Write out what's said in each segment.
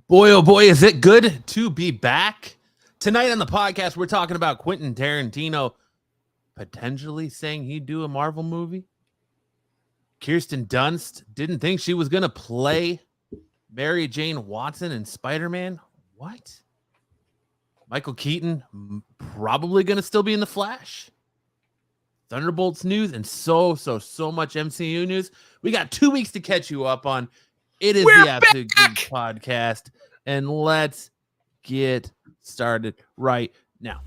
Boy, oh boy, is it good to be back. Tonight on the podcast, we're talking about Quentin Tarantino potentially saying he'd do a Marvel movie. Kirsten Dunst didn't think she was going to play Mary Jane Watson in Spider-Man. What? Michael Keaton probably going to still be in The Flash. Thunderbolts news and so much MCU news. We got 2 weeks to catch you up on. It is the Absolute Geek Podcast, and let's get started right now.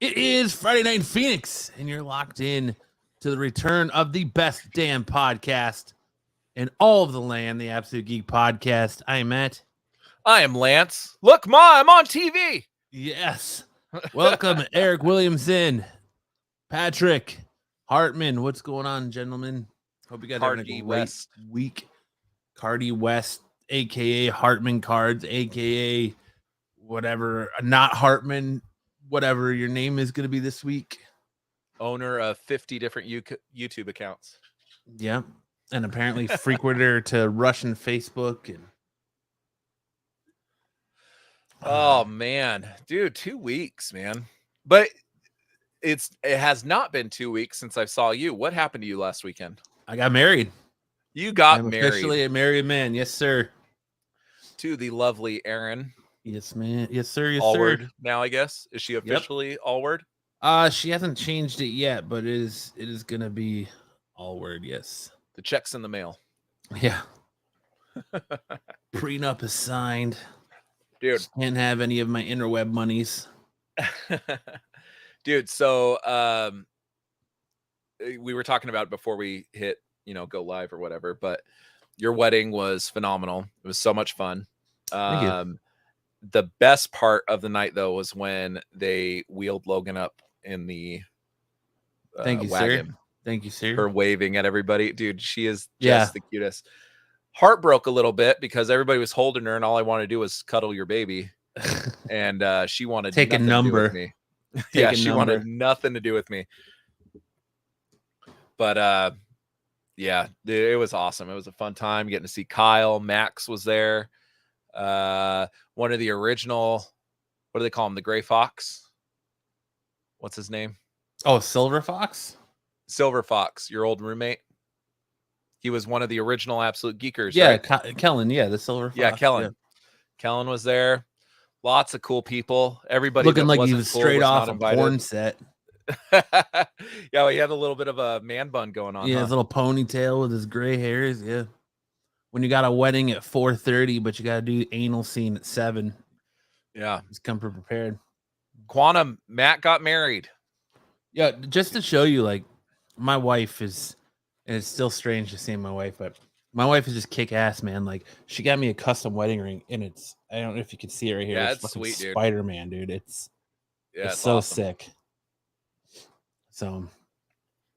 It is Friday night in Phoenix, and you're locked in to the return of the best damn podcast in all of the land, the Absolute Geek Podcast. I am Matt. I am Lance. Look, Ma, I'm on TV. Yes. Welcome, Eric Williamson, Patrick Hartman. What's going on, gentlemen? Hope you guys are having a great week. Cardi West, a.k.a. Hartman Cards, a.k.a. whatever, not Hartman, whatever your name is going to be this week. Owner of 50 different YouTube accounts. Yeah. And apparently frequenter to Russian Facebook. And oh, man. Dude, 2 weeks, man. But it has not been 2 weeks since I saw you. What happened to you last weekend? I got married. You got I'm married. Officially a married man. Yes, sir. To the lovely Erin. Yes, man. Yes, sir. Yes, Allward sir. now, I guess. Is she officially Allward? She hasn't changed it yet, but it is gonna be Allward, yes. The check's in the mail. Yeah. Prenup is signed. Dude. Just can't have any of my interweb monies. Dude, so we were talking about it before we hit, go live or whatever, but your wedding was phenomenal. It was so much fun. Thank you. The best part of the night, though, was when they wheeled Logan up in the Thank you, wagon. sir. Thank you, sir. Her waving at everybody. Dude, she is just the cutest. Heart broke a little bit because everybody was holding her, and all I wanted to do was cuddle your baby. And she wanted take a number. To do with me. Yeah, she wanted nothing to do with me. But yeah, dude, it was awesome. It was a fun time getting to see Kyle. Max was there. One of the original, what do they call him? The Gray Fox. What's his name? Oh, Silver Fox? Silver Fox, your old roommate. He was one of the original Absolute Geekers. Yeah, right? Kellen. Yeah, the Silver Fox. Yeah, Kellen. Yeah. Kellen was there. Lots of cool people. Everybody looking like he was straight off a porn set. Yeah, well, he had a little bit of a man bun going on. Yeah, his little ponytail with his gray hairs. Yeah. When you got a wedding at 4:30, but you got to do anal scene at 7. Yeah. Just come prepared. Quantum, Matt got married. Yeah, just to show you, like, my wife is, and it's still strange to see my wife, but my wife is just kick ass, man. Like, she got me a custom wedding ring, and it's, I don't know if you can see it right here. Yeah, it's sweet, dude. Spider-Man, dude. It's so awesome. Sick. So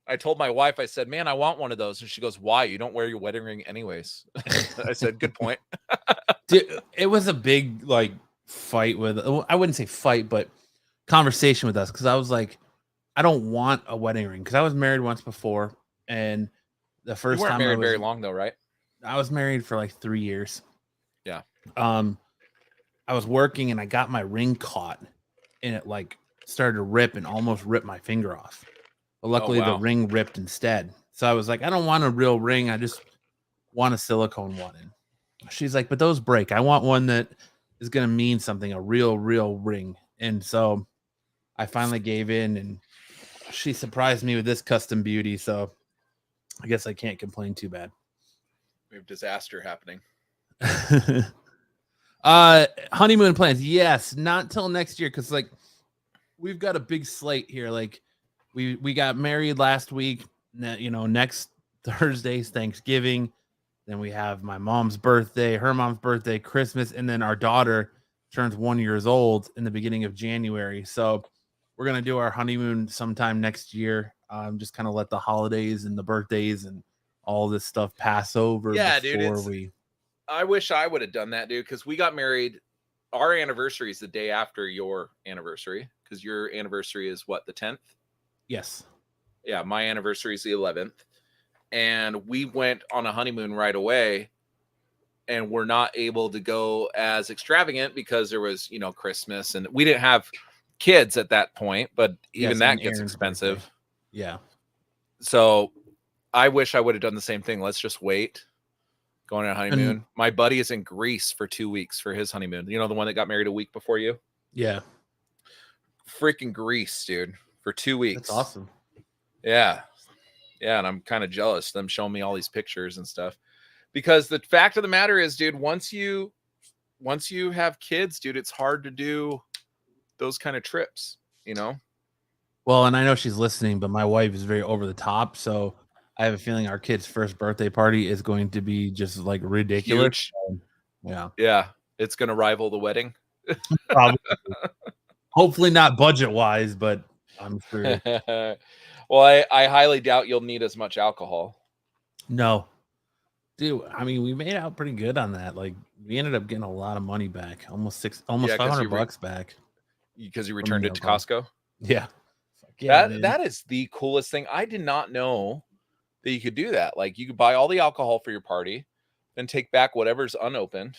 I told my wife, I said, man, I want one of those. And she goes, why? You don't wear your wedding ring anyways. I said, good point. Dude, it was a big, like, fight with, I wouldn't say fight, but conversation with us. Cause I was like, I don't want a wedding ring. Cause I was married once before. And the first you weren't time married very long though, right? I was married for like 3 years. Yeah. I was working and I got my ring caught and it like started to rip and almost ripped my finger off. But luckily the ring ripped instead. So I was like, I don't want a real ring. I just want a silicone one. And she's like, but those break. I want one that is going to mean something, a real ring. And so I finally gave in and she surprised me with this custom beauty. So I guess I can't complain too bad. We have disaster happening. Honeymoon plans. Yes. Not till next year. Cause like we've got a big slate here. Like, we got married last week. Next Thursday's Thanksgiving. Then we have my mom's birthday, her mom's birthday, Christmas, and then our daughter turns 1 year old in the beginning of January. So we're gonna do our honeymoon sometime next year. Just kind of let the holidays and the birthdays and all this stuff pass over before we. I wish I would have done that, dude, because we got married. Our anniversary is the day after your anniversary, because your anniversary is what, the 10th? Yes. Yeah, my anniversary is the 11th. And we went on a honeymoon right away, and we're not able to go as extravagant because there was, Christmas, and we didn't have kids at that point, but even that gets expensive. Birthday. Yeah. So I wish I would have done the same thing. Let's just wait. Going on a honeymoon. And my buddy is in Greece for 2 weeks for his honeymoon. You know, the one that got married a week before you? Yeah. Freaking Greece, dude. For 2 weeks. That's awesome. Yeah. Yeah. And I'm kind of jealous. Them showing me all these pictures and stuff. Because the fact of the matter is, dude, once you have kids, dude, it's hard to do those kind of trips, Well, and I know she's listening, but my wife is very over the top. So I have a feeling our kid's first birthday party is going to be just like ridiculous. Yeah. Yeah. It's going to rival the wedding. Probably. Hopefully not budget wise, but I'm sure. Well, I highly doubt you'll need as much alcohol. No. Dude, I mean, we made out pretty good on that. Like, we ended up getting a lot of money back. Almost $500 back. Because you returned it to Costco? Yeah. That is the coolest thing. I did not know that you could do that. Like, you could buy all the alcohol for your party, then take back whatever's unopened.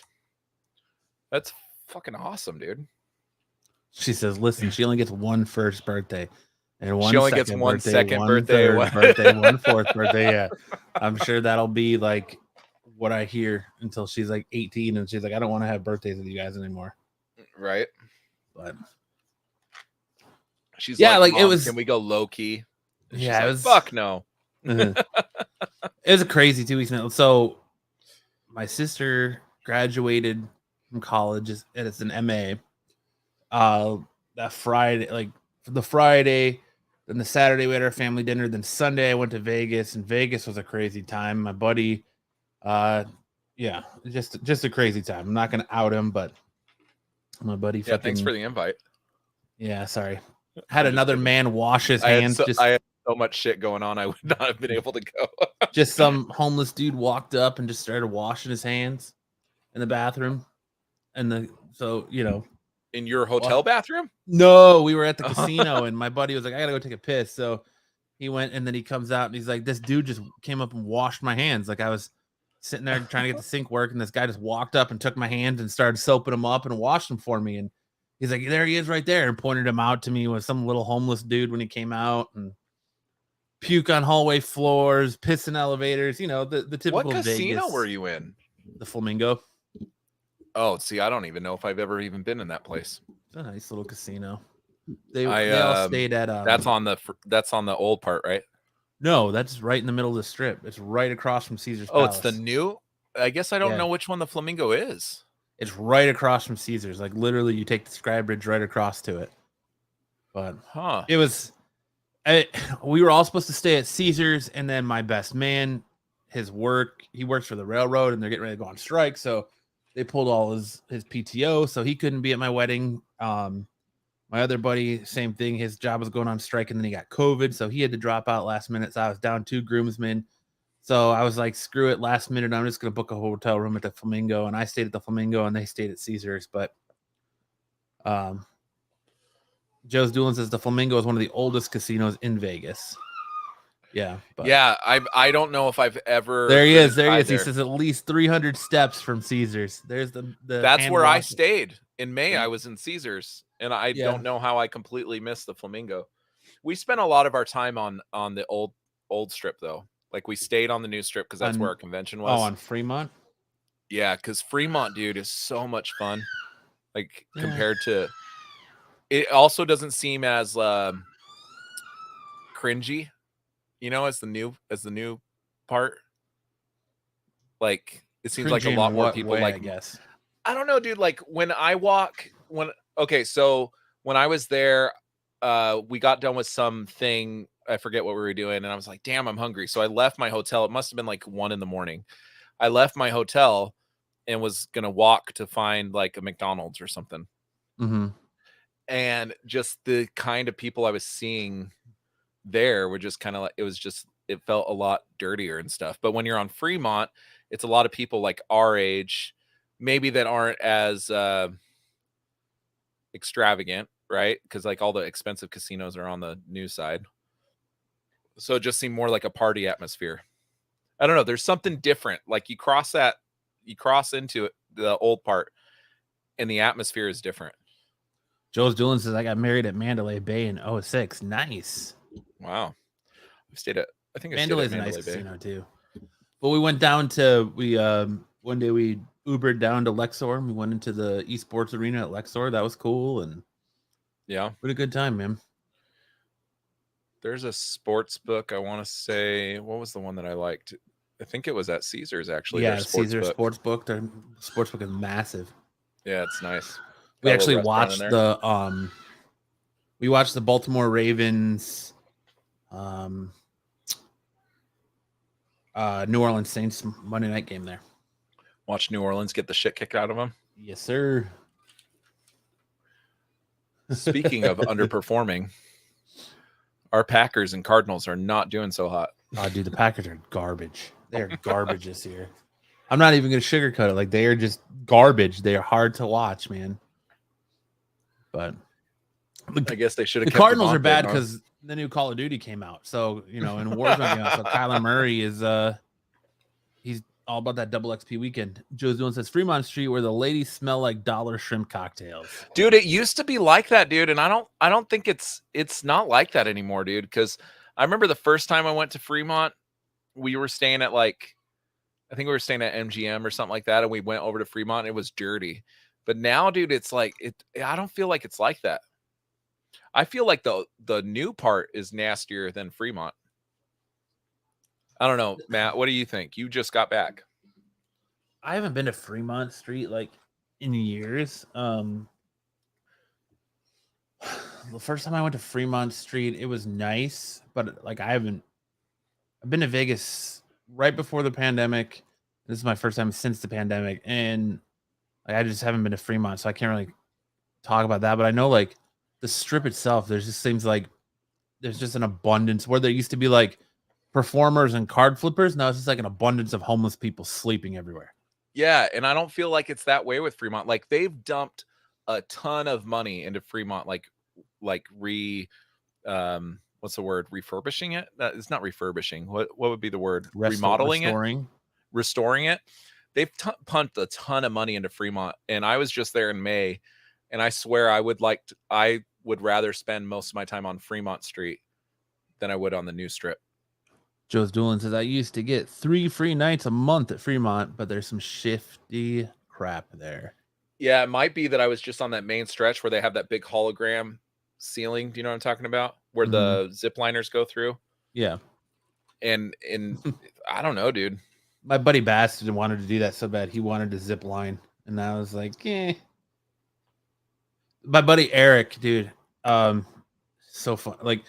That's fucking awesome, dude. She says, listen, she only gets one first birthday. And she only gets one second birthday, one birthday, one fourth birthday. Yeah. I'm sure that'll be like what I hear until she's like 18 and she's like, I don't want to have birthdays with you guys anymore. Right. But she's like it was, can we go low key? And yeah, it was fuck no. It was a crazy 2 weeks. So my sister graduated from college and it's an MA. That Friday, like the Friday, then the Saturday we had our family dinner. Then Sunday I went to Vegas, and Vegas was a crazy time. My buddy, just a crazy time. I'm not gonna out him, but my buddy. Yeah, thanks for the invite. Yeah, sorry. Had another man wash his hands. I had so much shit going on, I would not have been able to go. Just some homeless dude walked up and just started washing his hands in the bathroom, and in your hotel bathroom? No, we were at the casino, and my buddy was like, I gotta go take a piss. So he went, and then he comes out, and he's like, this dude just came up and washed my hands. Like, I was sitting there trying to get the sink work, and this guy just walked up and took my hands and started soaping them up and washed them for me. And he's like, there he is right there, and pointed him out to me with some little homeless dude when he came out, and puke on hallway floors, piss in elevators, the typical. What casino Vegas. Were you in? The Flamingo. Oh, see, I don't even know if I've ever even been in that place. It's a nice little casino. They all stayed at. That's on the old part, right? No, that's right in the middle of the strip. It's right across from Caesar's Palace. It's the new. I guess I don't know which one the Flamingo is. It's right across from Caesar's. Like, literally, you take the Sky Bridge right across to it. But it was. We were all supposed to stay at Caesar's, and then my best man, he works for the railroad, and they're getting ready to go on strike, so they pulled all his PTO, so he couldn't be at my wedding. My other buddy, same thing. His job was going on strike, and then he got COVID, so he had to drop out last minute. So I was down 2 groomsmen. So I was like, screw it, last minute. I'm just going to book a hotel room at the Flamingo, and I stayed at the Flamingo, and they stayed at Caesar's. But Joe's Doolin says the Flamingo is one of the oldest casinos in Vegas. Yeah. I don't know if I've ever. There he is. There he is. He says at least 300 steps from Caesar's. There's the That's where I stayed in May. I was in Caesar's, and I don't know how I completely missed the Flamingo. We spent a lot of our time on the old strip though. Like, we stayed on the new strip because that's where our convention was. Oh, on Fremont. Yeah, because Fremont, dude, is so much fun. Like, compared to, it also doesn't seem as cringy. As the new part. Like, it seems like a lot more people way, like. I guess. I don't know, dude. Like, when I was there, we got done with something. I forget what we were doing, and I was like, "Damn, I'm hungry." So I left my hotel. It must have been like 1 a.m. I left my hotel and was gonna walk to find like a McDonald's or something. Mm-hmm. And just the kind of people I was seeing there were just kind of like, it felt a lot dirtier and stuff. But when you're on Fremont, it's a lot of people like our age, maybe that aren't as extravagant, right? Because like all the expensive casinos are on the new side. So it just seemed more like a party atmosphere. I don't know. There's something different. Like you cross into it, the old part, and the atmosphere is different. Joe's Doolin says, I got married at Mandalay Bay in 06. Nice. Wow. I stayed at Mandalay's a Mandalay nice Bay. casino too. But we went down to one day we Ubered down to Lexor and we went into the esports arena at Lexor. That was cool and yeah, what a good time, man. There's a sports book. I want to say, what was the one that I liked? I think it was at Caesars actually. Yeah, Caesars Sportsbook. Their sportsbook is massive. Yeah, it's nice. We actually watched the Baltimore Ravens New Orleans Saints Monday night game there. Watch New Orleans get the shit kicked out of them. Yes, sir. Speaking of underperforming, our Packers and Cardinals are not doing so hot. Oh, dude, the Packers are garbage. They're garbage this year. I'm not even going to sugarcoat it. Like, they are just garbage. They are hard to watch, man. But I guess they should have. The Cardinals are bad because the new Call of Duty came out. So, and Warzone came out. So Kyler Murray is he's all about that double XP weekend. Joe's doing says Fremont Street where the ladies smell like dollar shrimp cocktails. Dude, it used to be like that, dude, and I don't think it's not like that anymore, dude. Because I remember the first time I went to Fremont, we were staying at I think we were staying at MGM or something like that, and we went over to Fremont. And it was dirty, but now, dude, it's like I don't feel like it's like that. I feel like the new part is nastier than Fremont. I don't know, Matt. What do you think? You just got back. I haven't been to Fremont Street in years. The first time I went to Fremont Street, it was nice, but I've been to Vegas right before the pandemic. This is my first time since the pandemic, and I just haven't been to Fremont, so I can't really talk about that. But I know the strip itself, there just seems like there's just an abundance where there used to be performers and card flippers. Now it's just an abundance of homeless people sleeping everywhere. Yeah, and I don't feel like it's that way with Fremont. They've dumped a ton of money into Fremont, what's the word? Refurbishing it? It's not refurbishing. What would be the word? Restoring it. They've pumped a ton of money into Fremont, and I was just there in May, and I swear I would rather spend most of my time on Fremont Street than I would on the new strip. Joe's Doolin says, I used to get 3 free nights a month at Fremont, but there's some shifty crap there. Yeah, it might be that I was just on that main stretch where they have that big hologram ceiling. Do you know what I'm talking about? Where the zip liners go through? Yeah. And I don't know, dude. My buddy Bastard wanted to do that so bad. He wanted to zip line. And I was like, eh. My buddy Eric, dude, so fun.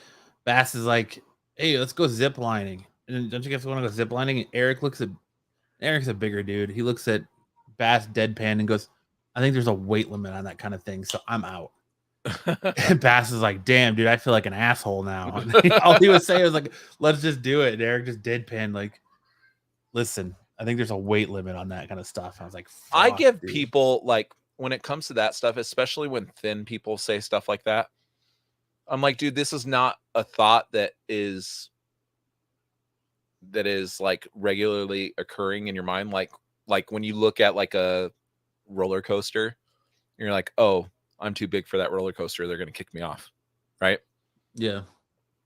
Bass is like, hey, let's go zip lining. And don't you guys want to go zip lining? And Eric's a bigger dude. He looks at Bass deadpan and goes, I think there's a weight limit on that kind of thing, so I'm out. And Bass is like, damn, dude, I feel like an asshole now. All he was saying was let's just do it. And Eric just deadpan, listen, I think there's a weight limit on that kind of stuff. I was like, I give people when it comes to that stuff, especially when thin people say stuff like that, I'm like, dude, this is not a thought that is regularly occurring in your mind. Like when you look at a roller coaster, you're like, oh, I'm too big for that roller coaster. They're going to kick me off. Right. Yeah.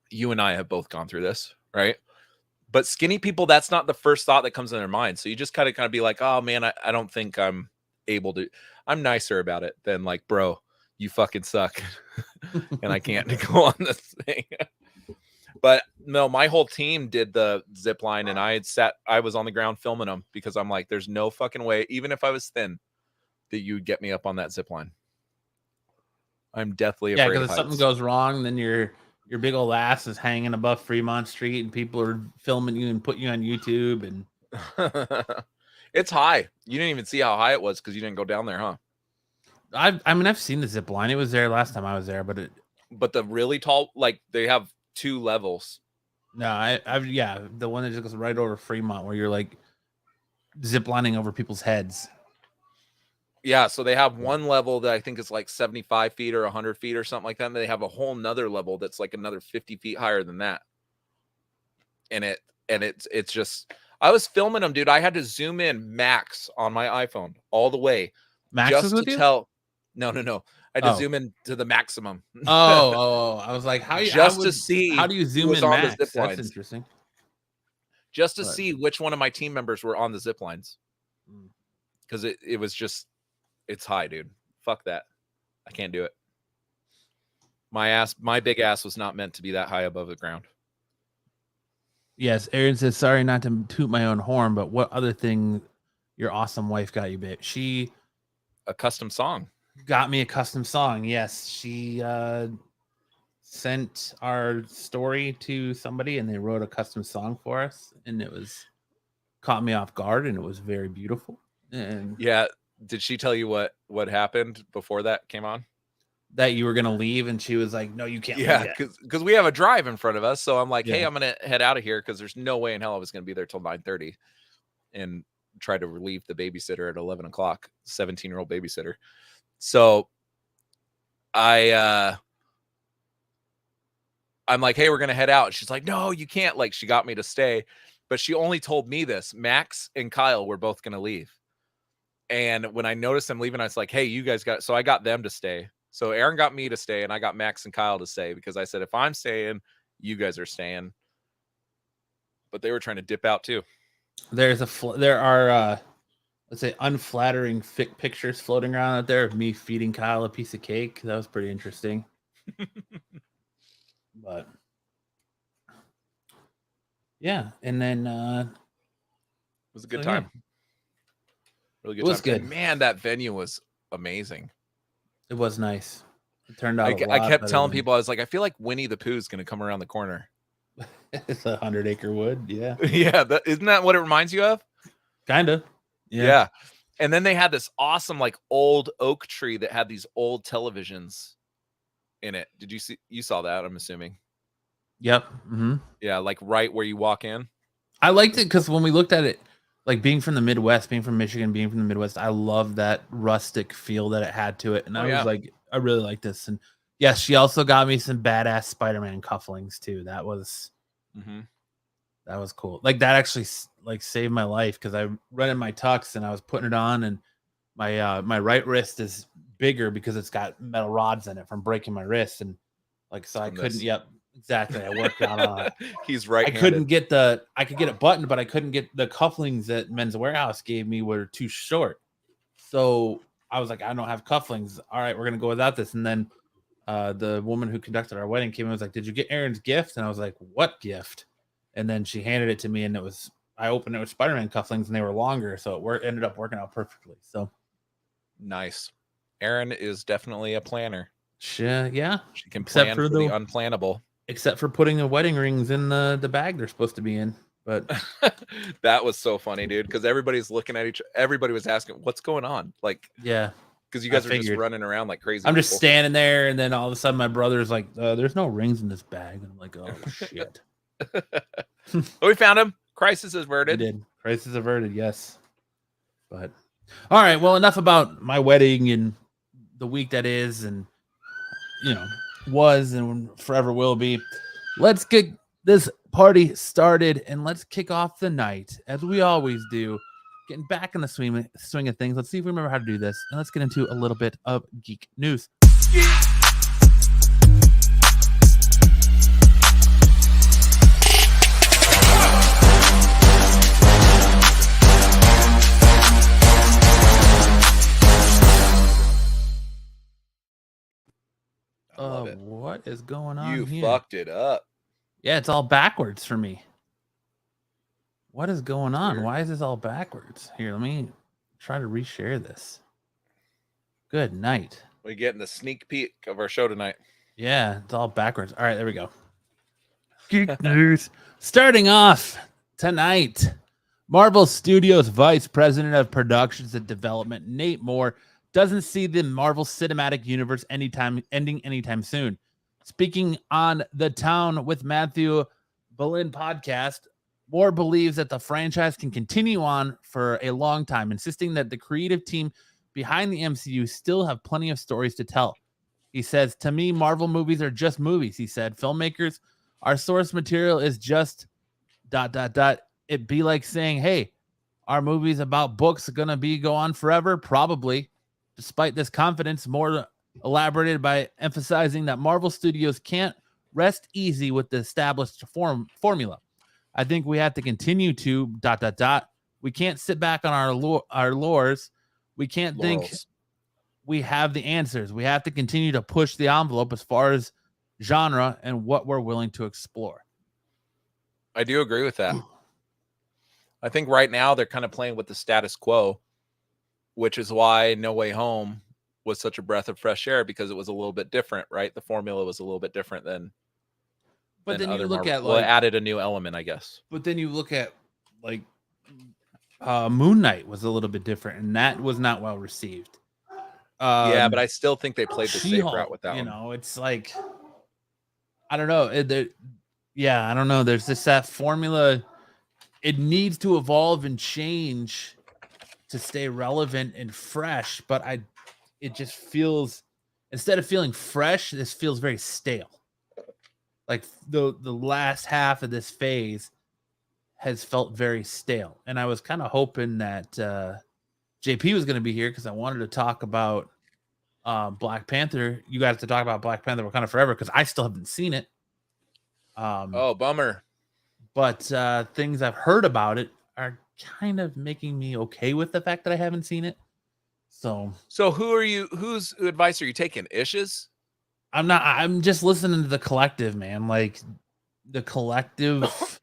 You and I have both gone through this. Right. But skinny people, that's not the first thought that comes in their mind. So you just kind of be like, oh man, I don't think I'm able to. I'm nicer about it than bro, you fucking suck. And I can't go on this thing. But no, my whole team did the zip line, and I was on the ground filming them because I'm like, there's no fucking way, even if I was thin, that you'd get me up on that zip line. I'm deathly afraid. Yeah, because if something goes wrong, then your big old ass is hanging above Fremont Street, and people are filming you and putting you on YouTube. And it's high. You didn't even see how high it was because you didn't go down there, huh? I've seen the zip line. It was there last time I was there, but the really tall, like they have 2 levels. No, the one that just goes right over Fremont, where you're like zip lining over people's heads. Yeah, so they have one level that I think is like 75 feet or 100 feet or something like that. And they have a whole nother level that's like another 50 feet higher than that. And it's just, I was filming them, dude. I had to zoom in max on my iPhone all the way. Max just was with to you? tell. No. I had to zoom in to the maximum. I was like, to see how do you zoom in max? That's interesting. Just to see which one of my team members were on the zip lines. Because it was just, it's high, dude. Fuck that. I can't do it. My big ass was not meant to be that high above the ground. Yes, Aaron says, sorry not to toot my own horn, but what other thing your awesome wife got you, babe? A custom song. Got me a custom song. Yes, she sent our story to somebody, and they wrote a custom song for us, and it was caught me off guard, and it was very beautiful. And yeah, did she tell you what happened before that came on? That you were gonna leave, and she was like, "No, you can't." Yeah, because we have a drive in front of us, so I'm like, "Hey, I'm gonna head out of here because there's no way in hell I was gonna be there till 9:30, and try to relieve the babysitter at 11 o'clock, 17-year-old babysitter." So I'm like, "Hey, we're gonna head out." And she's like, "No, you can't." Like, she got me to stay, but she only told me this. Max and Kyle were both gonna leave, and when I noticed them leaving, I was like, "Hey, you guys got." So I got them to stay. So Aaron got me to stay, and I got Max and Kyle to stay because I said, if I'm staying, you guys are staying. But they were trying to dip out too. There are let's say unflattering pictures floating around out there of me feeding Kyle a piece of cake. That was pretty interesting. But yeah, and then it was a good time. Yeah. Really good. It was good. And man, that venue was amazing. It was nice. It turned out. I kept telling people, I was like, I feel like Winnie the Pooh's going to come around the corner. It's 100-acre wood. Yeah. Yeah. Isn't that what it reminds you of? Kind of. Yeah. And then they had this awesome, like, old oak tree that had these old televisions in it. Did you saw that? I'm assuming. Yep. Mm-hmm. Yeah. Like right where you walk in. I liked it because when we looked at it, like being from the Midwest, being from Michigan, being from the Midwest, I love that rustic feel that it had to it. And I was like, I really like this. And yes, she also got me some badass Spider-Man cufflinks too. That was cool. Like that actually like saved my life because I run in my tux and I was putting it on, and my right wrist is bigger because it's got metal rods in it from breaking my wrist, and like so I couldn't. Yep. Exactly. I worked out on it. He's right. I could get it buttoned, but I couldn't get the cufflinks that Men's Warehouse gave me were too short. So I was like, I don't have cufflinks. All right, we're gonna go without this. And then the woman who conducted our wedding came and was like, "Did you get Aaron's gift?" And I was like, "What gift?" And then she handed it to me, and I opened it with Spider-Man cufflinks, and they were longer, so it ended up working out perfectly. So nice. Aaron is definitely a planner. Yeah, she can plan for the unplannable. Except for putting the wedding rings in the bag they're supposed to be in. But that was so funny, dude, because everybody's looking at everybody was asking, what's going on? Like, yeah, because you guys are just running around like crazy. I'm just standing there, and then all of a sudden my brother's like, there's no rings in this bag. And I'm like, oh, shit. We found him. Crisis averted. We did. Crisis averted, yes. But, all right, well, enough about my wedding and the week that is and, was and forever will be. Let's get this party started and let's kick off the night as we always do, getting back in the swing of things. Let's see if we remember how to do this, and let's get into a little bit of geek news. What is going on here? You fucked it up. Yeah, it's all backwards for me. What is going on? Weird. Why is this all backwards? Here, let me try to reshare this. Good night. We're getting the sneak peek of our show tonight. Yeah, it's all backwards. All right, there we go. Geek news. Starting off tonight, Marvel Studios Vice President of Productions and Development, Nate Moore, doesn't see the Marvel Cinematic Universe ending anytime soon. Speaking on the Town with Matthew Boleyn podcast, Moore believes that the franchise can continue on for a long time, insisting that the creative team behind the MCU still have plenty of stories to tell. He says, "To me, Marvel movies are just movies," he said. "Filmmakers, our source material is just ... It'd be like saying, hey, our movies about books are going to go on forever? Probably." Despite this confidence, Moore elaborated by emphasizing that Marvel Studios can't rest easy with the established formula. "I think we have to continue to ... We can't sit back on our laurels. We can't think we have the answers. We have to continue to push the envelope as far as genre and what we're willing to explore." I do agree with that. I think right now they're kind of playing with the status quo, which is why No Way Home was such a breath of fresh air, because it was a little bit different, right? The formula was a little bit different than then other you look Marvel. at Well, it added a new element, I guess. But then you look at like Moon Knight was a little bit different, and that was not well received. Yeah, but I still think they played the safe She-Hulk, route with that you one. know, it's like, I don't know. I don't know. There's just that formula. It needs to evolve and change to stay relevant and fresh. But it just feels, instead of feeling fresh, this feels very stale. Like the last half of this phase has felt very stale. And I was kind of hoping that JP was going to be here because I wanted to talk about Black Panther. You guys to talk about Black Panther Wakanda Forever because I still haven't seen it. Oh, bummer. But things I've heard about it are kind of making me okay with the fact that I haven't seen it. So whose advice are you taking? Ish's? I'm just listening to the collective, man. Like the collective,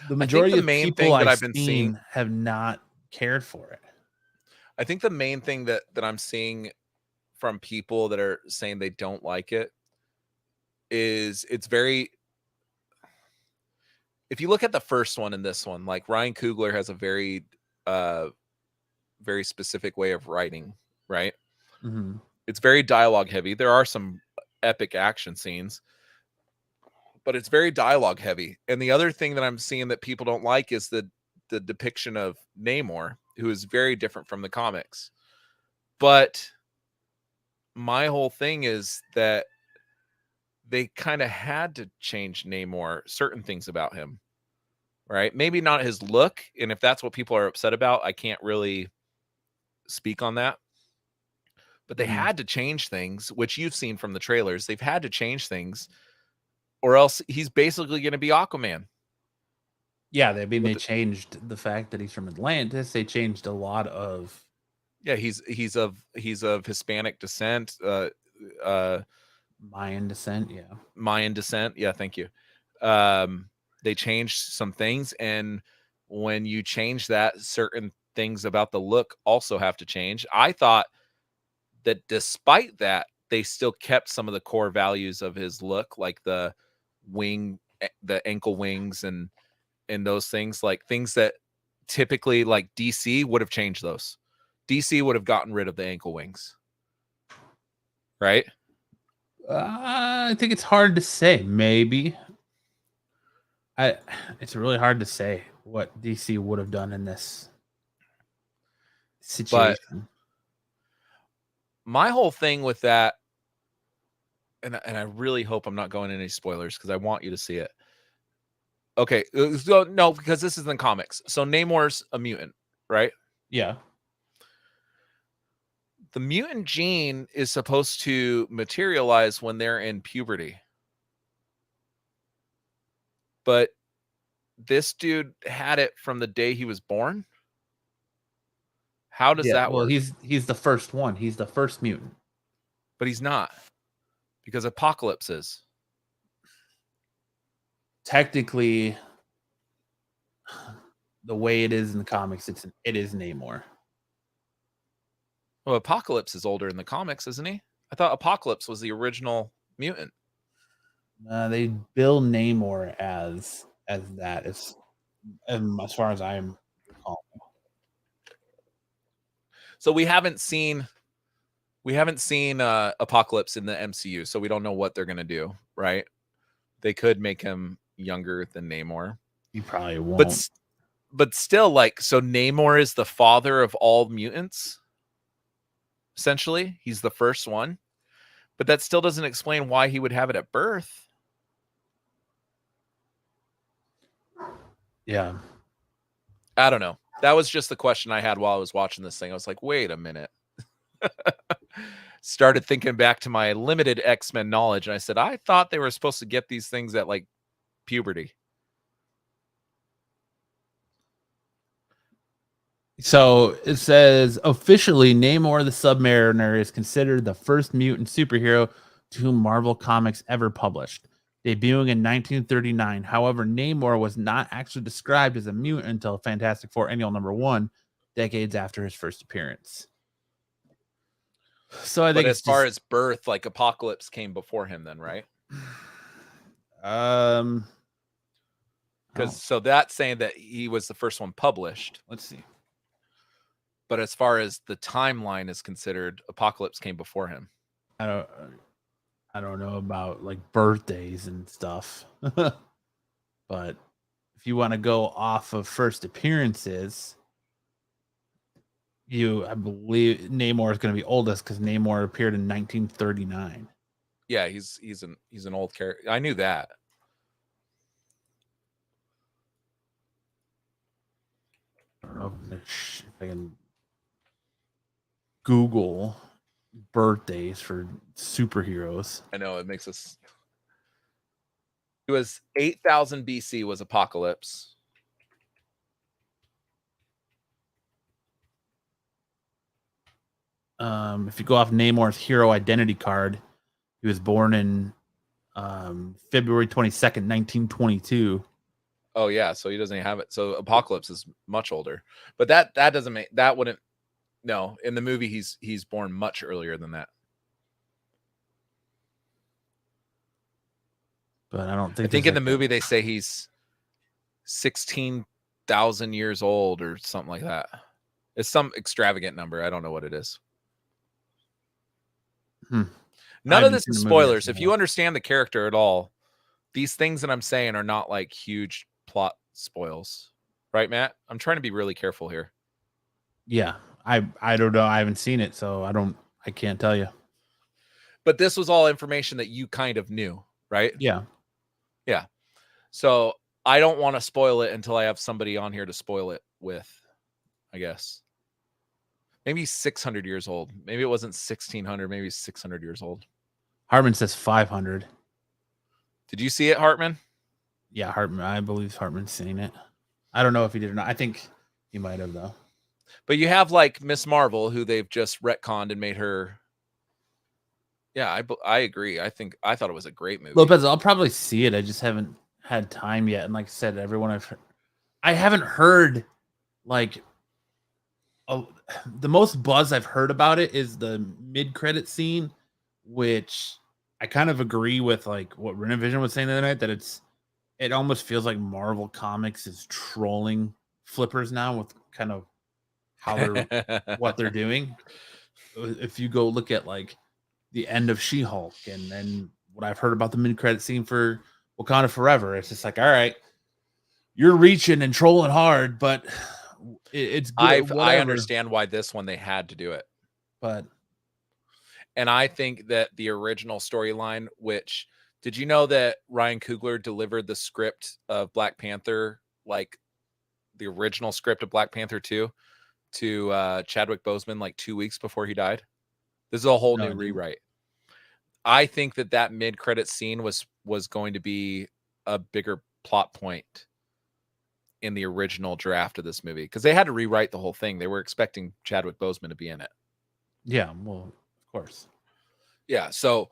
the majority of people I've been seeing have not cared for it. I think the main thing that I'm seeing from people that are saying they don't like it is it's very, if you look at the first one and this one, like Ryan Coogler has a very very specific way of writing, right? Mm-hmm. It's very dialogue heavy. There are some epic action scenes, but it's very dialogue heavy. And the other thing that I'm seeing that people don't like is the depiction of Namor, who is very different from the comics. But my whole thing is that they kind of had to change Namor, certain things about him, right? Maybe not his look. And if that's what people are upset about, I can't really speak on that. But they had to change things, which you've seen from the trailers. They've had to change things, or else he's basically going to be Aquaman. Yeah, they changed the fact that he's from Atlantis. They changed a lot of. Yeah, he's of Hispanic descent, Mayan descent. Yeah, Mayan descent. Yeah, thank you. They changed some things, and when you change that, certain things about the look also have to change. I thought that despite that, they still kept some of the core values of his look, like the ankle wings and those things, like things that typically like DC would have changed those. DC would have gotten rid of the ankle wings. Right? I think it's hard to say. Maybe. It's really hard to say what DC would have done in this situation. But my whole thing with that, and I really hope I'm not going into any spoilers because I want you to see it. Okay, so no, because this is in comics. So Namor's a mutant, right? Yeah. The mutant gene is supposed to materialize when they're in puberty. But this dude had it from the day he was born. How does that work? Well, he's the first one. He's the first mutant. But he's not. Because Apocalypse is. Technically, the way it is in the comics, it is Namor. Well, Apocalypse is older in the comics, isn't he? I thought Apocalypse was the original mutant. They bill Namor as that, as far as I'm recalling. So we haven't seen We haven't seen Apocalypse in the MCU, so we don't know what they're gonna do, right? They could make him younger than Namor. You probably But won't. but still, like, so Namor is the father of all mutants. Essentially, he's the first one, but that still doesn't explain why he would have it at birth. Yeah. I don't know. That was just the question I had while I was watching this thing. I was like, wait a minute. Started thinking back to my limited X-Men knowledge, and I said, I thought they were supposed to get these things at like puberty. So it says officially Namor the Submariner is considered the first mutant superhero to whom Marvel Comics ever published, debuting in 1939. However, Namor was not actually described as a mutant until Fantastic Four Annual #1, decades after his first appearance. So I think But it's as far just, as birth, like Apocalypse came before him then, right? Because so that's saying that he was the first one published. Let's see. But as far as the timeline is considered, Apocalypse came before him. I don't know about like birthdays and stuff. But if you want to go off of first appearances, I believe Namor is going to be oldest because Namor appeared in 1939. Yeah, he's an old character. I knew that. I don't know if I can Google birthdays for superheroes. I know it makes us. It was 8,000 BC was Apocalypse. If you go off Namor's hero identity card, he was born in February 22nd, 1922. Oh yeah, so he doesn't even have it. So Apocalypse is much older. But that doesn't make that wouldn't no, in the movie he's born much earlier than that. But I don't think I think in the movie they say he's 16,000 years old or something like that. It's some extravagant number. I don't know what it is. None of this is spoilers. If you understand the character at all, these things that I'm saying are not like huge plot spoils. Right, Matt? I'm trying to be really careful here. Yeah. I don't know. I haven't seen it, so I can't tell you. But this was all information that you kind of knew, right? Yeah. Yeah. So I don't want to spoil it until I have somebody on here to spoil it with, I guess. Maybe he's 600 years old. Maybe it wasn't 1600. Maybe he's 600 years old. Hartman says 500. Did you see it, Hartman? Yeah, Hartman. I believe Hartman's seen it. I don't know if he did or not. I think he might have, though. But you have like Miss Marvel, who they've just retconned and made her. Yeah, I agree. I thought it was a great movie. Lopez, I'll probably see it. I just haven't had time yet. And like I said, I haven't heard like the most buzz I've heard about it is the mid-credit scene, which I kind of agree with like what Renovision was saying the other night, that it almost feels like Marvel Comics is trolling flippers now with kind of how what they're doing. If you go look at like the end of She-Hulk and then what I've heard about the mid-credit scene for Wakanda Forever, it's just like, all right, you're reaching and trolling hard, but it's good. I understand why this one they had to do it. And I think that the original storyline, which did you know that Ryan Coogler delivered the script of Black Panther, like the original script of Black Panther 2 to Chadwick Boseman like 2 weeks before he died? This is a whole new rewrite. I think that mid-credit scene was going to be a bigger plot point in the original draft of this movie because they had to rewrite the whole thing. They were expecting Chadwick Boseman to be in it. Yeah, well, of course. Yeah, so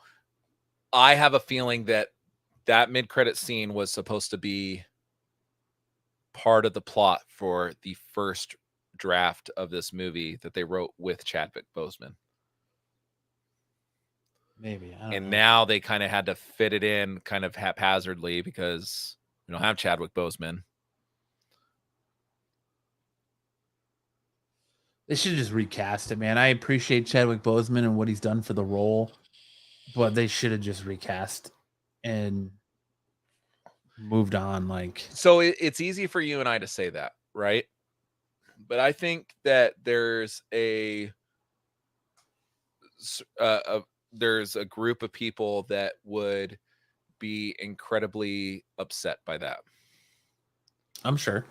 I have a feeling that mid-credit scene was supposed to be part of the plot for the first draft of this movie that they wrote with Chadwick Boseman. Maybe. And now they kind of had to fit it in kind of haphazardly because we don't have Chadwick Boseman. They should just recast it, man. I appreciate Chadwick Boseman and what he's done for the role, but they should have just recast and moved on. Like, So it's easy for you and I to say that, right? But I think that there's a group of people that would be incredibly upset by that. I'm sure.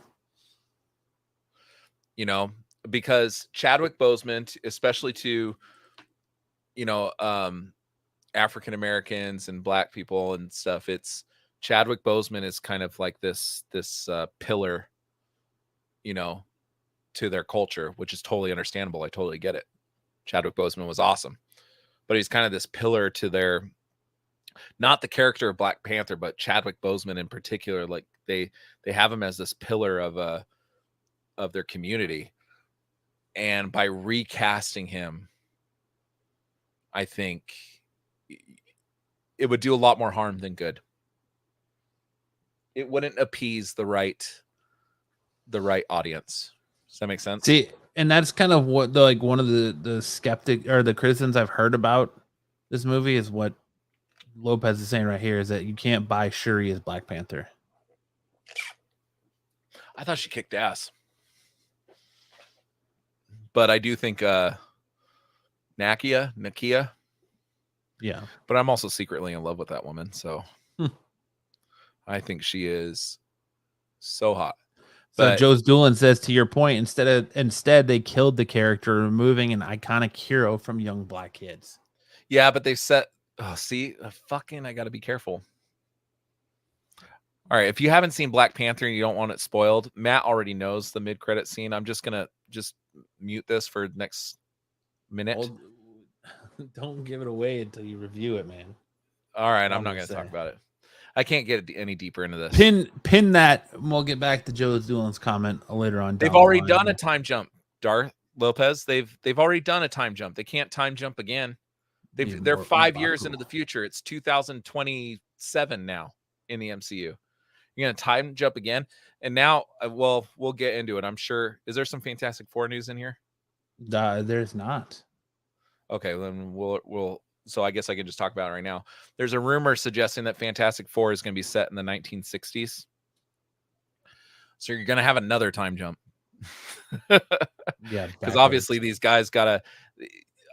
You know, because Chadwick Boseman, especially to, you know, African Americans and Black people and stuff, it's Chadwick Boseman is kind of like this pillar, you know, to their culture, which is totally understandable. I totally get it. Chadwick Boseman was awesome, but he's kind of this pillar to their, not the character of Black Panther, but Chadwick Boseman in particular. Like they have him as this pillar of their community, and by recasting him, I think it would do a lot more harm than good. It wouldn't appease the right audience. Does that make sense? See, and that's kind of what one of the skeptic or the criticisms I've heard about this movie is what Lopez is saying right here is that you can't buy Shuri as Black Panther. I thought she kicked ass, but I do think Nakia. Yeah. But I'm also secretly in love with that woman, so I think she is so hot. So But Joe's Doolin says, to your point, instead they killed the character, removing an iconic hero from young Black kids. yeah, but they set I gotta be careful. All right, if you haven't seen Black Panther and you don't want it spoiled, Matt already knows the mid-credit scene. I'm just gonna mute this for the next minute. Well, don't give it away until you review it, man. All right, I'm not gonna talk about it. I can't get any deeper into this. Pin that, and we'll get back to Joe Doolin's comment later on. They've already done a time jump, Darth Lopez. They've already done a time jump. They can't time jump again. They're 5 years into the future. It's 2027 now in the MCU. You're gonna time jump again, and now, well, we'll get into it. I'm sure. Is there some Fantastic Four news in here? There's not. Okay, then we'll. So I guess I can just talk about it right now. There's a rumor suggesting that Fantastic Four is going to be set in the 1960s. So you're going to have another time jump. Yeah, because obviously these guys gotta.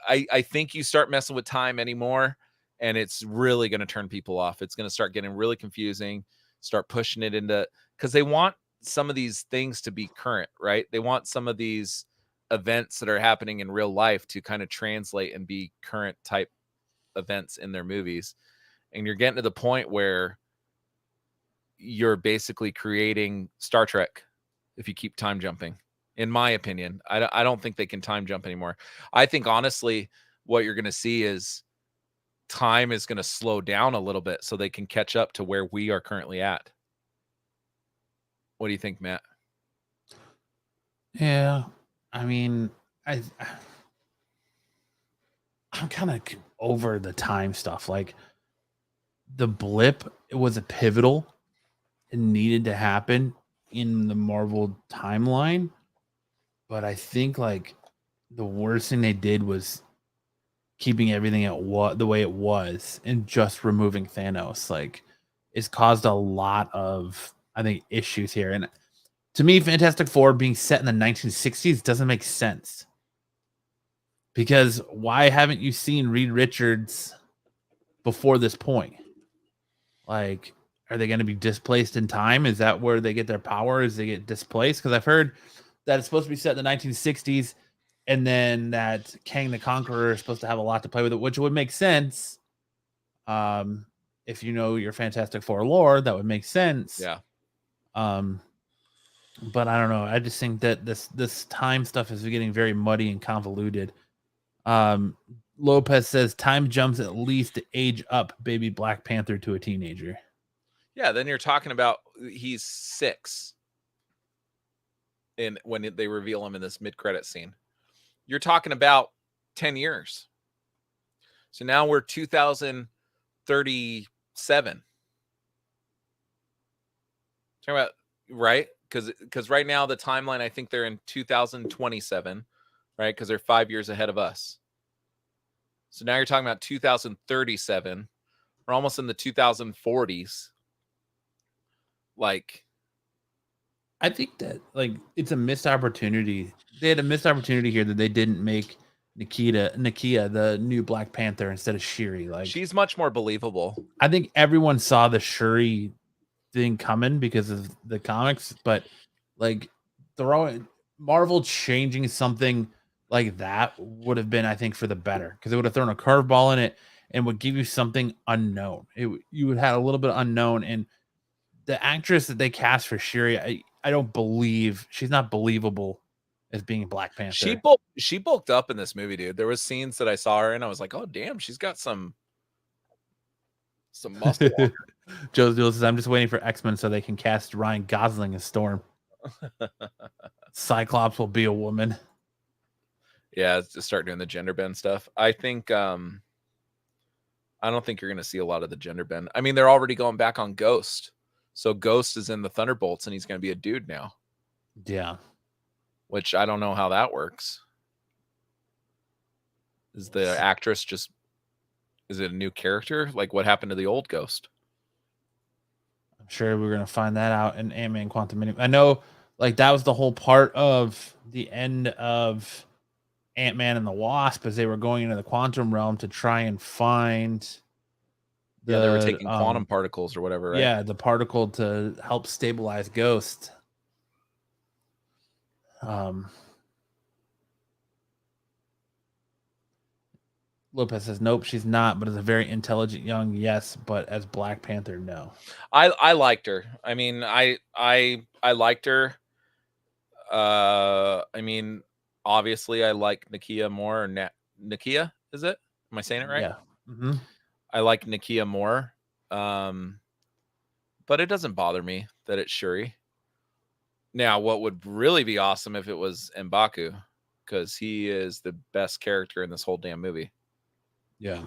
I think you start messing with time anymore, and it's really going to turn people off. It's going to start getting really confusing. Start pushing it into, because they want some of these things to be current, right? They want some of these events that are happening in real life to kind of translate and be current type events in their movies. And you're getting to the point where you're basically creating Star Trek if you keep time jumping. In my opinion, I don't think they can time jump anymore. I think honestly what you're going to see is time is going to slow down a little bit so they can catch up to where we are currently at. What do you think, Matt? Yeah, I mean, I'm kind of over the time stuff. Like the blip, it was a pivotal. It needed to happen in the Marvel timeline, but I think like the worst thing they did was keeping everything at the way it was and just removing Thanos. Like it's caused a lot of, I think, issues here. And to me, Fantastic Four being set in the 1960s doesn't make sense. Because why haven't you seen Reed Richards before this point? Like, are they going to be displaced in time? Is that where they get their power? Is they get displaced? Because I've heard that it's supposed to be set in the 1960s, and then that Kang the Conqueror is supposed to have a lot to play with it, which would make sense. If you know your Fantastic Four lore, that would make sense. Yeah. But I don't know. I just think that this time stuff is getting very muddy and convoluted. Lopez says time jumps at least to age up baby Black Panther to a teenager. Yeah, then you're talking about he's 6 when they reveal him in this mid-credit scene. You're talking about 10 years. So now we're 2037. Talking about, right? Because right now the timeline, I think they're in 2027, right? Because they're 5 years ahead of us. So now you're talking about 2037. We're almost in the 2040s. Like, I think that like it's a missed opportunity. They had a missed opportunity here that they didn't make Nakia the new Black Panther instead of Shuri. Like she's much more believable. I think everyone saw the Shuri thing coming because of the comics, but like throwing Marvel changing something like that would have been, I think, for the better because it would have thrown a curveball in it and would give you something unknown. You would have a little bit unknown, and the actress that they cast for Shuri, I don't believe she's not believable as being Black Panther. She bulked up in this movie, dude. There was scenes that I saw her and I was like, oh damn, she's got some muscle. Joe Dill says, I'm just waiting for X-Men so they can cast Ryan Gosling as Storm. Cyclops will be a woman. Yeah, to start doing the gender bend stuff. I think I don't think you're gonna see a lot of the gender bend. I mean, they're already going back on Ghost. So Ghost is in the Thunderbolts and he's gonna be a dude now. Yeah. Which I don't know how that works. Is the actress just is it a new character? Like what happened to the old Ghost? I'm sure we're gonna find that out in Ant-Man Quantum. I know like that was the whole part of the end of Ant-Man and the Wasp as they were going into the quantum realm to try and find they were taking quantum particles or whatever, right? Yeah, the particle to help stabilize Ghost. Lopez says, nope, she's not, but as a very intelligent young, yes, but as Black Panther, no. I liked her. I mean, I liked her. I mean, obviously I like Nakia more. Nakia, is it? Am I saying it right? Yeah. Mm-hmm. I like Nakia more. But it doesn't bother me that it's Shuri. Now, what would really be awesome if it was M'Baku, because he is the best character in this whole damn movie. Yeah.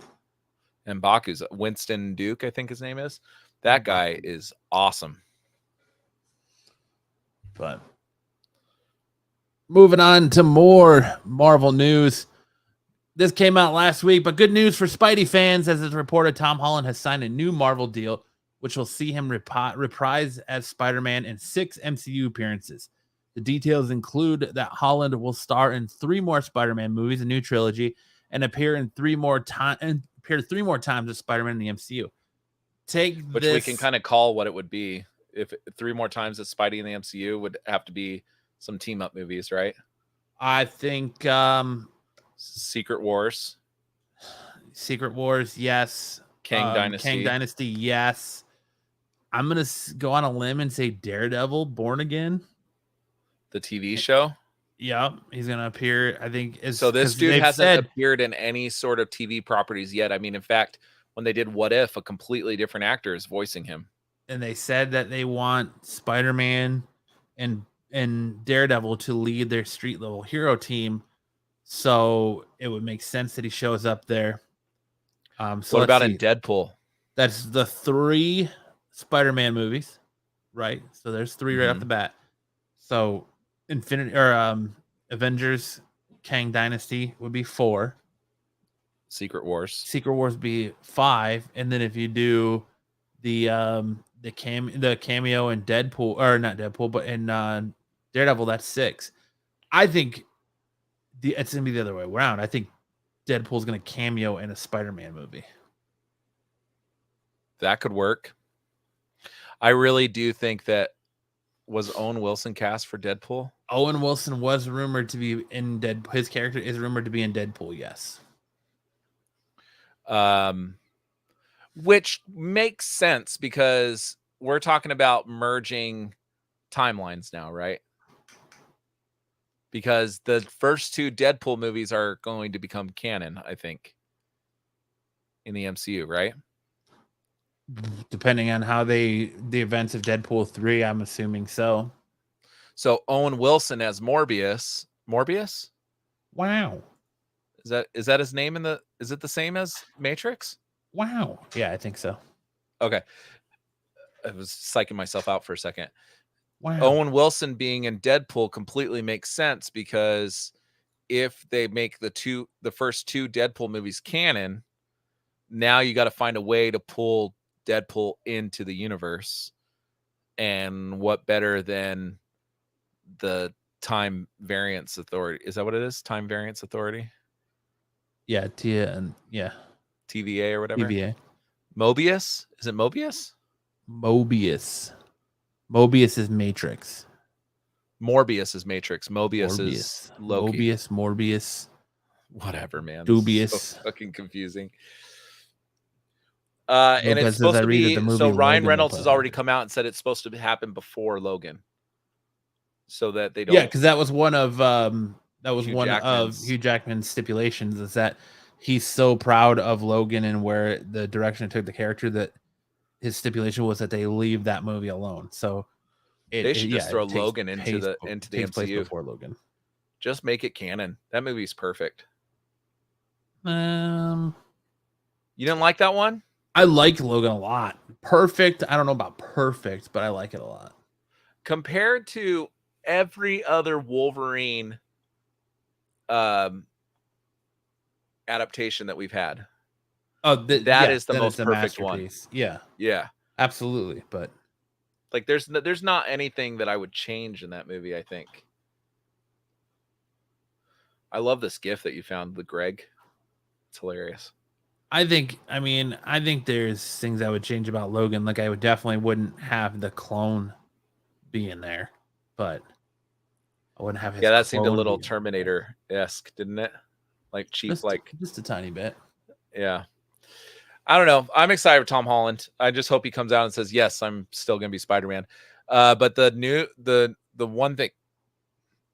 M'Baku's Winston Duke, I think his name is. That guy is awesome. But moving on to more Marvel news. This came out last week, but good news for Spidey fans, as it's reported Tom Holland has signed a new Marvel deal, which will see him reprise as Spider-Man in 6 MCU appearances. The details include that Holland will star in 3 more Spider-Man movies, a new trilogy, and appear 3 more times as Spider-Man in the MCU. Which we can kind of call what it would be if 3 more times as Spidey in the MCU would have to be some team up movies, right? I think Secret Wars, yes. Kang Dynasty, yes. I'm gonna go on a limb and say Daredevil, Born Again, the TV show. Yeah, he's gonna appear. I think so. This dude hasn't appeared in any sort of TV properties yet. I mean, in fact, when they did What If, a completely different actor is voicing him. And they said that they want Spider-Man and Daredevil to lead their street level hero team. So it would make sense that he shows up there. So what about in Deadpool? That's the 3 Spider-Man movies, right? So there's 3 right off the bat. So Avengers, Kang Dynasty would be 4. Secret Wars would be 5, and then if you do the cameo in Deadpool, or not Deadpool, but in Daredevil, that's 6. I think it's gonna be the other way around. I think Deadpool's gonna cameo in a Spider-Man movie. That could work. I really do think that. Was Owen Wilson cast for Deadpool? Owen Wilson was rumored to be in Deadpool. His character is rumored to be in Deadpool, yes. Which makes sense because we're talking about merging timelines now, right? Because the first 2 Deadpool movies are going to become canon, I think, in the MCU, right? Depending on how the events of Deadpool 3, I'm assuming so. So Owen Wilson as Morbius. Morbius? Wow. Is that his name is it the same as Matrix? Wow. Yeah, I think so. Okay. I was psyching myself out for a second. Wow. Owen Wilson being in Deadpool completely makes sense because if they make the first two Deadpool movies canon, now you got to find a way to pull Deadpool into the universe. And what better than the Time Variance Authority? Is that what it is? Time Variance Authority? Yeah, TVA TVA or whatever. TVA. Mobius? Is it Mobius? Mobius is Matrix. Morbius is Matrix. Mobius is Loki. Morbius. Whatever, man. Dubious. So fucking confusing. And it's supposed to be. So Ryan Reynolds has already come out and said it's supposed to happen before Logan, so that they don't. Yeah, because that was one of Hugh Jackman's stipulations, is that he's so proud of Logan and where the direction it took the character that his stipulation was that they leave that movie alone. So they should just throw Logan into the MCU before Logan. Just make it canon. That movie's perfect. You didn't like that one? I like Logan a lot. Perfect. I don't know about perfect, but I like it a lot. Compared to every other Wolverine adaptation that we've had. Oh, that is the most perfect one. Yeah. Yeah. Absolutely. But like there's not anything that I would change in that movie, I think. I love this GIF that you found, the Greg. It's hilarious. I think there's things I would change about Logan. Like I wouldn't have the clone be in there, but I wouldn't have his. Yeah, that seemed a little Terminator-esque, didn't it? Like cheap, just a tiny bit. Yeah. I don't know. I'm excited for Tom Holland. I just hope he comes out and says, yes, I'm still going to be Spider-Man. But the one thing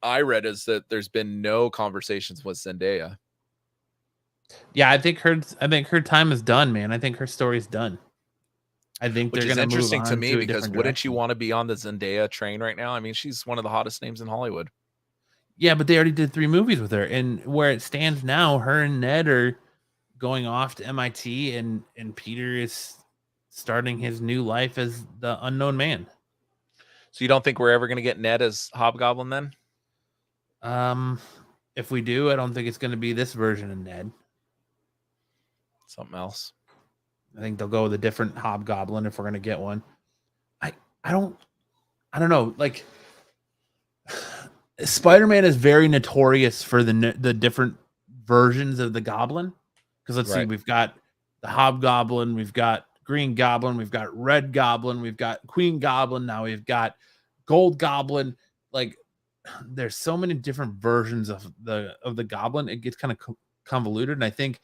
I read is that there's been no conversations with Zendaya. Yeah, I think her time is done, man. I think her story's done. I think which is interesting to me because wouldn't you want to be on the Zendaya train right now? I mean, she's one of the hottest names in Hollywood. Yeah, but they already did 3 movies with her, and where it stands now, her and Ned are going off to MIT, and Peter is starting his new life as the Unknown Man. So you don't think we're ever going to get Ned as Hobgoblin then? If we do, I don't think it's going to be this version of Ned. Something else. I think they'll go with a different Hobgoblin if we're going to get one. I don't know. Like, Spider-Man is very notorious for the different versions of the Goblin. Because let's see, we've got the Hobgoblin, we've got Green Goblin, we've got Red Goblin, we've got Queen Goblin, now we've got Gold Goblin. Like, there's so many different versions of the Goblin. It gets kind of convoluted, and I think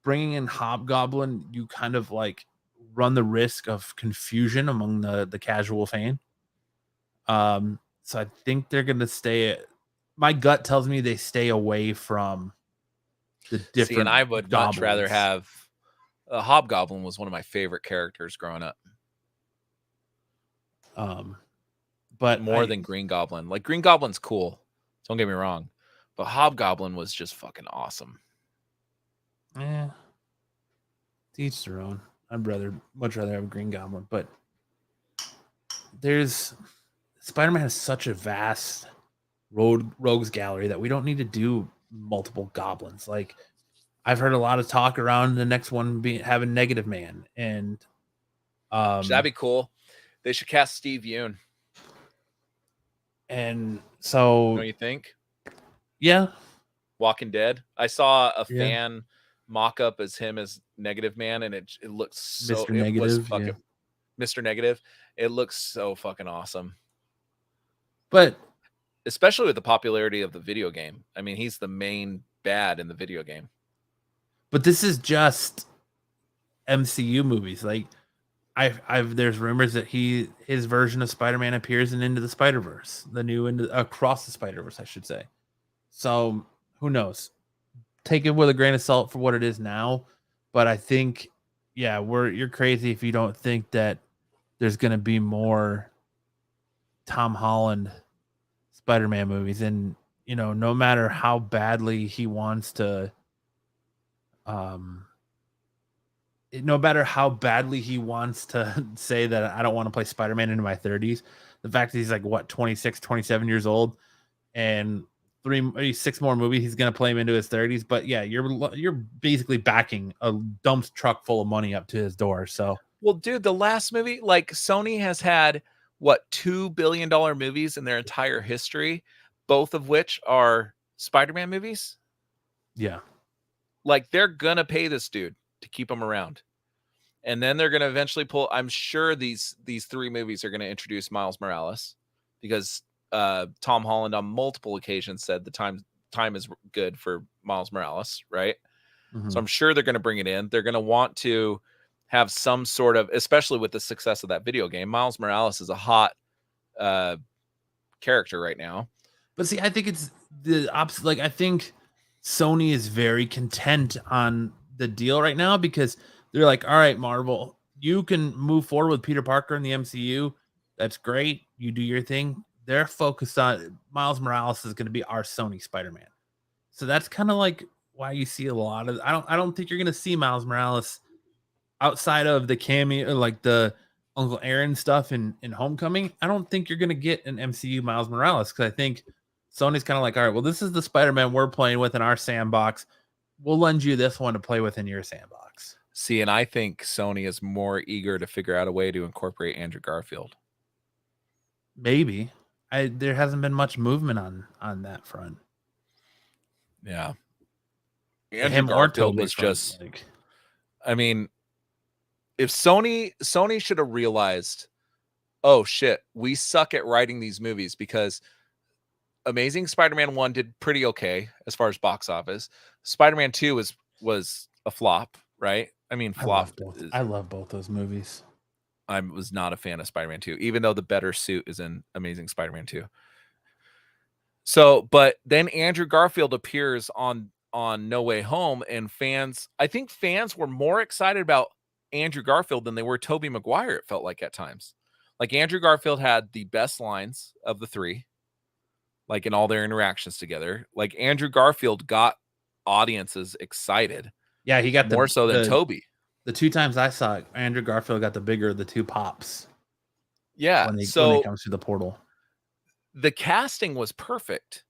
bringing in Hobgoblin, you kind of like run the risk of confusion among the casual fan. So I think they're going to stay. My gut tells me they stay away from the different. See, and I would much rather have Hobgoblin was one of my favorite characters growing up. But more than Green Goblin. Like Green Goblin's cool. Don't get me wrong, but Hobgoblin was just fucking awesome. Yeah, to each their own. I'd much rather have a Green Goblin, but Spider-Man has such a vast rogues gallery that we don't need to do multiple goblins. Like, I've heard a lot of talk around the next one having Negative Man, and that'd be cool. They should cast Steve Yeun. And so, don't you think? Yeah. Walking Dead. I saw a fan mock up as him as Negative Man, and it looks so Mr. Negative, Mr. Negative. It looks so fucking awesome. But especially with the popularity of the video game. I mean, he's the main bad in the video game. But this is just MCU movies. Like, there's rumors that his version of Spider-Man appears in Into the Spider-Verse, the new Across the Spider-Verse, I should say. So who knows? Take it with a grain of salt for what it is now. But I think, you're crazy if you don't think that there's going to be more Tom Holland Spider-Man movies. And, no matter how badly he wants to, say that I don't want to play Spider-Man into my 30s, the fact that he's like, 26, 27 years old, and 6 more movies. He's gonna play him into his 30s. But yeah, you're basically backing a dump truck full of money up to his door. So well, dude, the last movie, like Sony has had what $2 billion movies in their entire history, both of which are Spider-Man movies. Yeah, like they're gonna pay this dude to keep him around, and then they're gonna eventually pull. I'm sure these 3 movies are gonna introduce Miles Morales because Tom Holland on multiple occasions said the time is good for Miles Morales, right? Mm-hmm. So I'm sure they're gonna bring it in. They're gonna want to have some sort of, especially with the success of that video game. Miles Morales is a hot character right now. But see, I think it's the opposite. Like, I think Sony is very content on the deal right now because they're like, all right, Marvel, you can move forward with Peter Parker in the MCU. That's great. You do your thing. They're focused on Miles Morales is going to be our Sony Spider-Man. So that's kind of like why you see a lot of, I don't think you're going to see Miles Morales outside of the cameo, like the Uncle Aaron stuff in Homecoming. I don't think you're going to get an MCU Miles Morales because I think Sony's kind of like, all right, well, this is the Spider-Man we're playing with in our sandbox. We'll lend you this one to play with in your sandbox. See, and I think Sony is more eager to figure out a way to incorporate Andrew Garfield. Maybe. There hasn't been much movement on that front. Yeah. Andrew Garfield was just like, I mean, if Sony should have realized, oh shit, we suck at writing these movies because Amazing Spider-Man 1 did pretty okay as far as box office. Spider-Man 2 was a flop, right? I mean, flop. I love both those movies. I was not a fan of Spider-Man 2, even though the better suit is in Amazing Spider-Man 2. So, but then Andrew Garfield appears on No Way Home, and I think fans were more excited about Andrew Garfield than they were Tobey Maguire, it felt like at times. Like Andrew Garfield had the best lines of the 3, like in all their interactions together. Like Andrew Garfield got audiences excited. Yeah, he got more so than Tobey. The 2 times I saw it, Andrew Garfield got the bigger of the 2 pops. Yeah, when he comes through the portal. The casting was perfect,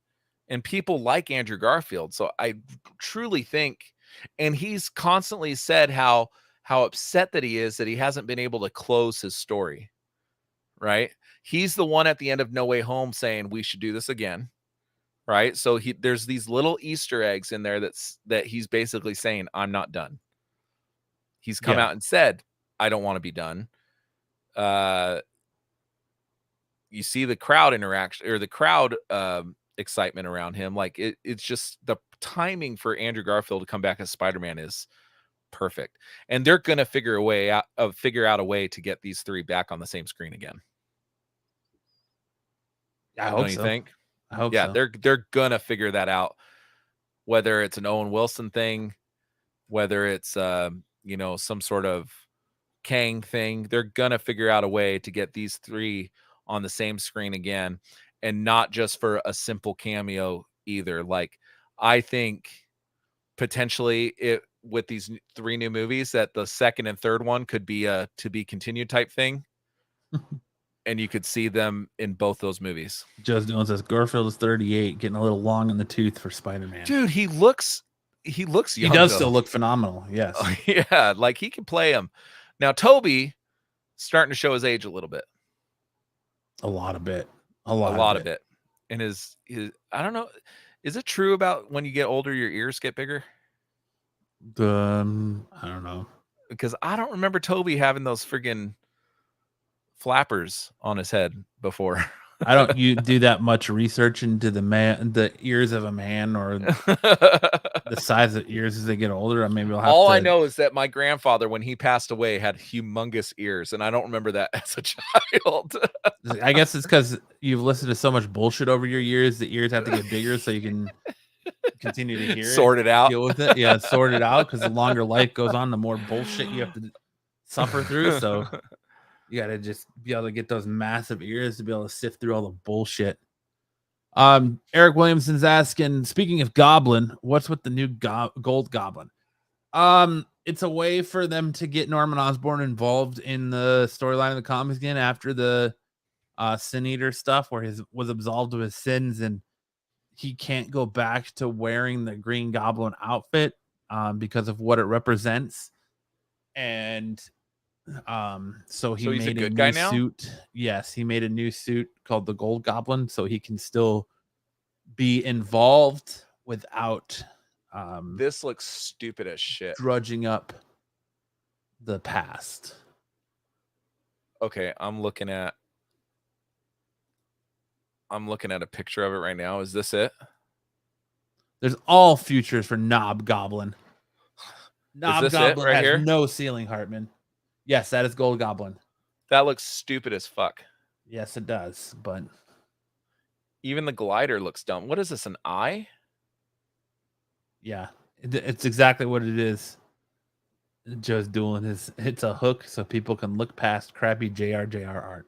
and people like Andrew Garfield. So I truly think, and he's constantly said how upset that he is that he hasn't been able to close his story, right? He's the one at the end of No Way Home saying we should do this again, right? So there's these little Easter eggs in there that he's basically saying, I'm not done. He's come out and said, I don't want to be done. You see the crowd interaction or the crowd excitement around him. Like it's just the timing for Andrew Garfield to come back as Spider-Man is perfect. And they're going to figure out a way to get these 3 back on the same screen again. I hope so. Think? I hope so. They're going to figure that out. Whether it's an Owen Wilson thing, whether it's some sort of Kang thing, they're going to figure out a way to get these 3 on the same screen again, and not just for a simple cameo either. Like I think potentially with these 3 new movies that the second and third one could be a to be continued type thing. And you could see them in both those movies. Joe Dillon says Garfield is 38, getting a little long in the tooth for Spider-Man. Dude, he looks young. He does still look phenomenal. Yes. Yeah, like he can play him. Now Tobey starting to show his age a little bit. A lot of it. And his I don't know. Is it true about when you get older, your ears get bigger? I don't know. Because I don't remember Tobey having those friggin' flappers on his head before. You do that much research into the ears of a man or the size of ears as they get older. Maybe I'll have I know is that my grandfather, when he passed away, had humongous ears, and I don't remember that as a child. I guess it's because you've listened to so much bullshit over your years. The ears have to get bigger so you can continue to hear sort it out, deal with it. Yeah, sort it out, because the longer life goes on, the more bullshit you have to suffer through. So you got to just be able to get those massive ears to be able to sift through all the bullshit. Eric Williamson's asking, speaking of Goblin, what's with the new Gold Goblin? It's a way for them to get Norman Osborn involved in the storyline of the comics again after the Sin Eater stuff, where he was absolved of his sins, and he can't go back to wearing the Green Goblin outfit because of what it represents. And so he he's a made a good guy new now? suit. Yes, he made a new suit called the Gold Goblin, so he can still be involved without This looks stupid as shit. drudging up the past. Okay, I'm looking at a picture of it right now. Is this it? There's all futures for Knob Goblin. Knob this it Goblin right has here? no ceiling, Hartman. Yes, that is Gold Goblin. That looks stupid as fuck. Yes, it does. But Even the glider looks dumb. What is this, an eye? yeah, it's exactly what it is. Joe's doing his. It's a hook so people can look past crappy JR art.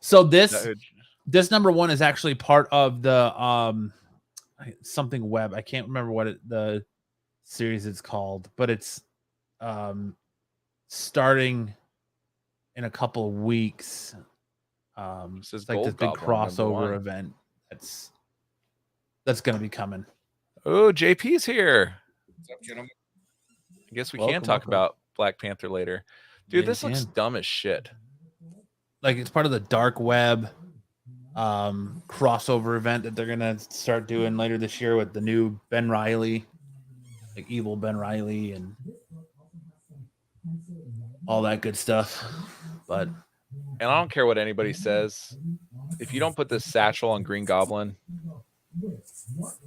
So this number one is actually part of the something web. I can't remember what the series is called, but it's starting in a couple of weeks. It's like this big crossover event that's going to be coming. Oh, JP's here. What's up, gentlemen? I guess we can talk about Black Panther later. Dude, this looks dumb as shit. Like it's part of the dark web crossover event that they're going to start doing later this year with the new Ben Reilly, like evil Ben Reilly and all that good stuff. And I don't care what anybody says. If you don't put this satchel on Green Goblin,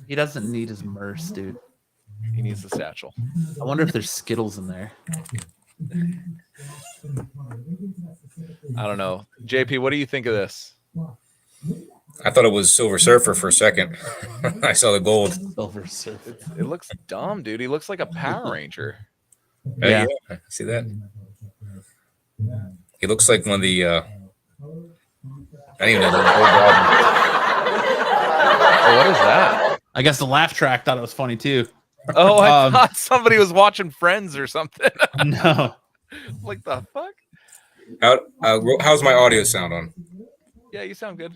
he doesn't need his merce, dude. He needs the satchel. I wonder if there's Skittles in there. I don't know. JP, what do you think of this? I thought it was Silver Surfer for a second. I saw the gold. Silver Surfer. It looks dumb, dude. He looks like a Power Ranger. Yeah, I see that. He looks like one of the. I don't even know the gold goblin. Oh, what is that? I guess the laugh track thought it was funny too. Oh, I thought somebody was watching Friends or something. No. Like the fuck? How's my audio sound on? Yeah, you sound good.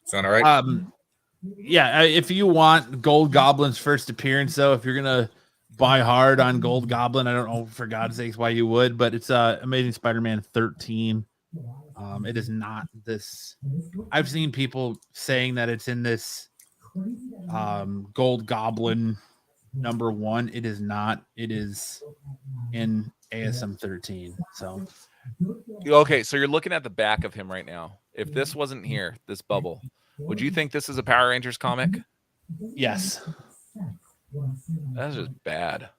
Sound all right? Yeah, if you want Gold Goblin's first appearance, though, if you're gonna buy hard on Gold Goblin, I don't know for God's sakes why you would, but it's Amazing Spider-Man 13. It is not this. I've seen people saying that it's in this Gold Goblin number one. It is not. It is in ASM 13. So okay, so you're looking at the back of him right now. If this wasn't here, this bubble, would you think this is a Power Rangers comic? Yes. That's just bad.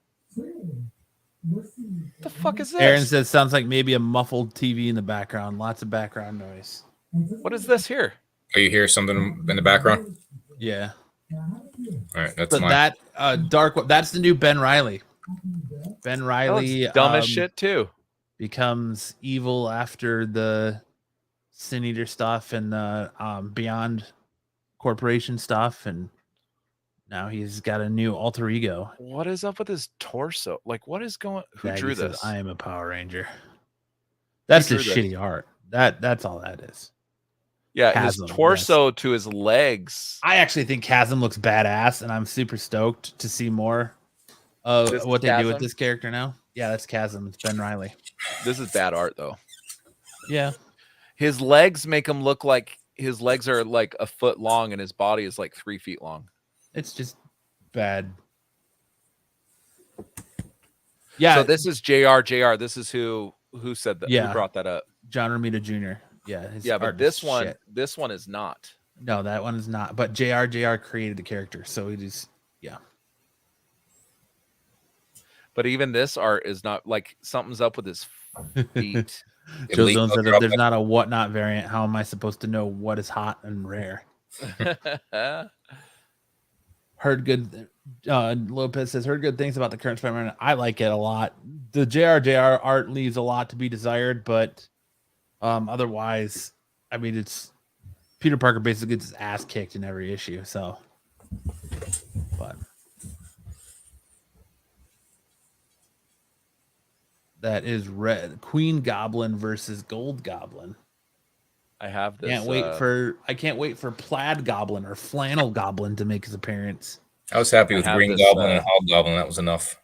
The fuck is this? Aaron says sounds like maybe a muffled TV in the background. Lots of background noise. What is this here? Are you hear something in the background? Yeah. All right, that's but mine. That dark. That's the new Ben Reilly. Ben Reilly, dumb as shit too. Becomes evil after the Sin Eater stuff and the Beyond Corporation stuff, and now he's got a new alter ego. What is up with his torso? Like, what is going? Who drew this? I am a Power Ranger. That's just shitty art. That's all that is. Yeah, Chasm, his torso to his legs. I actually think Chasm looks badass, and I'm super stoked to see more of what they do with this character now. Yeah, that's Chasm. It's Ben Reilly. This is bad art, though. Yeah. His legs make him look like his legs are like a foot long, and his body is like 3 feet long. It's just bad. Yeah. So this is JR. This is who said that. Yeah. Who brought that up? John Romita Jr. Yeah. Yeah, but this one is not. No, that one is not. But JR created the character, so it is. Yeah. But even this art is not like something's up with his feet. Joe Jones said if there's not a whatnot variant, how am I supposed to know what is hot and rare? Heard good. Lopez says heard good things about the current Spider-Man. I like it a lot. The JR art leaves a lot to be desired, but otherwise, I mean, it's Peter Parker basically gets his ass kicked in every issue. So, but that is red Queen Goblin versus Gold Goblin. I have this. I can't wait for Plaid Goblin or Flannel Goblin to make his appearance. I was happy with have Green this, Goblin and Hobgoblin. That was enough.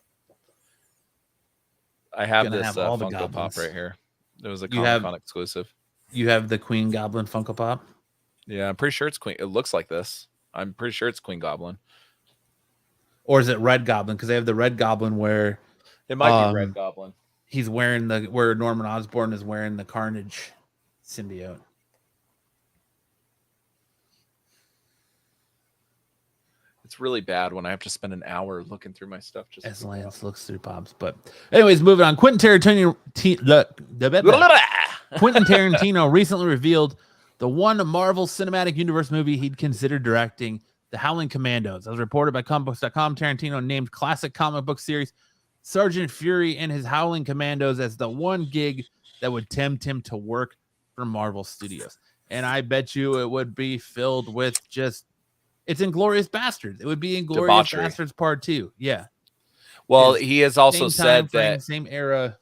I have Gonna this have all the Funko Pop goblins. right here. It was a You have- Comic-Con exclusive. You have the Queen Goblin Funko Pop? Yeah, I'm pretty sure it's Queen. It looks like this. I'm pretty sure it's Queen Goblin. Or is it Red Goblin? Because they have the Red Goblin where It might be Red Goblin. he's wearing where Norman Osborn is wearing the Carnage symbiote. It's really bad when I have to spend an hour looking through my stuff. Just As Lance looks through pops. But anyways, moving on. Quentin Tarantino recently revealed the one Marvel Cinematic Universe movie he'd considered directing, The Howling Commandos. As reported by comicbooks.com, Tarantino named classic comic book series Sergeant Fury and his Howling Commandos as the one gig that would tempt him to work for Marvel Studios. And I bet you it would be filled with just, it's Inglourious Bastards. It would be Inglourious Debauchery. Bastards Part 2. Yeah. Well, It's he has also Same time said frame, that same era.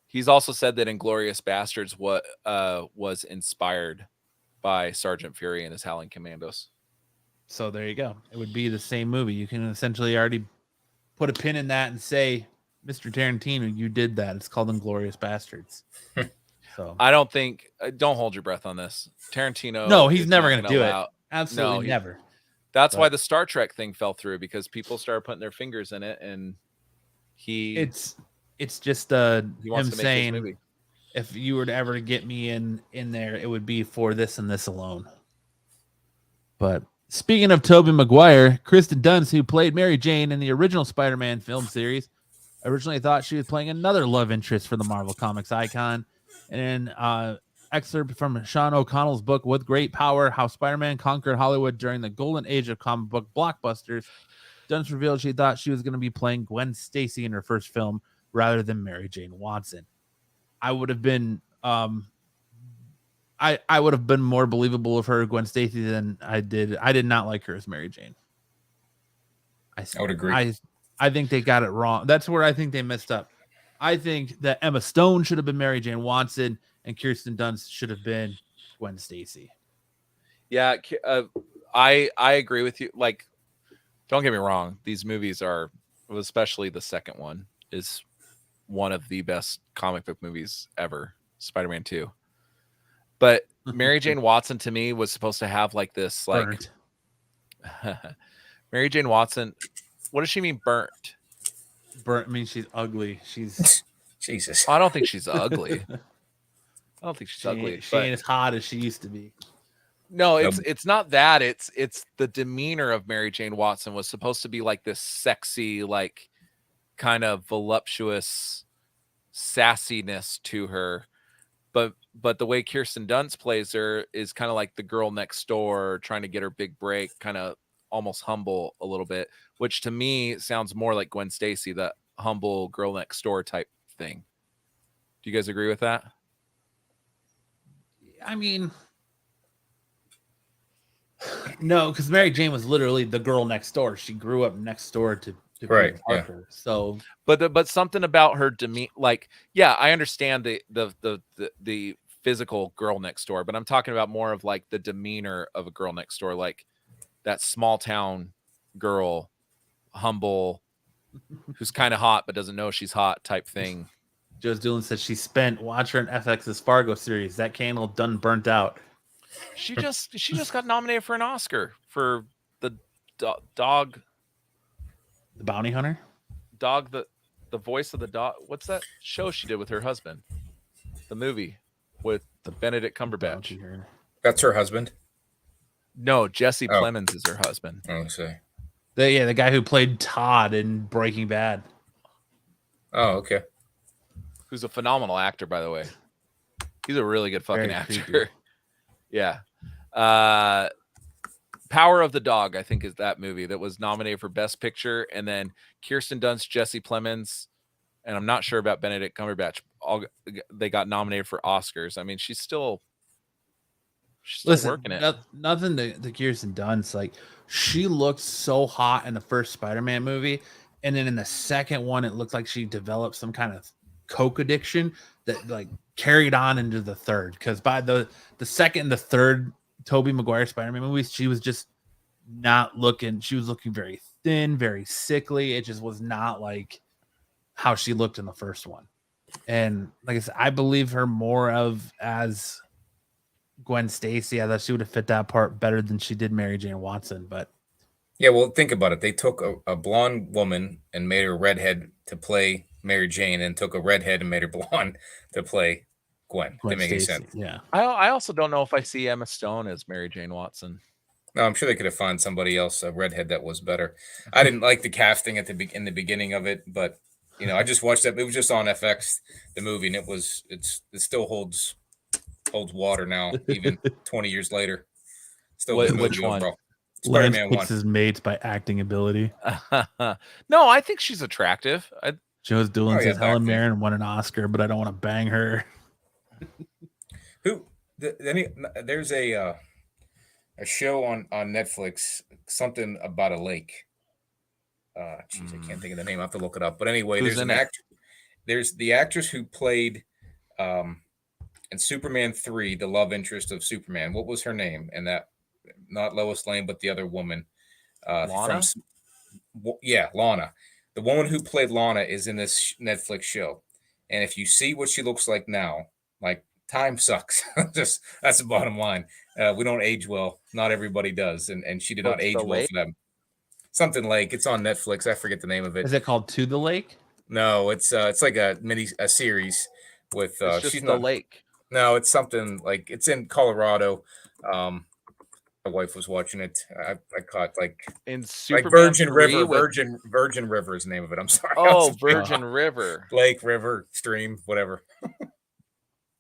he's also said that Inglourious Bastards was inspired by Sergeant Fury and his Howling Commandos. So there you go. It would be the same movie. You can essentially already put a pin in that and say, Mr. Tarantino, you did that. It's called Inglourious Bastards. So I don't think. Don't hold your breath on this. Tarantino. no, he's is never not going to do allow- it. Absolutely No, he- never. That's But- why the Star Trek thing fell through, because people started putting their fingers in it, and It's just he him wants to make his saying, movie. if you were to ever get me in there, it would be for this and this alone. But speaking of Tobey Maguire, Kristen Dunst, who played Mary Jane in the original Spider-Man film series, originally thought she was playing another love interest for the Marvel Comics icon. And in excerpt from Sean O'Connell's book, With Great Power, How Spider-Man Conquered Hollywood During the Golden Age of Comic Book Blockbusters, Dunst revealed she thought she was going to be playing Gwen Stacy in her first film rather than Mary Jane Watson. I would have been I would have been more believable of her Gwen Stacy than I did. I did not like her as Mary Jane. I would agree. I think they got it wrong. That's where I think they messed up. I think that Emma Stone should have been Mary Jane Watson and Kirsten Dunst should have been Gwen Stacy. Yeah, I agree with you. Like, don't get me wrong. These movies are, especially the second one, is one of the best comic book movies ever. Spider-Man 2. But Mary Jane Watson to me was supposed to have like this, like Burnt. Mary Jane Watson. What does she mean burnt? Burnt means she's ugly. She's Jesus. I don't think she's ugly. I don't think she's ugly. She ain't as hot as she used to be. No, it's not that. It's the demeanor of Mary Jane Watson was supposed to be like this sexy, like kind of voluptuous sassiness to her. But the way Kirsten Dunst plays her is kind of like the girl next door trying to get her big break, kind of almost humble a little bit, which to me sounds more like Gwen Stacy, that humble girl next door type thing. Do you guys agree with that? I mean, no, because Mary Jane was literally the girl next door. She grew up next door to Right, Peter Parker. So, But something about her demeanor, like, yeah, I understand the physical girl next door, but I'm talking about more of like the demeanor of a girl next door, like that small town girl, humble, who's kind of hot but doesn't know she's hot type thing. Joe's Doolin says she spent watch her in FX's Fargo series. That candle done burnt out. She just got nominated for an Oscar for the dog. The Bounty Hunter. The voice of the dog. What's that show she did with her husband? The movie with Benedict Bounty Cumberbatch. Hunter. That's her husband. No, Jesse Plemons is her husband. Oh, see. The guy who played Todd in Breaking Bad. Oh, okay. Who's a phenomenal actor, by the way. He's a really good fucking Very actor. creepy. Yeah. Power of the Dog, I think, is that movie that was nominated for Best Picture. And then Kirsten Dunst, Jesse Plemons, and I'm not sure about Benedict Cumberbatch. They got nominated for Oscars. I mean, she's still working it. Nothing to Kirsten Dunst. Like, she looked so hot in the first Spider-Man movie, and then in the second one, it looked like she developed some kind of coke addiction that like carried on into the third. Because by the second and the third Tobey Maguire Spider-Man movies, she was just not looking. She was looking very thin, very sickly. It just was not like how she looked in the first one. And like I said, I believe her more of as Gwen Stacy. I thought she would have fit that part better than she did Mary Jane Watson. But Yeah, well, think about it. They took a blonde woman and made her a redhead to play Mary Jane, and took a redhead and made her blonde to play Gwen. Didn't make any Stacy, sense. yeah. I also don't know if I see Emma Stone as Mary Jane Watson. No, I'm sure they could have found somebody else, a redhead that was better. I didn't like the casting at in the beginning of it, but I just watched that. It was just on FX, the movie, and it still holds water now, even 20 years later. Still a good Which movie one? overall. Lance Spider-Man picks 1. his mates by acting ability. No, I think she's attractive. Joe's Doolin Oh, yeah, says Helen back then. Mirren won an Oscar, but I don't want to bang her. There's a show on Netflix, something about a lake. I can't think of the name. I have to look it up. But anyway, Who's there's in an it? actor. There's the actress who played in Superman 3, the love interest of Superman. What was her name? And that, not Lois Lane, but the other woman. Lana? Lana. The woman who played Lana is in this Netflix show. And if you see what she looks like now, like, time sucks. Just that's the bottom line. We don't age well. Not everybody does, and she did not What's age the well lake? for them. Something like, it's on Netflix. I forget the name of it. Is it called To the Lake? No, it's like a series with. It's just she's the not. lake. No, it's something like, it's in Colorado. My wife was watching it. I caught like Superman Virgin 3 River. with- Virgin River is the name of it. I'm sorry. Oh, Virgin River. Lake, river, stream, whatever.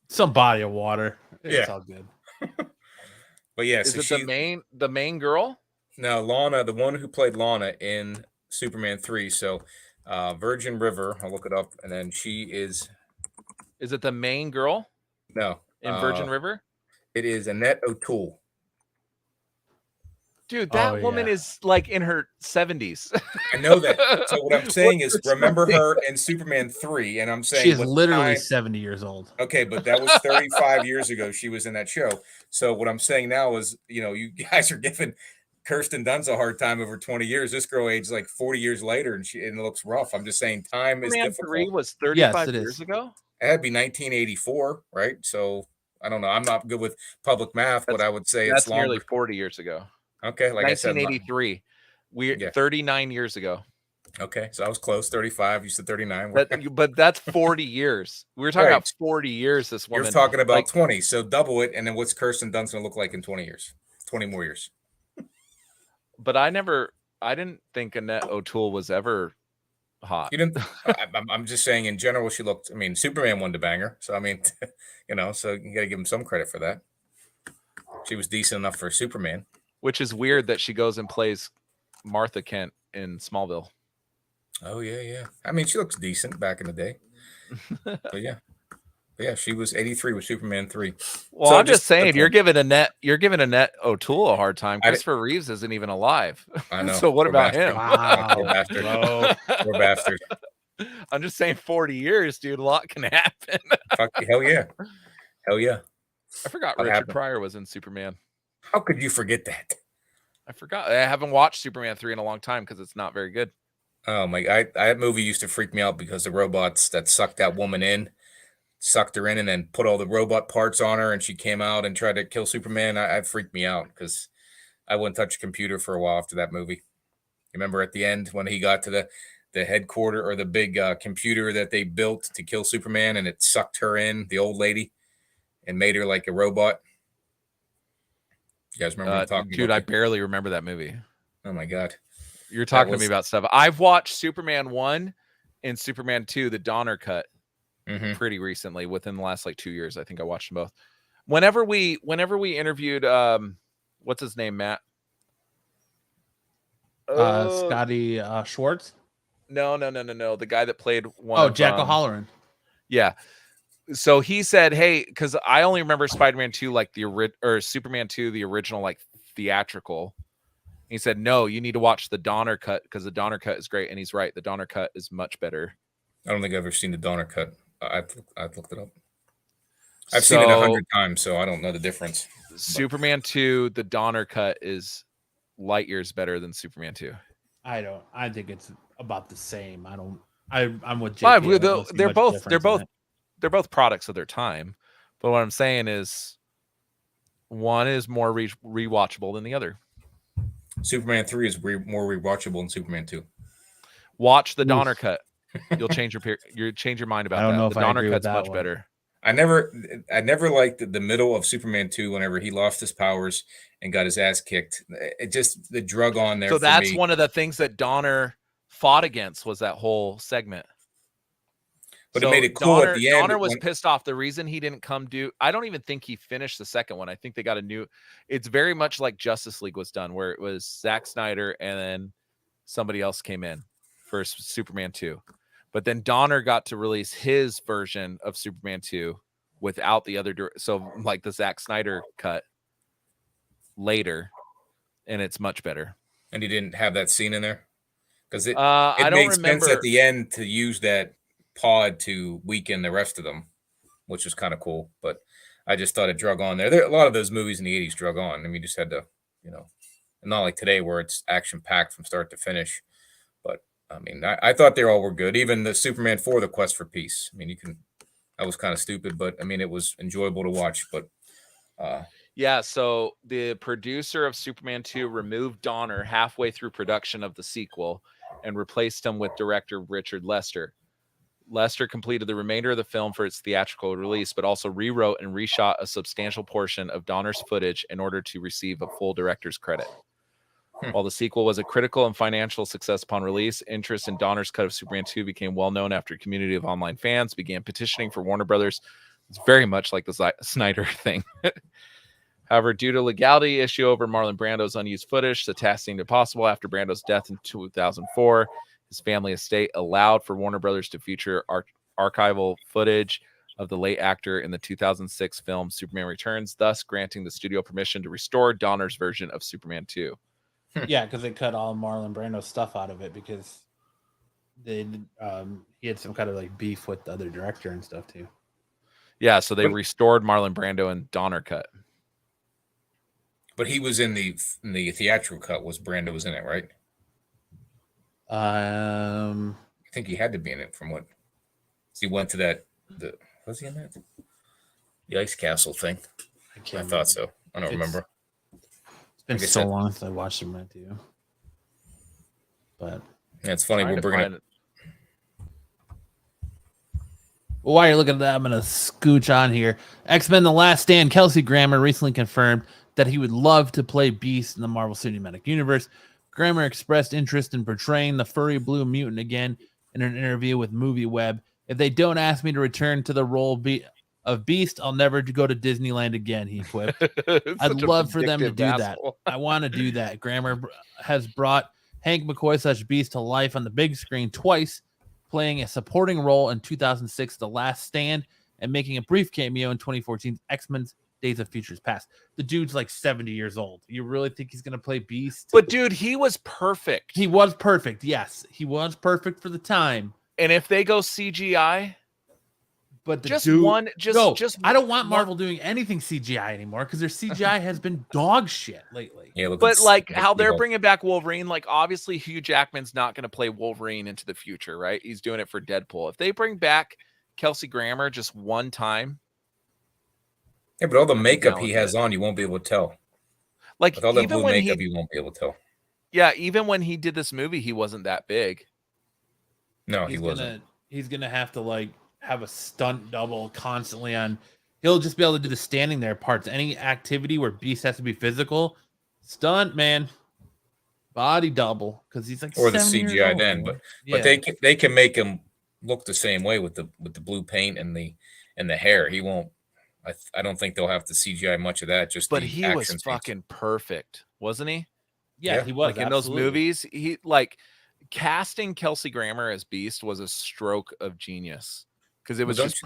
Some body of water. It's Yeah. all good. But yeah, Is so it the main girl? No, Lana, the one who played Lana in Superman 3. So Virgin River, I'll look it up, and then she is Is it the main girl no in Virgin River? It is Annette O'Toole. Dude, that woman is like in her 70s. I know that. So what I'm saying is, remember her in Superman 3, and I'm saying She's with literally time- 70 years old. Okay, but that was 35 years ago. She was in that show. So what I'm saying now is, you guys are giving Kirsten Dunst a hard time over 20 years. This girl aged like 40 years later, and it looks rough. I'm just saying time is Superman difficult. 3 was 35 years ago? It had to be 1984, right? So I don't know. I'm not good with public math, but I would say that's it's longer. nearly 40 years ago. Okay, like 1983. We're 39 years ago. Okay, so I was close. 35. You said 39. But that's 40 years. We were talking about 40 years. This woman. You're talking about 20. So double it, and then what's Kirsten Dunst going to look like in 20 years? 20 more years. But I didn't think Annette O'Toole was ever hot. You didn't. I'm just saying in general, she looked. I mean, Superman wanted to bang her, so I mean, so you got to give him some credit for that. She was decent enough for Superman. Which is weird that she goes and plays Martha Kent in Smallville. Oh yeah. I mean, she looks decent back in the day. But yeah, she was 83 with Superman 3. Well, I'm just saying, you're giving Annette O'Toole a hard time. Christopher Reeves isn't even alive. I know. So what Poor about bastard. him? Wow. Poor bastard. Poor bastard. I'm just saying, 40 years, dude. A lot can happen. Hell yeah. I forgot What Richard happened? Pryor was in Superman. How could you forget that? I forgot. I haven't watched Superman 3 in a long time because it's not very good. Oh my! That movie used to freak me out because the robots that sucked that woman in, sucked her in, and then put all the robot parts on her, and she came out and tried to kill Superman. I freaked me out because I wouldn't touch a computer for a while after that movie. Remember at the end when he got to the headquarter or the big computer that they built to kill Superman, and it sucked her in, the old lady, and made her like a robot. You guys remember what I'm talking dude, about? I barely remember that movie. Oh my God. You're talking to me about stuff. I've watched Superman 1 and Superman 2, the Donner cut, pretty recently, within the last like 2 years. I think I watched them both. Whenever we interviewed what's his name, Matt? Scotty Schwartz. No. The guy that played one. Jack O'Halloran. Yeah. So he said, "Hey, because I only remember Spider-Man 2 like or Superman 2, the original like theatrical." He said, "No, you need to watch the Donner cut because the Donner cut is great." And he's right. The Donner cut is much better. I don't think I've ever seen the Donner cut. I've looked it up. I've seen it 100 times, so I don't know the difference. Superman 2, the Donner cut is light years better than Superman 2. I think it's about the same. I'm with Well, JP. I don't see they're much both difference in it. they're both products of their time. But what I'm saying is one is more rewatchable than the other. Superman 3 is more rewatchable than Superman 2. Watch the Donner cut. You'll change your mind about that. I don't know if the I Donner agree with cut's that much one. better. I never liked the middle of Superman 2 whenever he lost his powers and got his ass kicked. It just the drug on there. So for that's me. one of the things that Donner fought against was that whole segment. But it made it cool at the end. Donner was pissed off. The reason he didn't I don't even think he finished the second one. I think they got a new. It's very much like Justice League was done, where it was Zack Snyder and then somebody else came in for Superman 2. But then Donner got to release his version of Superman 2 without the other. So like the Zack Snyder cut later, and it's much better. And he didn't have that scene in there because it I don't made remember sense at the end to use that pod to weaken the rest of them, which was kind of cool. But I just thought it drug on there. A lot of those movies in the 80s drug on. I mean, you just had to, not like today where it's action packed from start to finish. But I mean, I thought they all were good. Even the Superman 4, The Quest for Peace. I mean, that was kind of stupid, but I mean, it was enjoyable to watch. But yeah, so the producer of Superman 2 removed Donner halfway through production of the sequel and replaced him with director Richard Lester. Lester completed the remainder of the film for its theatrical release, but also rewrote and reshot a substantial portion of Donner's footage in order to receive a full director's credit. While the sequel was a critical and financial success upon release, interest in Donner's cut of Superman 2 became well known after a community of online fans began petitioning for Warner Brothers. It's very much like the Snyder thing. However, due to legality issue over Marlon Brando's unused footage, the task seemed impossible. After Brando's death in 2004, his family estate allowed for Warner Brothers to feature archival footage of the late actor in the 2006 film Superman Returns, thus granting the studio permission to restore Donner's version of Superman 2. Yeah, because they cut all Marlon Brando's stuff out of it because he had some kind of like beef with the other director and stuff too. Yeah, so they restored Marlon Brando and Donner cut. But he was in the theatrical cut. Brando was in it, right? I think he had to be in it from what he went to was he in that? The Ice Castle thing. I thought so. I don't remember. It's been so long since I watched him right too. But yeah, it's funny we're bringing it. Well, while you're looking at that, I'm gonna scooch on here. X-Men: The Last Stand. Kelsey Grammer recently confirmed that he would love to play Beast in the Marvel Cinematic Universe. Grammer expressed interest in portraying the furry blue mutant again in an interview with MovieWeb. If they don't ask me to return to the role of Beast, I'll never go to Disneyland again, he quipped. I'd love for them to do that. I want to do that. Grammer has brought Hank McCoy / Beast to life on the big screen twice, playing a supporting role in 2006, The Last Stand, and making a brief cameo in 2014's X-Men's Days of Futures Past. The dude's like 70 years old. You really think he's going to play Beast? But dude, he was perfect. He was perfect. Yes, he was perfect for the time. And if they go CGI, but the just dude, one, I don't want Marvel doing anything CGI anymore because their CGI has been dog shit lately. Yeah, but like how they're bringing back Wolverine, like obviously Hugh Jackman's not going to play Wolverine into the future, right? He's doing it for Deadpool. If they bring back Kelsey Grammer just one time. Yeah, but all the makeup he has on, you won't be able to tell. Like with all the blue makeup, you won't be able to tell. Yeah, even when he did this movie, he wasn't that big. No, he wasn't. He's gonna have to like have a stunt double constantly on. He'll just be able to do the standing there parts. Any activity where Beast has to be physical, stunt man, body double because he's like or the CGI then. But they can make him look the same way with the blue paint and the hair. He won't. I don't think they'll have to CGI much of that. But he was fucking perfect, wasn't he? Yeah, he was. Like in those movies, he like casting Kelsey Grammer as Beast was a stroke of genius because it was just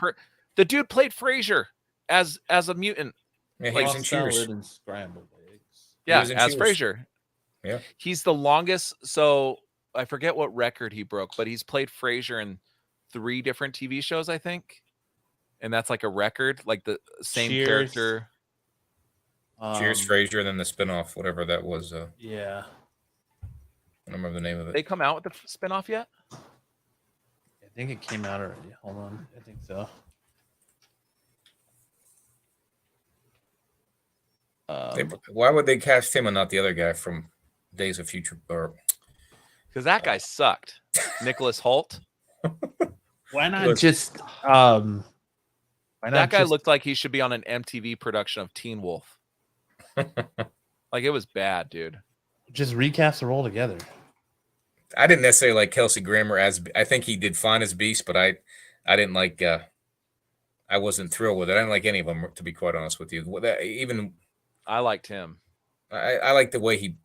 the dude played Frasier as a mutant. Yeah, he was in Cheers. And scrambled eggs. Yeah, as Frasier. Yeah, he's the longest. So I forget what record he broke, but he's played Frasier in 3 different TV shows, I think. And that's like a record, like the same Cheers. character. Cheers, Frasier, and then the spinoff, whatever that was. Yeah. I don't remember the name of it. They come out with the spinoff yet? I think it came out already. Hold on. I think so. Why would they cast him and not the other guy from Days of Future? Or Because that guy sucked. Nicholas Hoult. Why not just why not That guy just- looked like he should be on an MTV production of Teen Wolf. Like, it was bad, dude. just recast the role together? I didn't necessarily like Kelsey Grammer as. I think he did fine as Beast, but I didn't like. I wasn't thrilled with it. I didn't like any of them, to be quite honest with you. Even I liked him. I like the way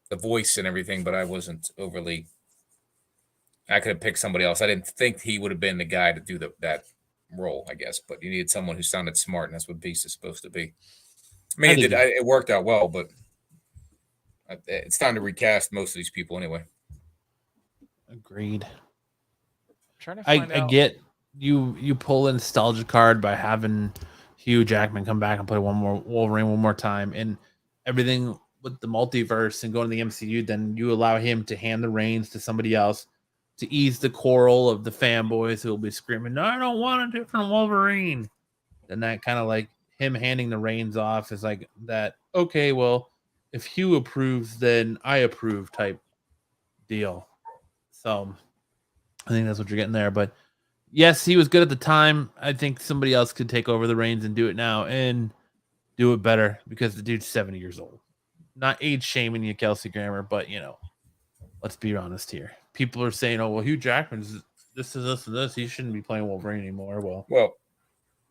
the voice and everything, but I wasn't overly. I could have picked somebody else. I didn't think he would have been the guy to do that role, I guess. But you needed someone who sounded smart, and that's what Beast is supposed to be. I mean, it worked out well, but it's time to recast most of these people anyway. Agreed. Trying to find I out. get you pull a nostalgia card by having Hugh Jackman come back and play Wolverine one more time, and everything with the multiverse and going to the MCU. Then you allow him to hand the reins to somebody else to ease the quarrel of the fanboys who will be screaming, "No, I don't want a different Wolverine." Then that kind of like him handing the reins off is like that. Okay, well, if Hugh approves, then I approve type deal. So I think that's what you're getting there. But yes, he was good at the time. I think somebody else could take over the reins and do it now and do it better because the dude's 70 years old. Not age shaming you, Kelsey Grammer, but let's be honest here. People are saying, "Oh, well, Hugh Jackman's this is this and this. He shouldn't be playing Wolverine anymore." Well,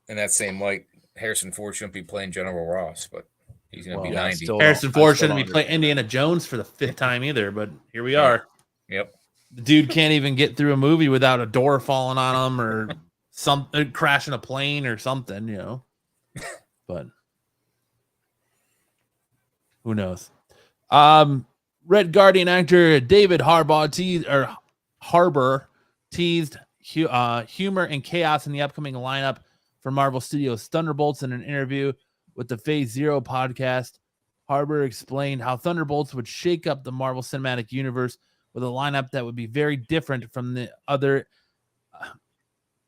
in that same light, Harrison Ford shouldn't be playing General Ross, but he's going to be 90. Harrison Ford shouldn't be playing Indiana Jones for the 5th time either. But here we are. Yep. The dude can't even get through a movie without a door falling on him or something crashing a plane or something, But who knows? Red Guardian actor David Harbour teased humor and chaos in the upcoming lineup for Marvel Studios' Thunderbolts in an interview with the Phase Zero podcast. Harbour explained how Thunderbolts would shake up the Marvel Cinematic Universe with a lineup that would be very different from the other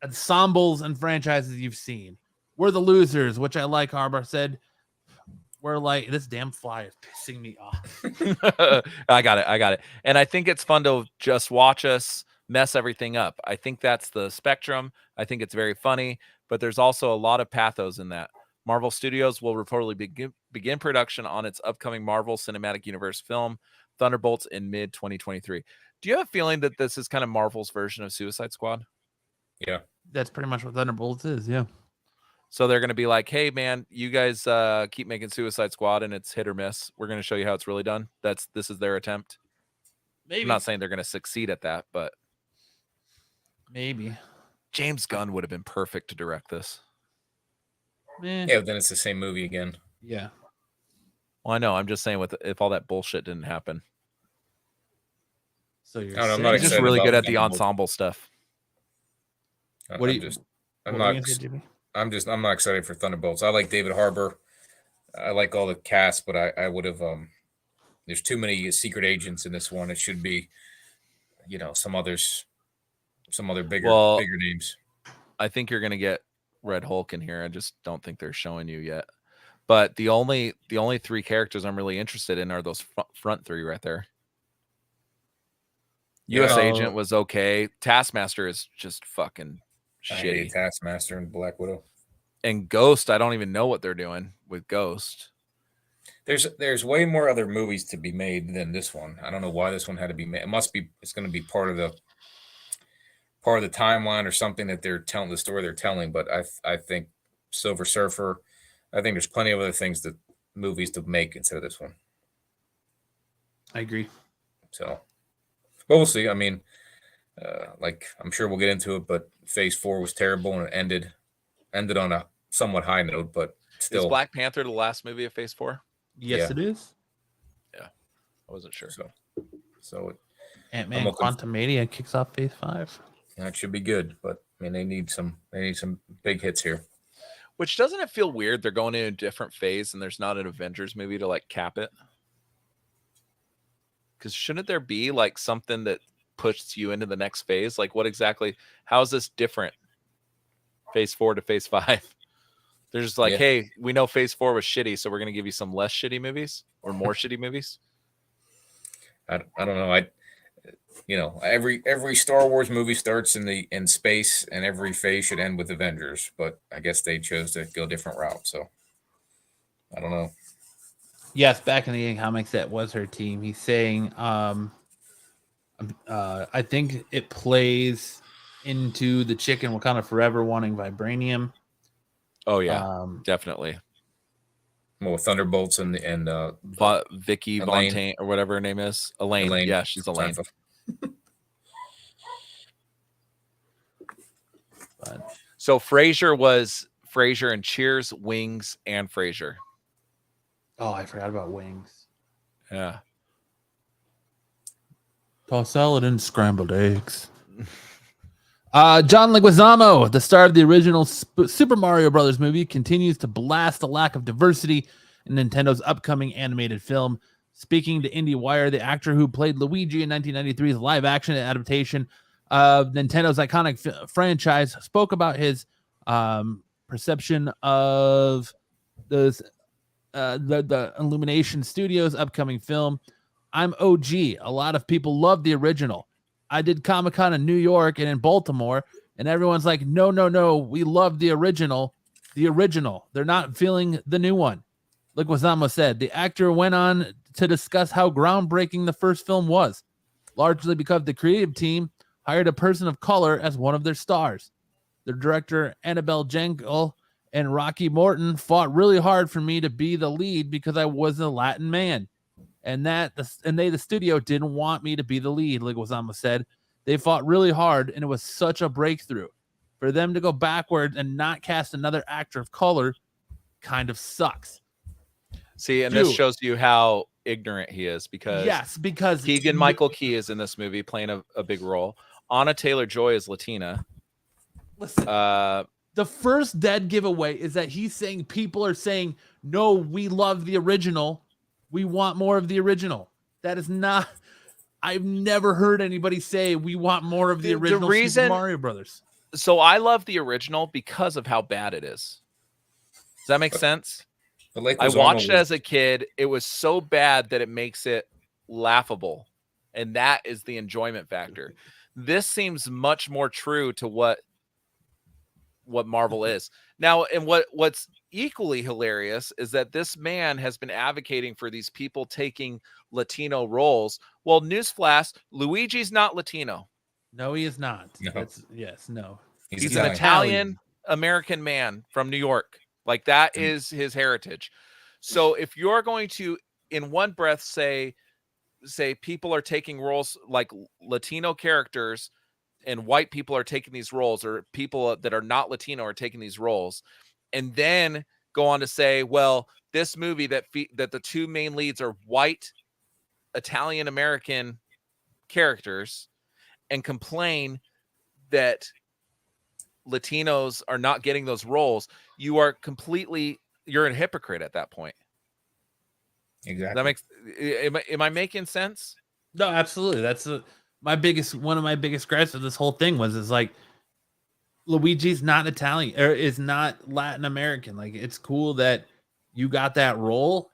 ensembles and franchises you've seen. We're the losers, which I like, Harbour said. We're like, this damn fly is pissing me off. I got it. And I think it's fun to just watch us mess everything up. I think that's the spectrum. I think it's very funny, but there's also a lot of pathos in that. Marvel Studios will reportedly begin production on its upcoming Marvel Cinematic Universe film, Thunderbolts, in mid-2023. Do you have a feeling that this is kind of Marvel's version of Suicide Squad? Yeah. That's pretty much what Thunderbolts is, yeah. So they're going to be like, "Hey, man, you guys keep making Suicide Squad and it's hit or miss. We're going to show you how it's really done." This is their attempt. Maybe. I'm not saying they're going to succeed at that, but maybe. James Gunn would have been perfect to direct this. Yeah, but then it's the same movie again. Yeah. Well, I know. I'm just saying, if all that bullshit didn't happen. So you're I'm not He's just excited really about good at the Thunderbolts. ensemble stuff. I'm What do you- just. What I'm were not. you gonna say, Jimmy? I'm not excited for Thunderbolts. I like David Harbour. I like all the cast, but I would have. There's too many secret agents in this one. It should be, some other bigger names. I think you're going to get Red Hulk in here. I just don't think they're showing you yet. But the only 3 characters I'm really interested in are those front 3 right there. U.S. Agent was okay. Taskmaster is just fucking I hate shitty. Taskmaster and Black Widow. And Ghost, I don't even know what they're doing with Ghost. There's way more other movies to be made than this one. I don't know why this one had to be made. It's going to be part of the timeline or something that they're telling, the story they're telling. But I think Silver Surfer. I think there's plenty of other things movies to make instead of this one. I agree. So, but we'll see. I mean, I'm sure we'll get into it, but Phase 4 was terrible and it ended on a somewhat high note, but still. Is Black Panther the last movie of Phase 4? Yes, Yeah. it is. Yeah, I wasn't sure. So Ant-Man Quantumania kicks off Phase 5. That should be good, but I mean, they need some big hits here. Which, doesn't it feel weird? They're going in a different phase and there's not an Avengers movie to like cap it. Because shouldn't there be like something that pushes you into the next phase? Like, what exactly? How is this different? Phase 4 to phase 5. They're just like, hey, we know phase 4 was shitty, so we're going to give you some less shitty movies or more shitty movies. I don't know. Every Star Wars movie starts in space, and every phase should end with Avengers. But I guess they chose to go a different route. So I don't know. Yes, back in the comics, that was her team. He's saying, I think it plays into the chick in Wakanda Forever wanting vibranium. Oh yeah, definitely. Well, Thunderbolts and Vicky Elaine. Fontaine or whatever her name is. Elaine. Yeah, she's Elaine. So Frasier was Frasier and Cheers, Wings, and Frasier. Oh, I forgot about Wings. Yeah. Tossed salad and scrambled eggs. John Leguizamo, the star of the original Super Mario Brothers movie, continues to blast the lack of diversity in Nintendo's upcoming animated film. Speaking to IndieWire, the actor who played Luigi in 1993's live-action adaptation of Nintendo's iconic franchise spoke about his perception of the Illumination Studios' upcoming film. I'm OG. A lot of people love the original. I did Comic-Con in New York and in Baltimore, and everyone's like, no, we love the original. The original. They're not feeling the new one. Like Leguizamo said, the actor went on to discuss how groundbreaking the first film was, largely because the creative team hired a person of color as one of their stars. The director, Annabelle Jankel, and Rocky Morton fought really hard for me to be the lead because I was a Latin man. And the studio didn't want me to be the lead, like Leguizamo said. They fought really hard, and it was such a breakthrough. For them to go backwards and not cast another actor of color kind of sucks. See, and this shows you how ignorant he is because Keegan-Michael Key is in this movie playing a big role. Anna Taylor-Joy is Latina. Listen, the first dead giveaway is that he's saying people are saying, no, we love the original. We want more of the original. That is not. I've never heard anybody say we want more of the original Super Mario Brothers. So I love the original because of how bad it is. Does that make sense? I watched it as a kid. It was so bad that it makes it laughable, and that is the enjoyment factor. This seems much more true to what Marvel is now. And what's equally hilarious is that this man has been advocating for these people taking Latino roles. Well, newsflash, Luigi's not Latino. No, he is not. No. No. He's an Italian American man from New York. Like, that is his heritage. So if you're going to, in one breath, say people are taking roles like Latino characters and white people are taking these roles, or people that are not Latino are taking these roles, and then go on to say, well, this movie that the two main leads are white Italian American characters, and complain that Latinos are not getting those roles, you're a hypocrite at that point. Exactly. That makes, am I making sense? No, absolutely. That's one of my biggest gripes of this whole thing is like, Luigi's not Italian or is not Latin American. Like, it's cool that you got that role,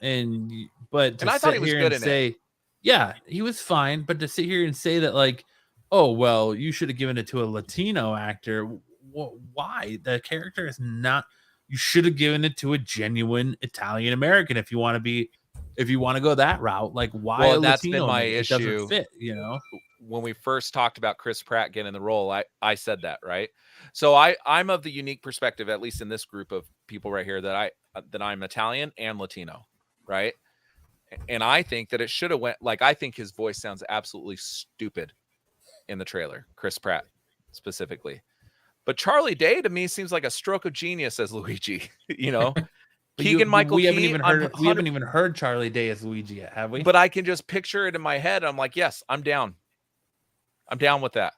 but to I thought he was good in it. Yeah, he was fine. But to sit here and say that, like, oh, well, you should have given it to a Latino actor. Why? The character is not. You should have given it to a genuine Italian American if you want to go that route. Like, why? Well, that's Latino, been my issue. It doesn't fit, When we first talked about Chris Pratt getting the role, I said that, right? So I'm of the unique perspective, at least in this group of people right here, that I'm Italian and Latino, right? And I think that it should have went, like, I think his voice sounds absolutely stupid in the trailer, Chris Pratt specifically. But Charlie Day to me seems like a stroke of genius as Luigi, Keegan-Michael Key. We haven't even heard Charlie Day as Luigi yet, have we? But I can just picture it in my head. I'm like, yes, I'm down. I'm down with that.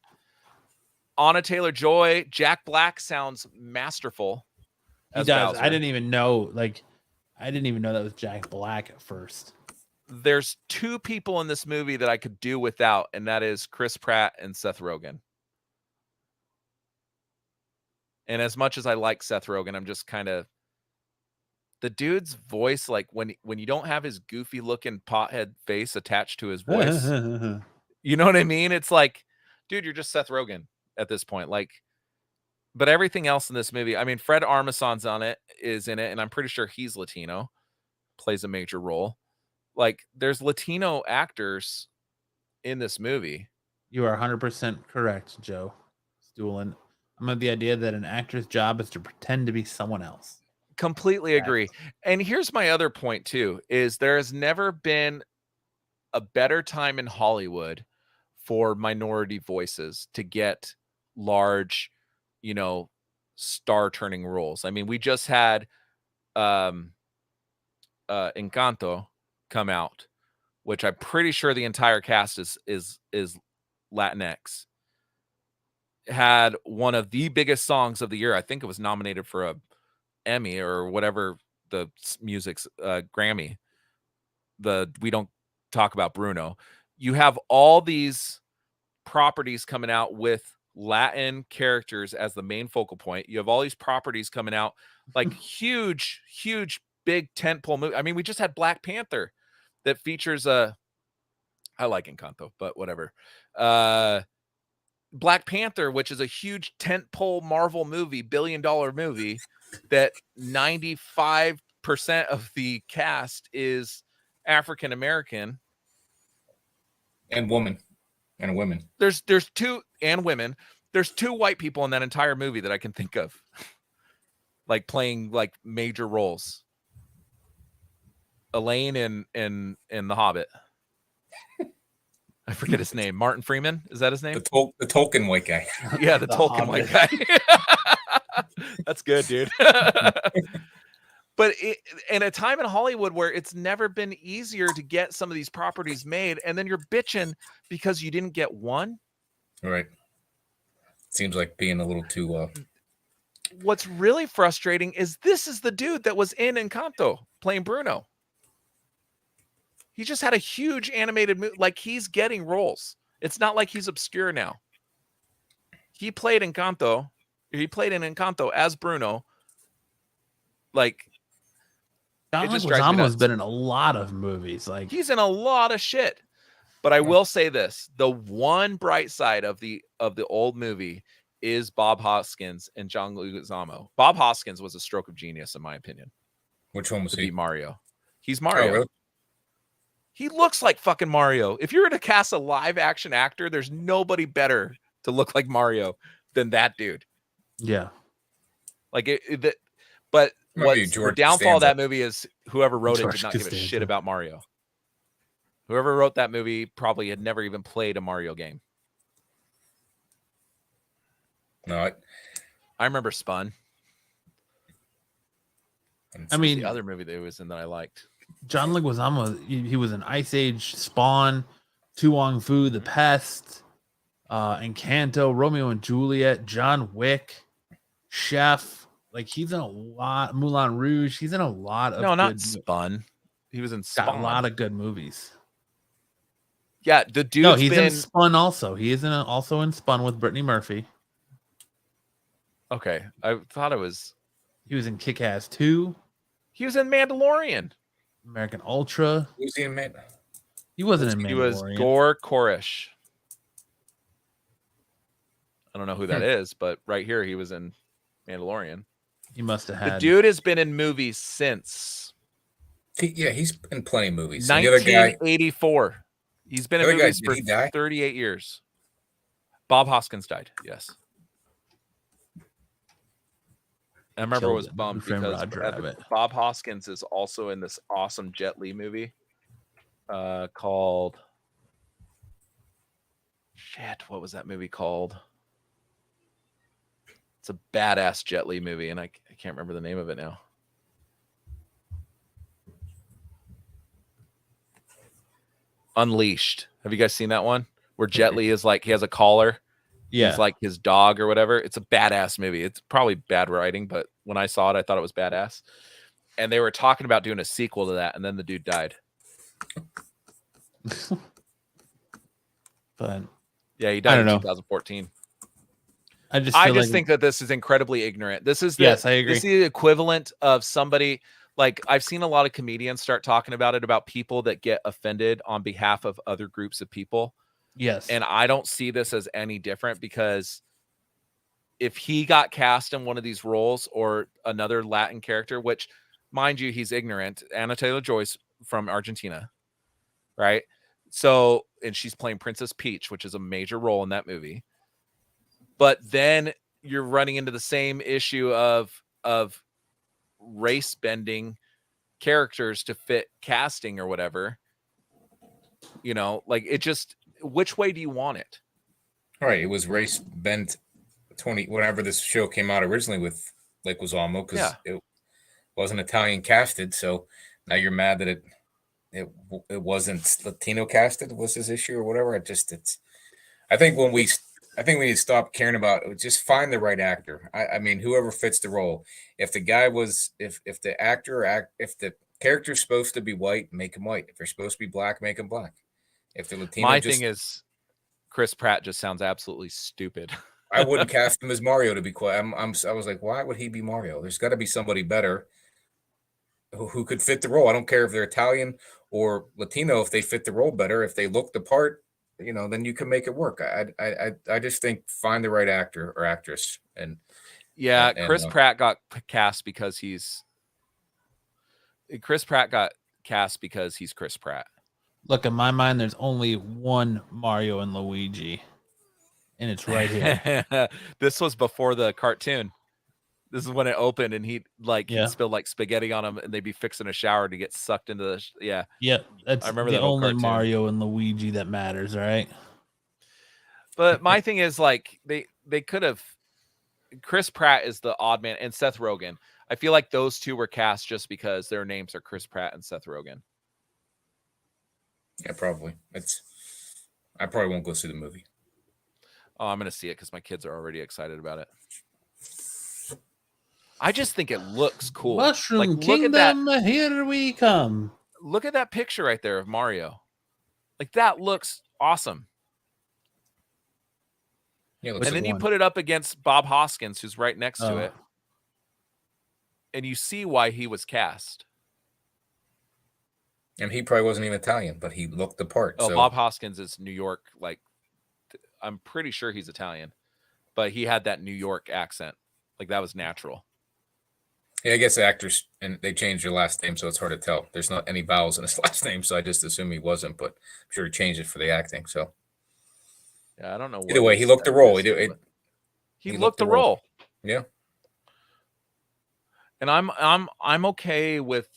Anna Taylor-Joy, Jack Black sounds masterful. He does. Bowser. I didn't even know that was Jack Black at first. There's two people in this movie that I could do without, and that is Chris Pratt and Seth Rogen. And as much as I like Seth Rogen, I'm just kind of the dude's voice, like when you don't have his goofy looking pothead face attached to his voice, you know what I mean? It's like, dude, you're just Seth Rogen at this point. Like, but everything else in this movie, I mean, Fred Armisen's is in it, and I'm pretty sure he's Latino, plays a major role. Like, there's Latino actors in this movie. You are 100% correct, Joe Stuhlin. I'm of the idea that an actor's job is to pretend to be someone else. Completely agree. And here's my other point too, is there has never been a better time in Hollywood for minority voices to get large, star turning roles. I mean, we just had Encanto come out, which I'm pretty sure the entire cast is Latinx. Had one of the biggest songs of the year. I think it was nominated for a Emmy or whatever the music's Grammy. We don't talk about Bruno. You have all these properties coming out with Latin characters as the main focal point. You have all these properties coming out, like huge big tentpole movie. I mean, we just had Black Panther that features I like Encanto, but whatever. Black Panther, which is a huge tentpole Marvel movie, $1 billion movie, that 95% of the cast is African American and women. There's two and women. There's two white people in that entire movie that I can think of, like playing like major roles. Elaine in The Hobbit. I forget his name. Martin Freeman, is that his name? The Tolkien white guy. Yeah, the Tolkien white guy. That's good, dude. But in a time in Hollywood where it's never been easier to get some of these properties made, and then you're bitching because you didn't get one. Right. Seems like being a little too. What's really frustrating is this is the dude that was in Encanto playing Bruno. He just had a huge animated movie. Like, he's getting roles. It's not like he's obscure now. He played in Encanto as Bruno. Like, John Leguizamo's been in a lot of movies. Like, he's in a lot of shit. But I will say this: the one bright side of the old movie is Bob Hoskins and John Leguizamo. Bob Hoskins was a stroke of genius, in my opinion. Which one was he? Mario. He's Mario. Oh, really? He looks like fucking Mario. If you were to cast a live action actor, there's nobody better to look like Mario than that dude. Yeah. Like but the downfall of that movie is whoever wrote it did not give a shit about Mario. Whoever wrote that movie probably had never even played a Mario game. No, I remember Spun. I mean, the other movie that he was in that I liked. John Leguizamo, he was in Ice Age, Spawn, Tu Wong Fu, The Pest, Encanto, Romeo and Juliet, John Wick, Chef. Like, he's in a lot. Moulin Rouge. He's in a lot of. No, not Spun. He was in Spawn. Got a lot of good movies. Yeah, the dude. No, he's in Spun also. He is also in Spun with Brittany Murphy. Okay, I thought it was. He was in Kick-Ass 2. He was in Mandalorian. American Ultra. Who's he in? He wasn't in Mandalorian. He was Gore Koresh. I don't know who that is, but right here he was in Mandalorian. He must have had. The dude has been in movies since. He's in plenty of movies. 1984. He's been in movies for 38 years. Bob Hoskins died. Yes. I remember it was bummed because Bob Hoskins is also in this awesome Jet Li movie called what was that movie called? It's a badass Jet Li movie, and I can't remember the name of it now. Unleashed. Have you guys seen that one? Where Jet Li is like, he has a collar Yeah. He's like his dog or whatever. It's a badass movie. It's probably bad writing, but when I saw it, I thought it was badass. And they were talking about doing a sequel to that, and then the dude died. But yeah, he I died don't in know. 2014. I just I feel just like think that this is incredibly ignorant. This is yes, I agree. This is the equivalent of somebody like I've seen a lot of comedians start talking about it, about people that get offended on behalf of other groups of people. Yes. And I don't see this as any different, because if he got cast in one of these roles or another Latin character, which, mind you, he's ignorant. Anna Taylor-Joy's from Argentina, right? So, and she's playing Princess Peach, which is a major role in that movie. But then you're running into the same issue of race bending characters to fit casting or whatever. You know, like it just, which way do you want it? All right, it was race bent 20 whenever this show came out originally with Lake Wazamo, because it wasn't Italian casted. So now you're mad that it wasn't Latino casted was his issue or whatever. I think we need to stop caring about it. Just find the right actor. I mean, whoever fits the role. If the guy was, if the actor if the character's supposed to be white, make him white. If they're supposed to be black, make him black. If they're Latino, my thing is Chris Pratt just sounds absolutely stupid. I wouldn't cast him as Mario, to be quiet. I was like, why would he be Mario? There's got to be somebody better who could fit the role. I don't care if they're Italian or Latino. If they fit the role better, if they look the part, you know, then you can make it work. I just think find the right actor or actress. And Chris Pratt got cast because he's Chris Pratt. Look, in my mind, there's only one Mario and Luigi, and it's right here. This was before the cartoon. This is when it opened, and he'd spill like spaghetti on him, and they'd be fixing a shower to get sucked into the Yeah, that's I remember the that old only cartoon. Mario and Luigi that matters, right? But my thing is, like, they could have. Chris Pratt is the odd man, and Seth Rogen. I feel like those two were cast just because their names are Chris Pratt and Seth Rogen. Yeah, probably. I probably won't go see the movie. Oh, I'm gonna see it because my kids are already excited about it. I just think it looks cool. Mushroom Kingdom, here we come. Look at that picture right there of Mario. Like, that looks awesome. Yeah, and then you put it up against Bob Hoskins, who's right next to it. And you see why he was cast. And he probably wasn't even Italian, but he looked the part. Oh, so. Bob Hoskins is New York. Like, I'm pretty sure he's Italian, but he had that New York accent. Like, that was natural. Yeah, I guess the actors, and they changed their last name, so it's hard to tell. There's not any vowels in his last name, so I just assume he wasn't, but I'm sure he changed it for the acting. So, yeah, I don't know. Either way, he looked the role. He looked the role. Yeah. And I'm okay with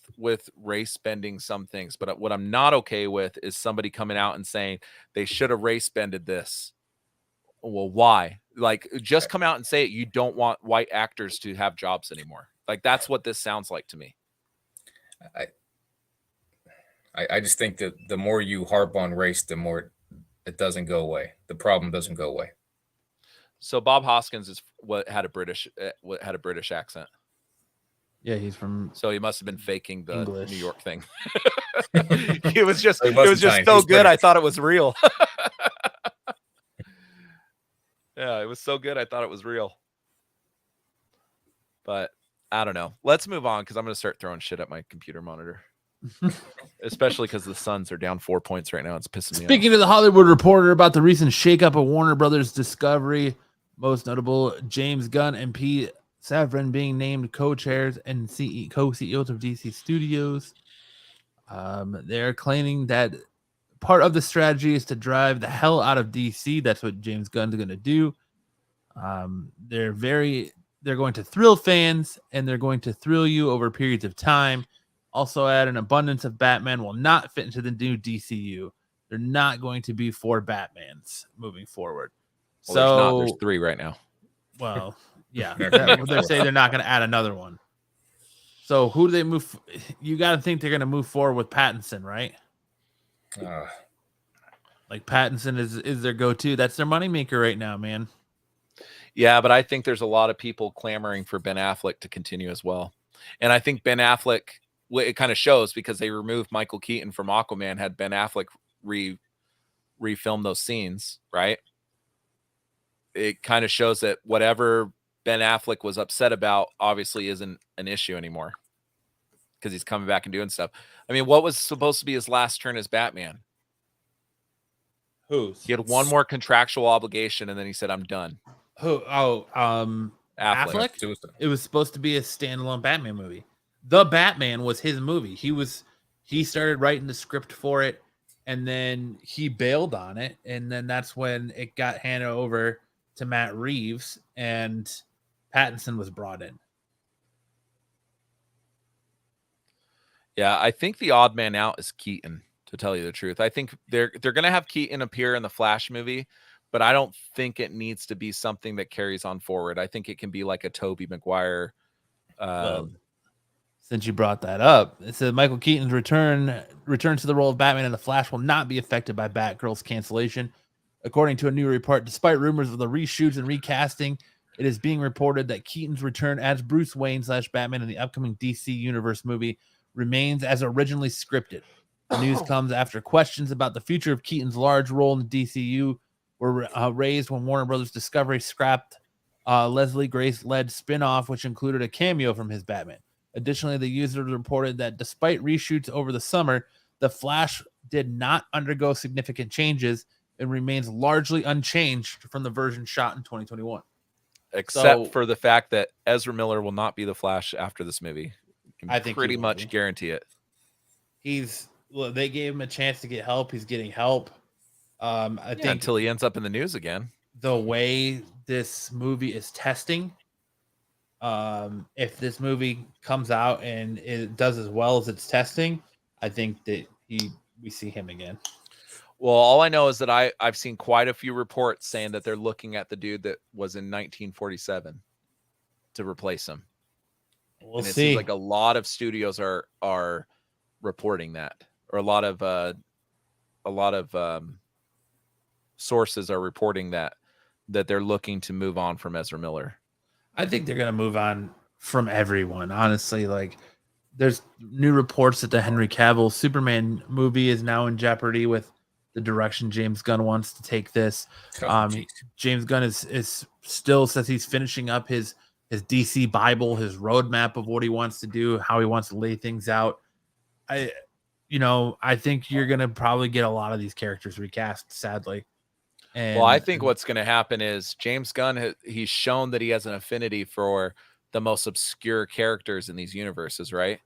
race bending some things, but what I'm not okay with is somebody coming out and saying they should have race bended this. Well, why? Like, just come out and say it. You don't want white actors to have jobs anymore. Like, that's what this sounds like to me. I just think that the more you harp on race, the more it doesn't go away. The problem doesn't go away. So Bob Hoskins had a British accent. Yeah, he's from. So he must have been faking the English. New York thing. It was just so good. British. I thought it was real. Yeah, it was so good. I thought it was real. But I don't know. Let's move on, because I'm going to start throwing shit at my computer monitor. Especially because the Suns are down 4 points right now. It's pissing me off. Speaking to the Hollywood Reporter about the recent shakeup of Warner Brothers Discovery, most notable James Gunn and Pete Safran being named co-chairs and co-CEOs of DC Studios. They're claiming that part of the strategy is to drive the hell out of DC. That's what James Gunn's going to do. They're going to thrill fans, and they're going to thrill you over periods of time. Also, add an abundance of Batman will not fit into the new DCU. They're not going to be 4 Batmans moving forward. Well, there's 3 right now. Well, yeah, they're saying they're not going to add another one. So who do they move? You got to think they're going to move forward with Pattinson, right? Like, Pattinson is their go-to. That's their moneymaker right now, man. Yeah, but I think there's a lot of people clamoring for Ben Affleck to continue as well. And I think Ben Affleck, it kind of shows because they removed Michael Keaton from Aquaman, had Ben Affleck refilm those scenes, right? It kind of shows that whatever Ben Affleck was upset about obviously isn't an issue anymore because he's coming back and doing stuff. I mean, what was supposed to be his last turn as Batman? Who's? He had one more contractual obligation, and then he said, "I'm done." Who? Oh, Affleck. It was supposed to be a standalone Batman movie. The Batman was his movie. He started writing the script for it, and then he bailed on it, and then that's when it got handed over to Matt Reeves, and Pattinson was brought in. Yeah, I think the odd man out is Keaton, to tell you the truth. I think they're going to have Keaton appear in the Flash movie, but I don't think it needs to be something that carries on forward. I think it can be like a Tobey Maguire. Since you brought that up, it said Michael Keaton's return to the role of Batman in the Flash will not be affected by Batgirl's cancellation. According to a new report, despite rumors of the reshoots and recasting, it is being reported that Keaton's return as Bruce Wayne / Batman in the upcoming DC Universe movie remains as originally scripted. The news comes after questions about the future of Keaton's large role in the DCU were raised when Warner Brothers Discovery scrapped Leslie Grace-led spin-off, which included a cameo from his Batman. Additionally, the user reported that despite reshoots over the summer, The Flash did not undergo significant changes and remains largely unchanged from the version shot in 2021. Except for the fact that Ezra Miller will not be the Flash after this movie. I think pretty much guarantee it. They gave him a chance to get help. He's getting help. I think until he ends up in the news again. The way this movie is testing, if this movie comes out and it does as well as it's testing, I think that we see him again. Well, all I know is that I've seen quite a few reports saying that they're looking at the dude that was in 1947 to replace him. We'll see. It seems like a lot of studios are reporting that, or a lot of sources are reporting that they're looking to move on from Ezra Miller. I think they're going to move on from everyone. Honestly, like there's new reports that the Henry Cavill Superman movie is now in jeopardy with the direction James Gunn wants to take this. James Gunn is still says he's finishing up his DC Bible, his roadmap of what he wants to do, how he wants to lay things out. I think you're going to probably get a lot of these characters recast, sadly. Well, I think what's going to happen is James Gunn, he's shown that he has an affinity for the most obscure characters in these universes, right?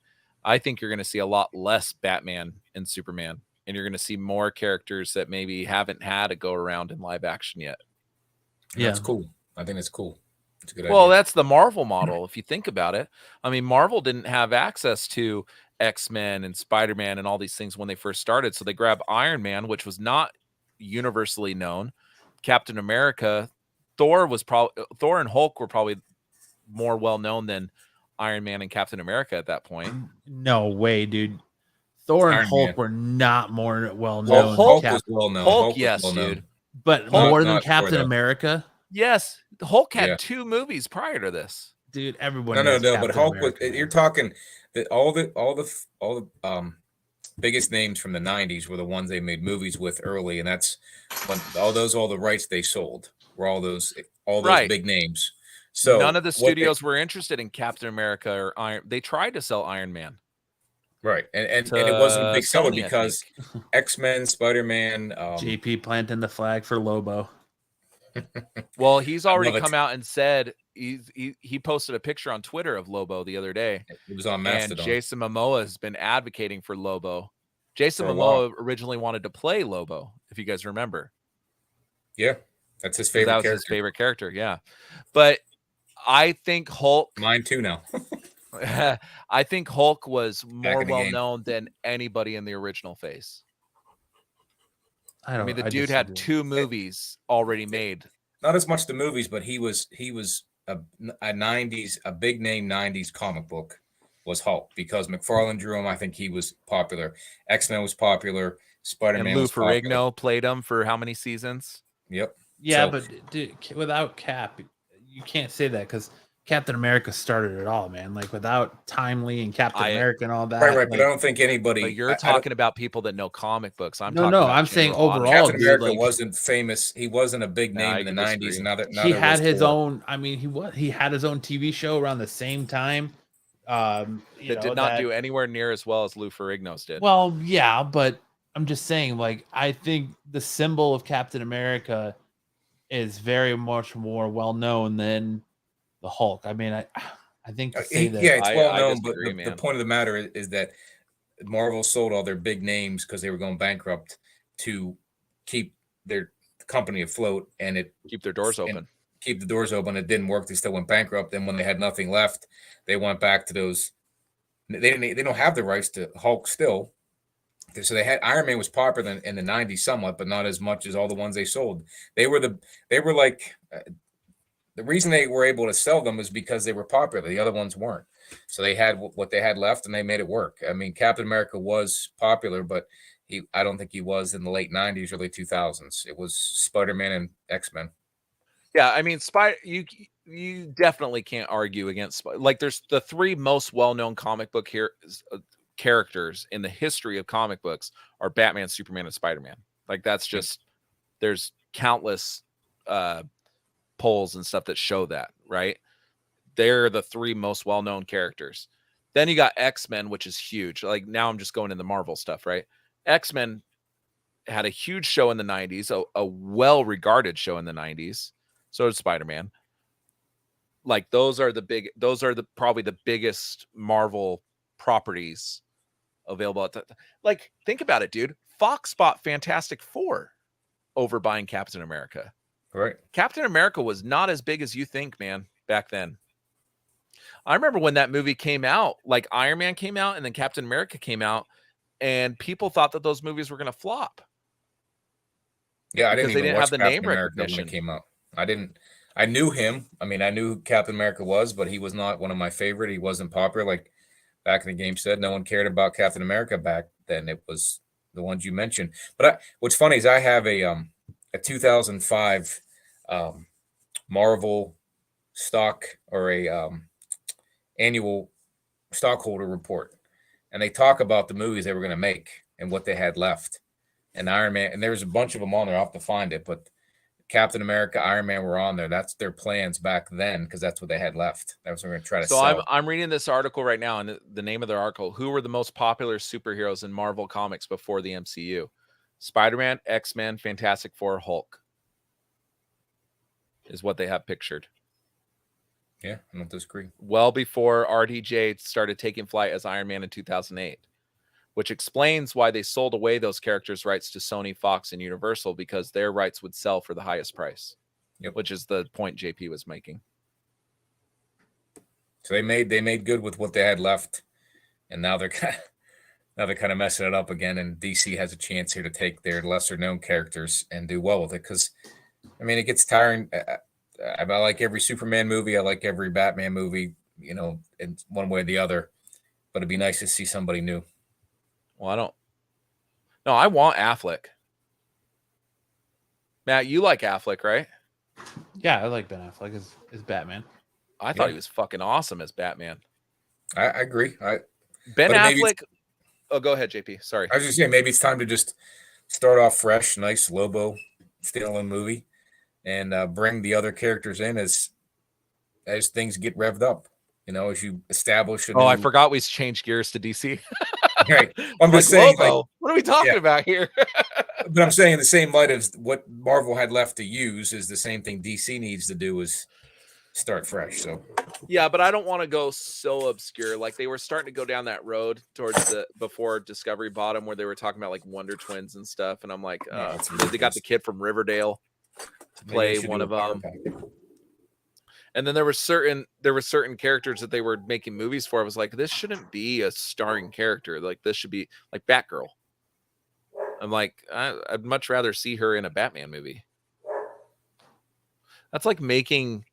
I think you're going to see a lot less Batman and Superman, and you're going to see more characters that maybe haven't had a go around in live action yet. Yeah, that's cool. I think it's cool. It's a good idea. That's the Marvel model. If you think about it, I mean, Marvel didn't have access to X-Men and Spider-Man and all these things when they first started. So they grabbed Iron Man, which was not universally known. Captain America, Thor and Hulk were probably more well known than Iron Man and Captain America at that point. No way, dude. Thor and Hulk were not more well known. Well, Hulk was well known. Hulk, yes, dude. But more than Captain America? Yes. Hulk had 2 movies prior to this. Dude, everyone No, but Hulk was, you're talking that all the biggest names from the 90s were the ones they made movies with early, and that's when all the rights they sold were all those big names. So none of the studios were interested in Captain America or Iron. They tried to sell Iron Man. Right. And it wasn't a big seller because X-Men, Spider-Man, JP planting the flag for Lobo. Well, he's already come out and said he posted a picture on Twitter of Lobo the other day. It was on Mastodon. And Jason Momoa has been advocating for Lobo. Jason Momoa originally wanted to play Lobo, if you guys remember. Yeah, that's his favorite character. His favorite character, yeah. But I think Hulk... Mine too now. I think Hulk was more well-known than anybody in the original phase. I mean, the dude had 2 movies already made. Not as much the movies, but he was a big name 90s comic book was Hulk because McFarlane drew him. I think he was popular. X-Men was popular. Spider-Man and Lou was popular. Ferrigno played him for how many seasons? Yep. Yeah, but dude, without Cap, you can't say that because Captain America started it all, man. Like without Timely and Captain America and all that. Right. Like, But I don't think anybody. But you're talking about people that know comic books. I'm talking no. about I'm saying general overall, audience. Captain dude, America like, wasn't famous. He wasn't a big name I in the can 90s. disagree. And he had his own. I mean, he had his own TV show around the same time. That did not do anywhere near as well as Lou Ferrigno's did. Well, yeah, but I'm just saying, like, I think the symbol of Captain America is very much more well known than the Hulk. I mean, I think to say that, yeah, it's well known, but disagree, the point of the matter is that Marvel sold all their big names because they were going bankrupt to keep their company afloat and keep their doors open. Keep the doors open. It didn't work. They still went bankrupt. And when they had nothing left, they went back to those. They don't have the rights to Hulk still. So they had Iron Man was popular in the 90s somewhat, but not as much as all the ones they sold. They were like the reason they were able to sell them is because they were popular. The other ones weren't. So they had what they had left and they made it work. I mean, Captain America was popular, but I don't think he was in the late 90s, early 2000s. It was Spider-Man and X-Men. Yeah, I mean, you definitely can't argue against, like, there's the three most well-known comic book characters in the history of comic books are Batman, Superman, and Spider-Man. Like, that's just, there's countless polls and stuff that show that, right? They're the three most well-known characters. Then you got X-Men, which is huge. Like, now I'm just going in the Marvel stuff, right? X-Men had a huge show in the 90s, a well-regarded show in the 90s. So did Spider-Man. Like, those are probably the biggest Marvel properties available at the, like, think about it, dude. Fox bought Fantastic Four over buying Captain America. Right. Captain America was not as big as you think, man, back then. I remember when that movie came out, like Iron Man came out and then Captain America came out, and people thought that those movies were going to flop. Yeah, I didn't even watch have the Captain name America when recognition. it came out. I knew him. I mean, I knew who Captain America was, but he was not one of my favorite. He wasn't popular. Like back in the game said, no one cared about Captain America back then. It was the ones you mentioned. But what's funny is I have a 2005 Marvel stock or a annual stockholder report, and they talk about the movies they were going to make and what they had left. And Iron Man, and there's a bunch of them on there. I'll have to find it, but Captain America, Iron Man were on there. That's their plans back then because that's what they had left. That was what we're going to try to sell. I'm reading this article right now, and the name of the article: who were the most popular superheroes in Marvel Comics before the MCU? Spider-Man, X-Men, Fantastic Four, Hulk is what they have pictured. Yeah, I don't disagree. Well before RDJ started taking flight as Iron Man in 2008, which explains why they sold away those characters' rights to Sony, Fox, and Universal, because their rights would sell for the highest price. Yep. Which is the point JP was making. So they made good with what they had left, and now they're kind of messing it up again. And DC has a chance here to take their lesser known characters and do well with it. Because I mean, it gets tiring. I like every Superman movie. I like every Batman movie. You know, in one way or the other. But it'd be nice to see somebody new. Well, I want Affleck. Matt, you like Affleck, right? yeah, I like Ben Affleck as Batman. I thought he was fucking awesome as Batman. I agree. Ben Affleck. Oh, go ahead, JP. Sorry. I was just saying maybe it's time to just start off fresh, nice Lobo stealing movie, and bring the other characters in as things get revved up. You know, as you establish. I forgot we changed gears to DC. Right. I'm just saying, Lobo, like, what are we talking about here? But I'm saying in the same light as what Marvel had left to use is the same thing DC needs to do is start fresh. So yeah, but I don't want to go so obscure. Like they were starting to go down that road towards before Discovery bought them, where they were talking about like Wonder Twins and stuff. And I'm like, they got the kid from Riverdale to play one of them. And then there were certain characters that they were making movies for. I was like, this shouldn't be a starring character. Like this should be like Batgirl. I'm like, I'd much rather see her in a Batman movie. That's like making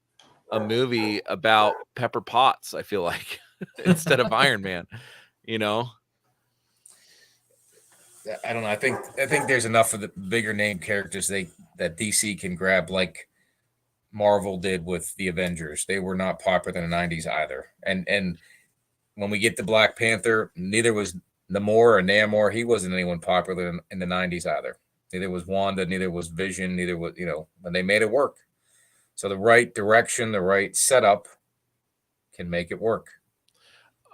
a movie about Pepper Potts, I feel like, instead of Iron Man, you know? I don't know. I think there's enough of the bigger name characters that DC can grab, like Marvel did with the Avengers. They were not popular in the 90s either. And when we get to Black Panther, neither was Namor or Namor. He wasn't anyone popular in the 90s either. Neither was Wanda, neither was Vision, neither was, and they made it work. So the right direction, the right setup can make it work.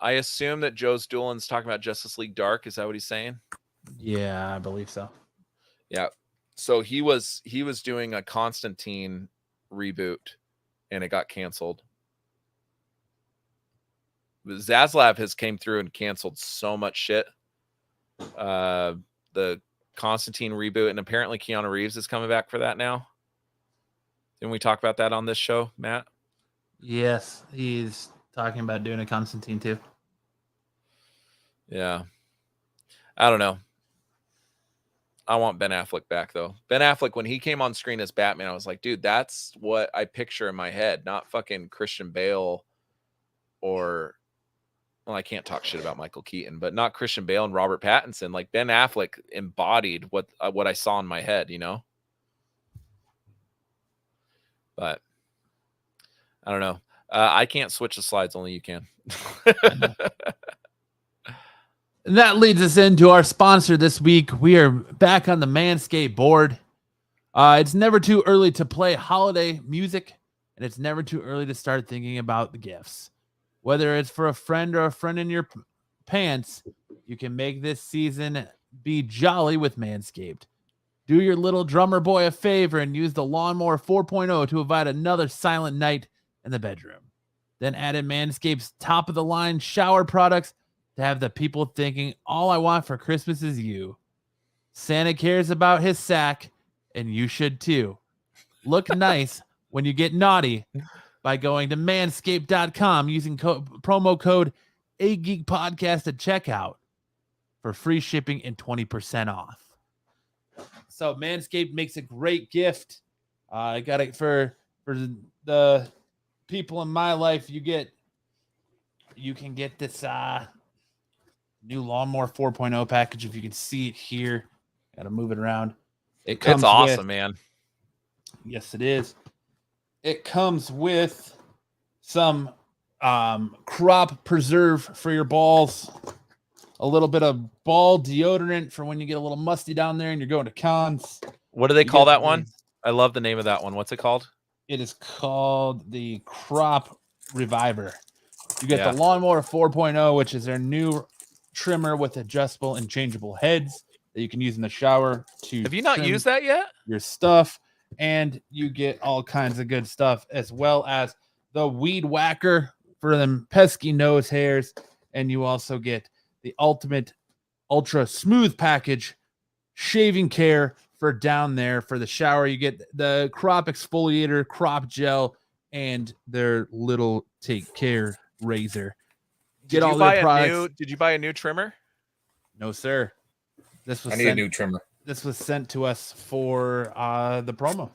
I assume that Joe's Doolin's talking about Justice League Dark. Is that what he's saying? Yeah, I believe so. Yeah. So he was doing a Constantine reboot and it got canceled. Zaslav has came through and canceled so much shit. The Constantine reboot, and apparently Keanu Reeves is coming back for that now. Didn't we talk about that on this show, Matt? Yes, he's talking about doing a Constantine too. Yeah. I don't know. I want Ben Affleck back, though. Ben Affleck, when he came on screen as Batman, I was like, dude, that's what I picture in my head, not fucking Christian Bale or, well, I can't talk shit about Michael Keaton, but not Christian Bale and Robert Pattinson. Like, Ben Affleck embodied what I saw in my head, But I don't know. I can't switch the slides. Only you can. And that leads us into our sponsor this week. We are back on the Manscaped board. It's never too early to play holiday music, and it's never too early to start thinking about the gifts. Whether it's for a friend or a friend in your pants, you can make this season be jolly with Manscaped. Do your little drummer boy a favor and use the Lawnmower 4.0 to invite another silent night in the bedroom. Then add in Manscaped's top-of-the-line shower products to have the people thinking, all I want for Christmas is you. Santa cares about his sack, and you should too. Look nice when you get naughty by going to manscaped.com using promo code AGeekPodcast at checkout for free shipping and 20% off. So Manscaped makes a great gift. I got it for the people in my life. You can get this new Lawnmower 4.0 package. If you can see it here, got to move it around. It's awesome, man. Yes, it is. It comes with some crop preserve for your balls, a little bit of ball deodorant for when you get a little musty down there and you're going to cons. What do they call that one? I love the name of that one. What's it called? It is called the Crop Reviver. You get the Lawnmower 4.0, which is their new trimmer with adjustable and changeable heads that you can use in the shower to Have you not used that yet? Your stuff, and you get all kinds of good stuff, as well as the Weed Whacker for them pesky nose hairs, and you also get the ultimate ultra smooth package shaving care for down there for the shower. You get the crop exfoliator, crop gel, and their little take care razor. Get all their products. Did you buy a new trimmer? No, sir. I need a new trimmer. This was sent to us for the promo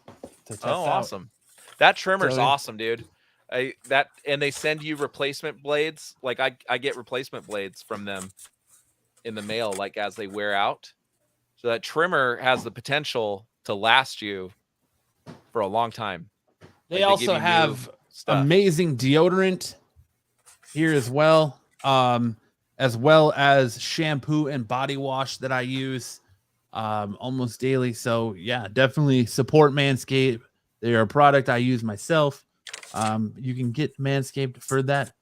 to test out. Awesome. That trimmer's awesome, dude. And they send you replacement blades. Like I get replacement blades from them in the mail, like as they wear out. So that trimmer has the potential to last you for a long time. They also have amazing deodorant here as well as shampoo and body wash that I use almost daily. So yeah, definitely support Manscaped. They are a product I use myself. You can get Manscaped for that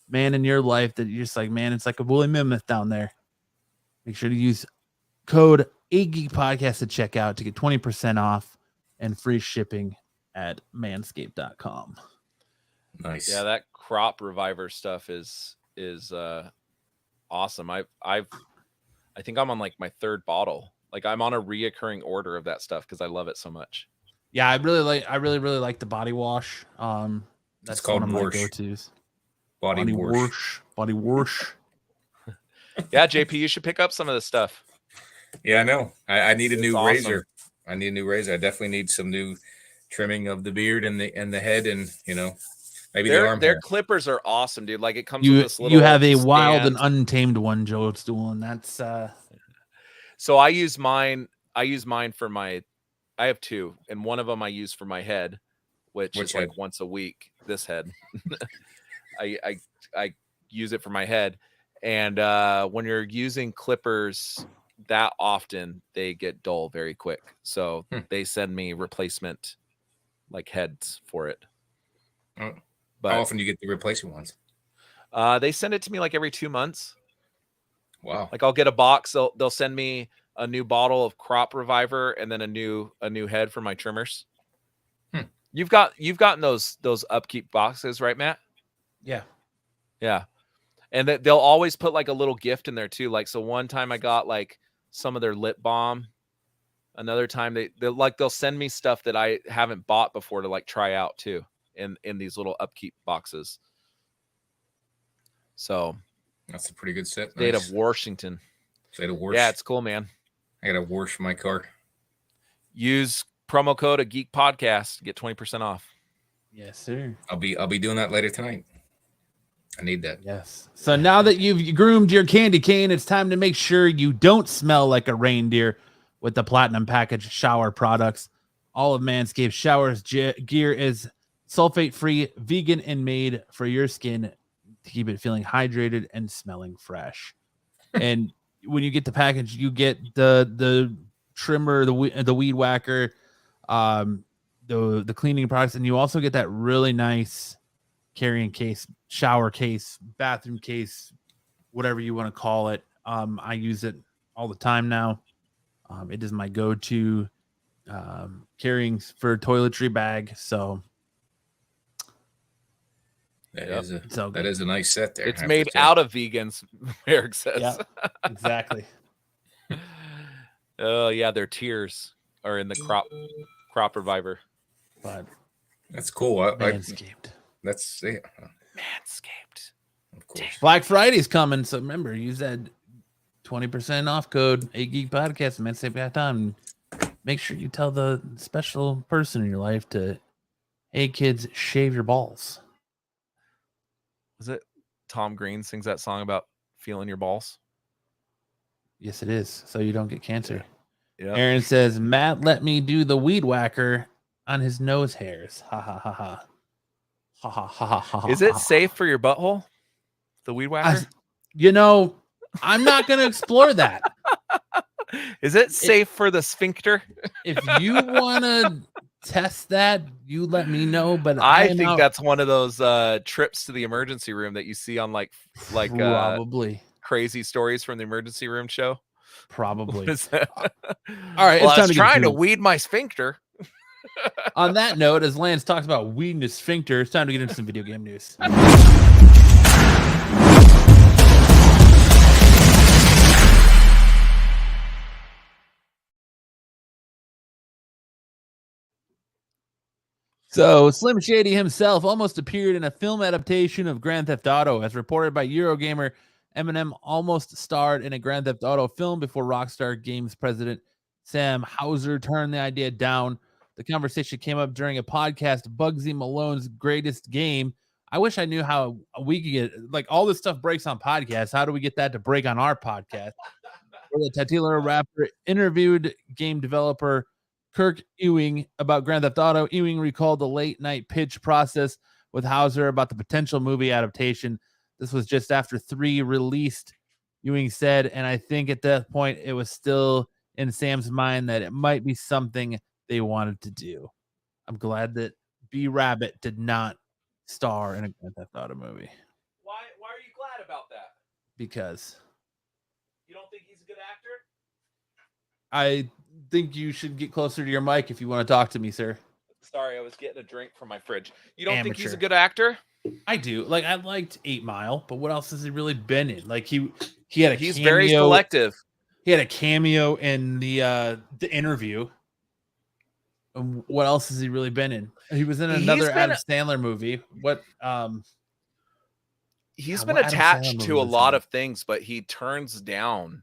man in your life that you're just like, man, it's like a woolly mammoth down there. Make sure to use code AGeekPodcast at checkout to get 20% off and free shipping at manscaped.com. Nice. Yeah, that crop reviver stuff is awesome. I think I'm on like my third bottle. Like I'm on a reoccurring order of that stuff because I love it so much. Yeah, I really like the body wash. That's called one of my wash. go-tos. Body wash. Body wash. Yeah, JP, you should pick up some of this stuff. Yeah, I know. I need a new awesome. razor. I need a new razor. I definitely need some new trimming of the beard and the head, and maybe the arm. Their clippers are awesome, dude. Like it comes with this little. You have a stand. wild and untamed one, Joe. It's doing that's. So I use mine for my. I have two, and one of them I use for my head, which is head? like once a week. This head. I use it for my head. And when you're using clippers that often, they get dull very quick. So they send me replacement like heads for it. Oh. But How often do you get the replacement ones? they send it to me like every 2 months. Wow. Like I'll get a box. They'll send me a new bottle of Crop Reviver and then a new head for my trimmers. You've gotten those upkeep boxes, right, Matt? Yeah. Yeah. And they'll always put like a little gift in there too. Like, so one time I got like some of their lip balm. Another time they'll send me stuff that I haven't bought before to like try out too in these little upkeep boxes. So that's a pretty good set. State of Washington. State of Wash. Yeah, it's cool, man. I gotta wash my car. Use promo code Geek Podcast, get 20% off. Yes, sir. I'll be doing that later tonight. I need that. Yes. So now that you've groomed your candy cane, it's time to make sure you don't smell like a reindeer with the Platinum Package shower products. All of Manscaped Showers gear is sulfate-free, vegan, and made for your skin to keep it feeling hydrated and smelling fresh. And when you get the package, you get the trimmer, the weed whacker, the cleaning products, and you also get that really nice carrying case, shower case, bathroom case, whatever you want to call it. I use it all the time now. It is my go-to carrying for toiletry bag. So that is a nice set there. It's made out of vegans, Eric says. Yeah, exactly. Oh yeah, their tears are in the crop reviver. But that's cool. Manscaped. That's it. Manscaped. Of course. Black Friday's coming, so remember, use that 20% off code Geek Podcast, Manscaped.com. Make sure you tell the special person in your life to, hey kids, shave your balls. Was it Tom Green sings that song about feeling your balls? Yes, it is. So you don't get cancer. Yeah. Aaron says, Matt let me do the weed whacker on his nose hairs. Ha ha ha ha. Ha ha ha ha. Is it safe for your butthole? The weed whacker? I'm not going to explore that. Is it safe for the sphincter? If you want to test that, you let me know. But I think that's one of those trips to the emergency room that you see on like probably crazy stories from the emergency room show. Probably. All right. Well, I was trying to weed my sphincter. On that note, as Lance talks about weeding his sphincter, it's time to get into some video game news. So, Slim Shady himself almost appeared in a film adaptation of Grand Theft Auto. As reported by Eurogamer, Eminem almost starred in a Grand Theft Auto film before Rockstar Games president Sam Houser turned the idea down. The conversation came up during a podcast, Bugsy Malone's Greatest Game. I wish I knew how we could get, like, all this stuff breaks on podcasts. How do we get that to break on our podcast? Where the titular rapper interviewed game developer Kirk Ewing about Grand Theft Auto. Ewing recalled the late night pitch process with Houser about the potential movie adaptation. This was just after 3 released, Ewing said, and I think at that point it was still in Sam's mind that it might be something they wanted to do. I'm glad that B Rabbit did not star in a Grand Theft Auto movie. Why are you glad about that? Because you don't think he's a good actor? I think you should get closer to your mic if you want to talk to me, sir. Sorry, I was getting a drink from my fridge. You don't think he's Amateur. a good actor? I do. Like, I liked 8 Mile, but what else has he really been in? Like, he had a He's cameo. very selective. He had a cameo in the Interview. And what else has he really been in? He was in another Adam Sandler movie. What? He's been attached to a lot of things, but he turns down.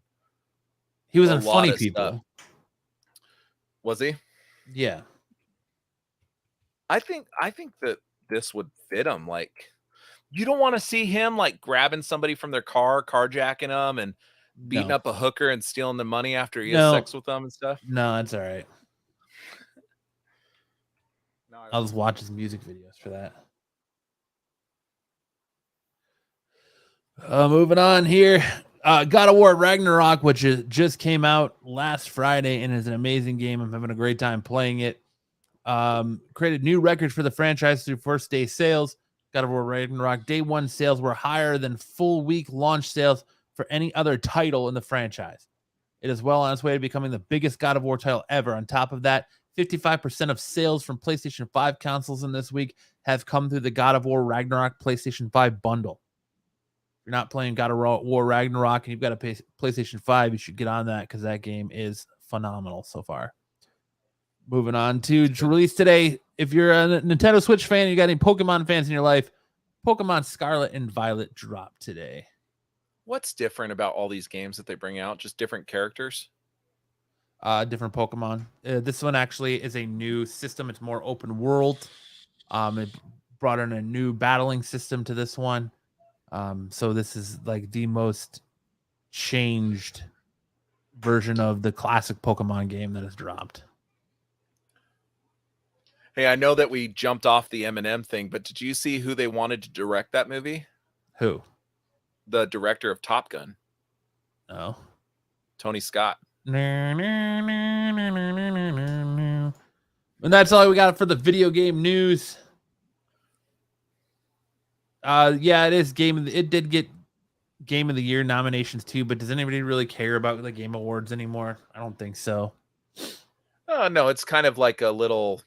He was in Funny People. Stuff. Was he? Yeah. I think that this would fit him. Like, you don't want to see him like grabbing somebody from their car, carjacking them, and beating up a hooker and stealing the money after he has sex with them and stuff. No, that's all right. I'll just watch his music videos for that. Moving on here. God of War Ragnarok, which just came out last Friday and is an amazing game. I'm having a great time playing it. Created new records for the franchise through first day sales. God of War Ragnarok day one sales were higher than full week launch sales for any other title in the franchise. It is well on its way to becoming the biggest God of War title ever. On top of that, 55% of sales from PlayStation 5 consoles in this week have come through the God of War Ragnarok PlayStation 5 bundle. If you're not playing God of War Ragnarok and you've got a PlayStation 5, you should get on that because that game is phenomenal so far. Moving on to release today. If you're a Nintendo Switch fan, you got any Pokemon fans in your life, Pokemon Scarlet and Violet dropped today. What's different about all these games that they bring out? Just different characters? Different Pokemon. This one actually is a new system. It's more open world. It brought in a new battling system to this one. So this is like the most changed version of the classic Pokemon game that has dropped. Hey, I know that we jumped off the Eminem thing, but did you see who they wanted to direct that movie? Who? The director of Top Gun. Oh. Tony Scott. And that's all we got for the video game news. Yeah, it is it did get Game of the Year nominations too, but does anybody really care about the Game Awards anymore? I don't think so. No, it's kind of like a little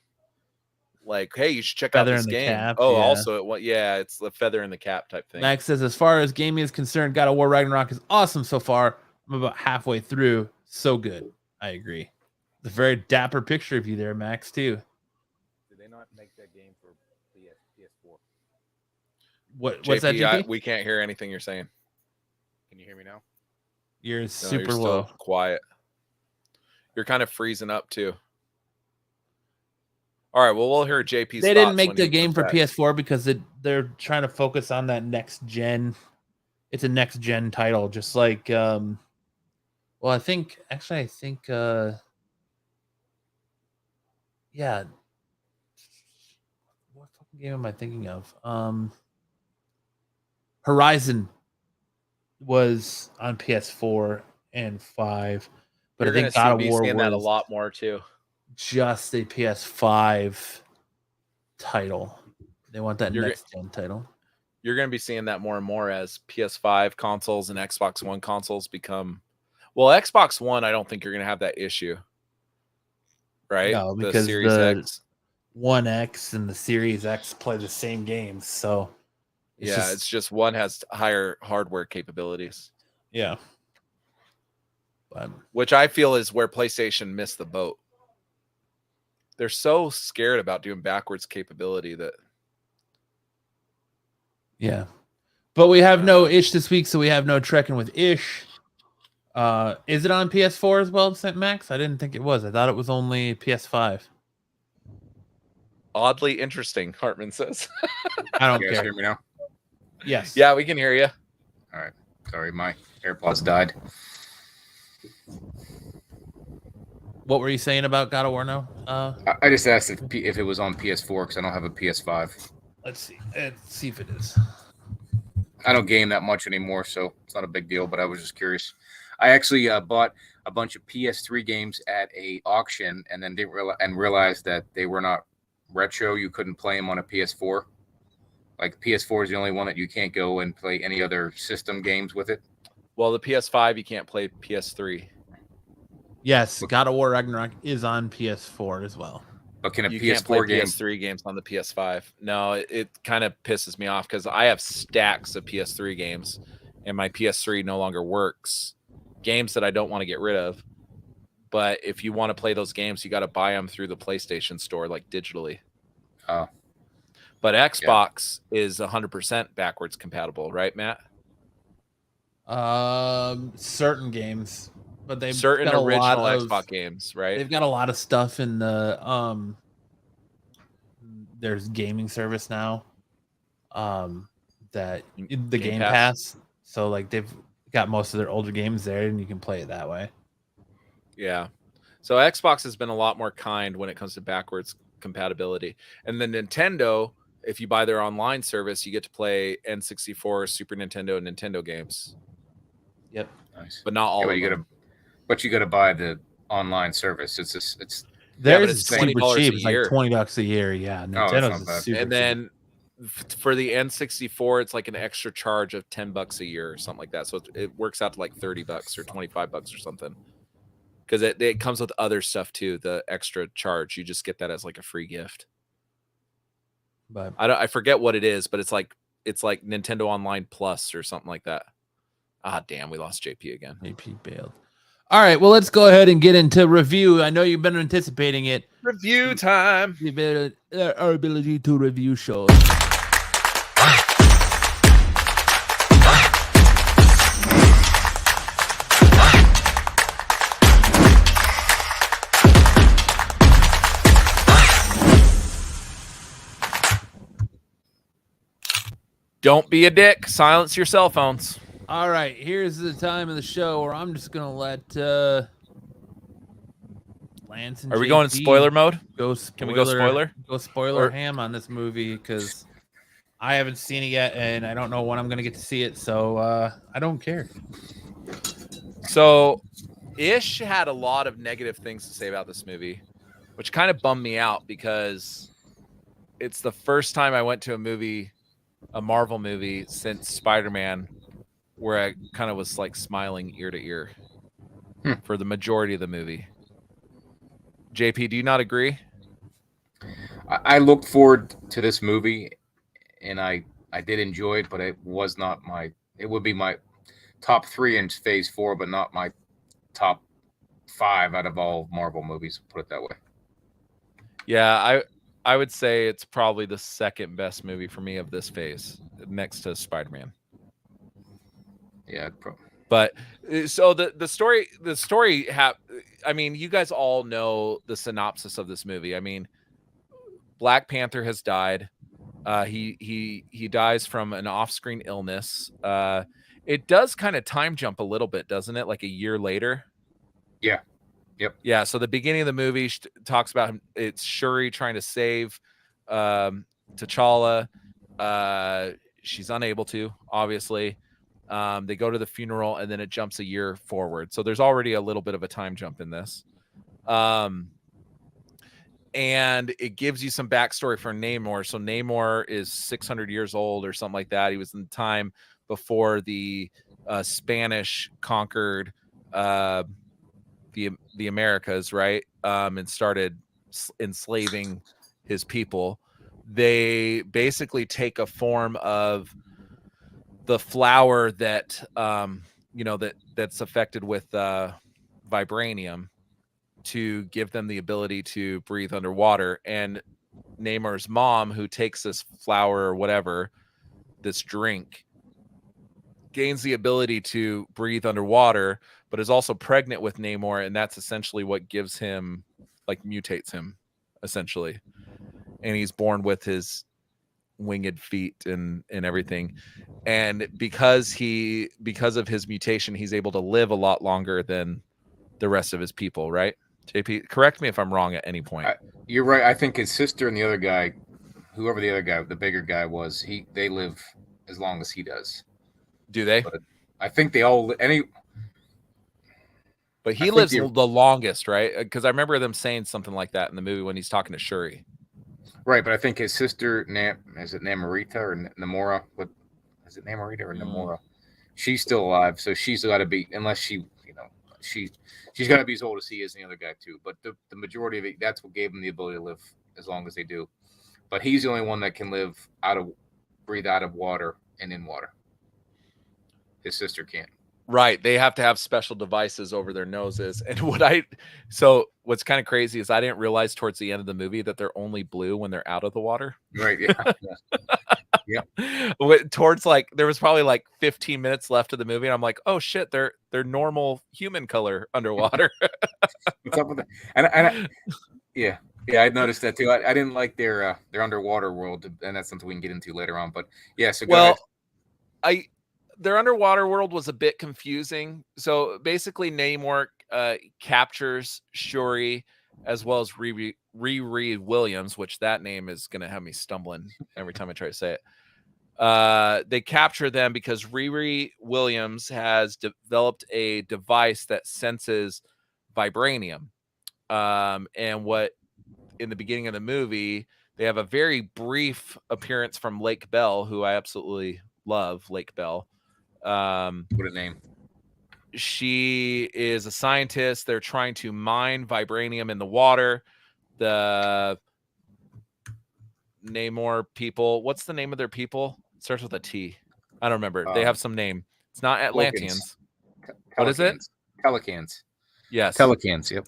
like, hey, you should check out this game. Cap, oh, yeah. Also, it's the feather in the cap type thing. Max says, as far as gaming is concerned, God of War Ragnarok is awesome so far. I'm about halfway through. So good. I agree. It's a very dapper picture of you there, Max, too. Did they not make that game for PS4? What's JP, that, JP? We can't hear anything you're saying. Can you hear me now? You're super you're still low. Quiet. You're kind of freezing up, too. All right, well, we'll hear JP's They didn't thoughts make when the he game comes for back. PS4 because they're trying to focus on that next gen. It's a next gen title, just like well, I think yeah. What fucking game am I thinking of? Horizon was on PS4 and 5, but You're I think gonna God of War seeing that a was lot more too. just a PS5 title. They want that next gen title. You're going to be seeing that more and more as PS5 consoles and Xbox One consoles become. Well, Xbox One, I don't think you're going to have that issue, right? No, because the Series X. One X and the Series X play the same games, so it's just one has higher hardware capabilities. Yeah, but which I feel is where PlayStation missed the boat. They're so scared about doing backwards capability that. Yeah, but we have no Ish this week, so we have no trekking with Ish. Is it on PS4 as well, Max? I didn't think it was. I thought it was only PS5. Oddly interesting, Hartman says. I don't You guys care. hear me now? Yes. Yeah, we can hear you. All right. Sorry, my AirPods died. What were you saying about God of War now? I just asked if it was on PS4 because I don't have a PS5. Let's see. Let's see if it is. I don't game that much anymore, so it's not a big deal, but I was just curious. I actually bought a bunch of PS3 games at a auction and then realized that they were not retro. You couldn't play them on a PS4. Like PS4 is the only one that you can't go and play any other system games with it. Well, the PS5, you can't play PS3. Yes, God of War Ragnarok is on PS4 as well. But can a You PS4 can't play game? PS3 games on the PS5. No, it kind of pisses me off because I have stacks of PS3 games and my PS3 no longer works. Games that I don't want to get rid of. But if you want to play those games, you got to buy them through the PlayStation Store, like digitally. Oh. But Xbox is 100% backwards compatible, right, Matt? Certain games, but they've certain got original Xbox games, right? They've got a lot of stuff in the there's gaming service now, that the Game Pass. So like they've got most of their older games there, and you can play it that way. Yeah. So Xbox has been a lot more kind when it comes to backwards compatibility. And then Nintendo, if you buy their online service, you get to play N64, Super Nintendo, and Nintendo games. Yep. Nice. But not all of them. But you got to buy the online service. It's Theirs it's is super $20 cheap. a It's like year. $20 a year. Yeah, Nintendo's not is bad. super And then for the N64, it's like an extra charge of $10 a year or something like that. So it works out to like $30 or $25 or something. Because it comes with other stuff too. The extra charge, you just get that as like a free gift. But I forget what it is, but it's like Nintendo Online Plus or something like that. Ah, damn, we lost JP again. JP bailed. All right, well, let's go ahead and get into review. I know you've been anticipating it. Review time. Our ability to review shows. Don't be a dick. Silence your cell phones. All right, here's the time of the show where I'm just gonna let Lance and Are we going in JP spoiler mode? Can we go spoiler? Go spoiler Or- ham on this movie because I haven't seen it yet, and I don't know when I'm gonna get to see it, so I don't care. So, Ish had a lot of negative things to say about this movie, which kind of bummed me out because it's the first time I went to a Marvel movie since Spider-Man, where I kind of was like smiling ear to ear for the majority of the movie. JP, do you not agree? I looked forward to this movie, and I did enjoy it, but it was not it would be my top 3 in Phase 4, but not my top 5 out of all Marvel movies. Put it that way. Yeah, I would say it's probably the second best movie for me of this phase, next to Spider-Man. Yeah, But so the story I mean, you guys all know the synopsis of this movie. I mean, Black Panther has died. He dies from an off-screen illness. It does kind of time jump a little bit, doesn't it? Like a year later. Yeah. Yep. Yeah. So the beginning of the movie talks about him. It's Shuri trying to save T'Challa. She's unable to, obviously. They go to the funeral, and then it jumps a year forward. So there's already a little bit of a time jump in this. And it gives you some backstory for Namor. So Namor is 600 years old or something like that. He was in the time before the Spanish conquered the Americas, right? And started enslaving his people. They basically take a form of the flower that that's affected with vibranium to give them the ability to breathe underwater. And Namor's mom, who takes this flower or whatever, this drink, gains the ability to breathe underwater, but is also pregnant with Namor, and that's essentially what gives him, like, mutates him, essentially. And he's born with his winged feet and everything. And because of his mutation, he's able to live a lot longer than the rest of his people, right? JP, correct me if I'm wrong at any point. You're right. I think his sister and the other guy, whoever the other guy, the bigger guy was, they live as long as he does. Do they? But I think they all But he lives the longest, right? Because I remember them saying something like that in the movie when he's talking to Shuri. Right, but I think his sister, is it Namorita or Namora? What is it, Namorita or Namora? She's still alive, so she's got to be, unless she's got to be as old as he is and the other guy too. But the majority of it, that's what gave him the ability to live as long as they do. But he's the only one that can breathe out of water and in water. His sister can't. Right. They have to have special devices over their noses. And what's kind of crazy is I didn't realize towards the end of the movie that they're only blue when they're out of the water. Right. Yeah. Yeah. Towards there was probably 15 minutes left of the movie. And I'm like, oh shit, they're normal human color underwater. What's up with that? And yeah, I noticed that too. I didn't like their underwater world, and that's something we can get into later on. But yeah, so go ahead. Their underwater world was a bit confusing. So basically Namor captures Shuri as well as Riri Williams, which that name is going to have me stumbling every time I try to say it. They capture them because Riri Williams has developed a device that senses vibranium. And what in the beginning of the movie, they have a very brief appearance from Lake Bell, who I absolutely love, Lake Bell. What a name. She is a scientist. They're trying to mine vibranium in the water. The Namor people, what's the name of their people? It starts with a T. I don't remember. They have some name. It's not Atlanteans. What is it? Telecans. Yes. Telecans, yep.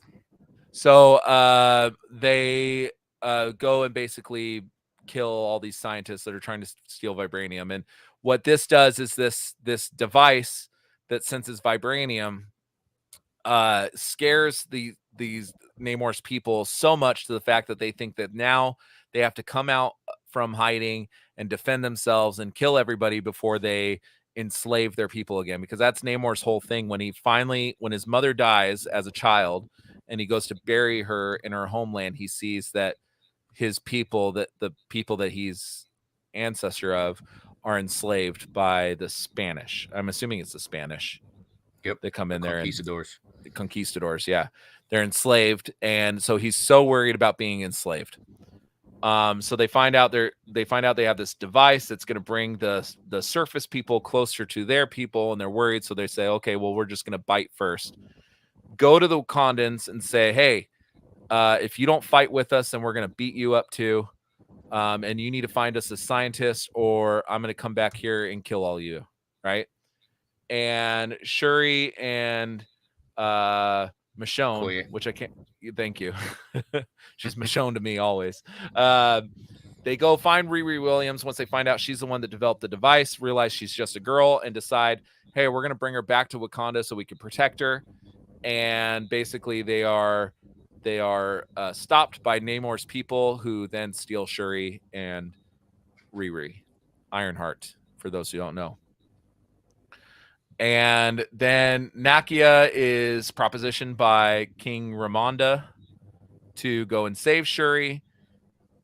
So they go and basically kill all these scientists that are trying to steal vibranium. And what this does is this device that senses vibranium scares these Namor's people so much to the fact that they think that now they have to come out from hiding and defend themselves and kill everybody before they enslave their people again, because that's Namor's whole thing. When his mother dies as a child and he goes to bury her in her homeland, he sees that his people, that the people that he's ancestor of, are enslaved by the Spanish. I'm assuming it's the Spanish. Yep. They come in there Conquistadors. and conquistadors. Yeah. They're enslaved. And so he's so worried about being enslaved. So they find out they have this device that's going to bring the surface people closer to their people, and they're worried. So they say, okay, well, we're just going to bite first. Go to the Wakandans and say, hey, if you don't fight with us, then we're going to beat you up too. And you need to find us a scientist, or I'm going to come back here and kill all you. Right. And Shuri and Michonne, which I can't. Thank you. She's Michonne to me always. They go find Riri Williams. Once they find out she's the one that developed the device, realize she's just a girl, and decide, hey, we're going to bring her back to Wakanda so we can protect her. And basically, they are stopped by Namor's people, who then steal Shuri and Riri, Ironheart, for those who don't know. And then Nakia is propositioned by King Ramonda to go and save Shuri.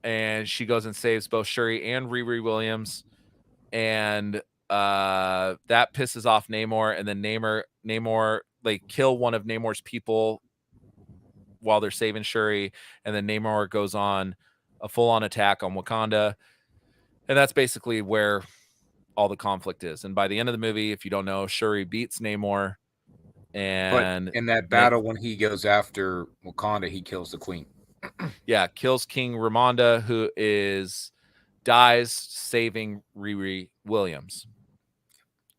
And she goes and saves both Shuri and Riri Williams. And that pisses off Namor. And then Namor, they kill one of Namor's people while they're saving Shuri. And then Namor goes on a full-on attack on Wakanda. And that's basically where all the conflict is. And by the end of the movie, if you don't know, Shuri beats Namor. And but in that battle, when he goes after Wakanda, he kills the queen. Yeah, kills King Ramonda, who dies saving Riri Williams.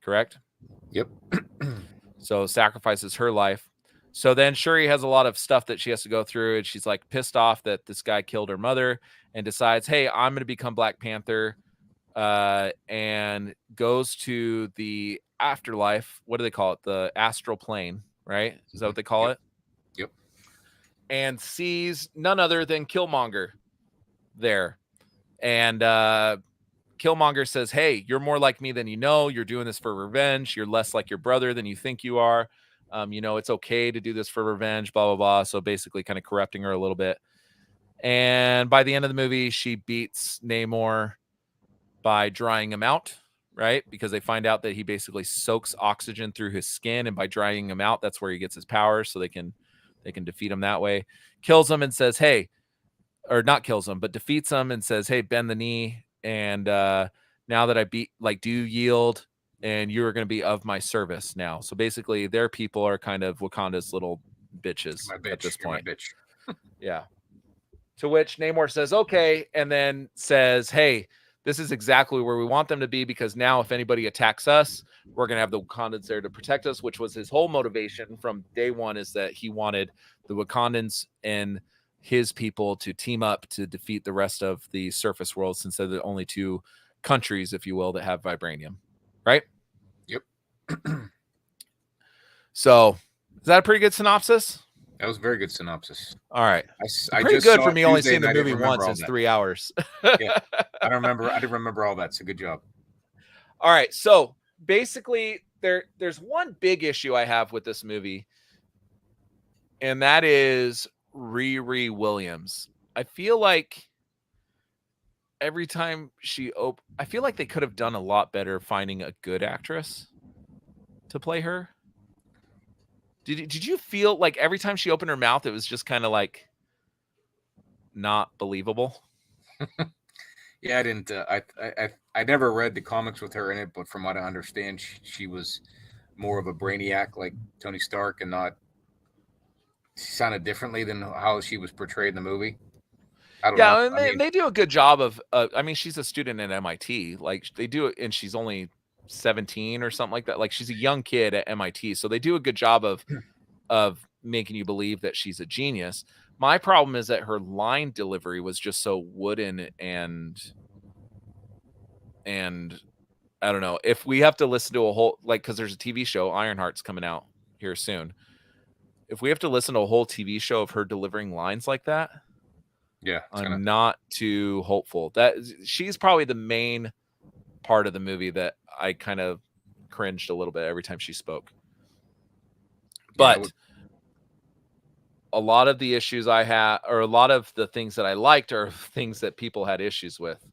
Correct? Yep. So sacrifices her life. So then Shuri has a lot of stuff that she has to go through, and she's like pissed off that this guy killed her mother, and decides, hey, I'm going to become Black Panther. And goes to the afterlife. What do they call it? The astral plane, right? Is that what they call it? Yep. And sees none other than Killmonger there. And Killmonger says, hey, you're more like me than you know. You're doing this for revenge. You're less like your brother than you think you are. It's okay to do this for revenge, blah, blah, blah. So basically kind of corrupting her a little bit. And by the end of the movie, she beats Namor by drying him out, right? Because they find out that he basically soaks oxygen through his skin, and by drying him out, that's where he gets his powers, so they can defeat him that way. Kills him and says, hey, or not kills him, but defeats him and says, hey, bend the knee, and now that I beat, like, do you yield, and you're going to be of my service now. So basically, their people are kind of Wakanda's little bitches at this point. Yeah. To which Namor says, okay, and then says, hey, this is exactly where we want them to be, because now if anybody attacks us, we're going to have the Wakandans there to protect us, which was his whole motivation from day one, is that he wanted the Wakandans and his people to team up to defeat the rest of the surface world, since they're the only two countries, if you will, that have vibranium, right? Yep. So is that a pretty good synopsis? That was a very good synopsis. All right. I pretty just good for me only seeing the movie once. It's 3 hours. Yeah. I didn't remember all that. So good job. All right. So basically there's one big issue I have with this movie, and that is Riri Williams. I feel like every time I feel like they could have done a lot better finding a good actress to play her. Did you feel like every time she opened her mouth, it was just kind of like not believable? Yeah, I didn't. I never read the comics with her in it, but from what I understand, she was more of a brainiac like Tony Stark, and not. She sounded differently than how she was portrayed in the movie. I don't know. And they do a good job of. I mean, she's a student at MIT. Like they do it, and she's only 17 or something like that. Like she's a young kid at MIT, so they do a good job of making you believe that she's a genius. My problem is that her line delivery was just so wooden and I don't know. If we have to listen to a whole, like, because there's a TV show, Ironheart's coming out here soon. If we have to listen to a whole TV show of her delivering lines like that, yeah, I'm not too hopeful. That she's probably the main part of the movie that I kind of cringed a little bit every time she spoke. But a lot of the issues I had, or a lot of the things that I liked, are things that people had issues with.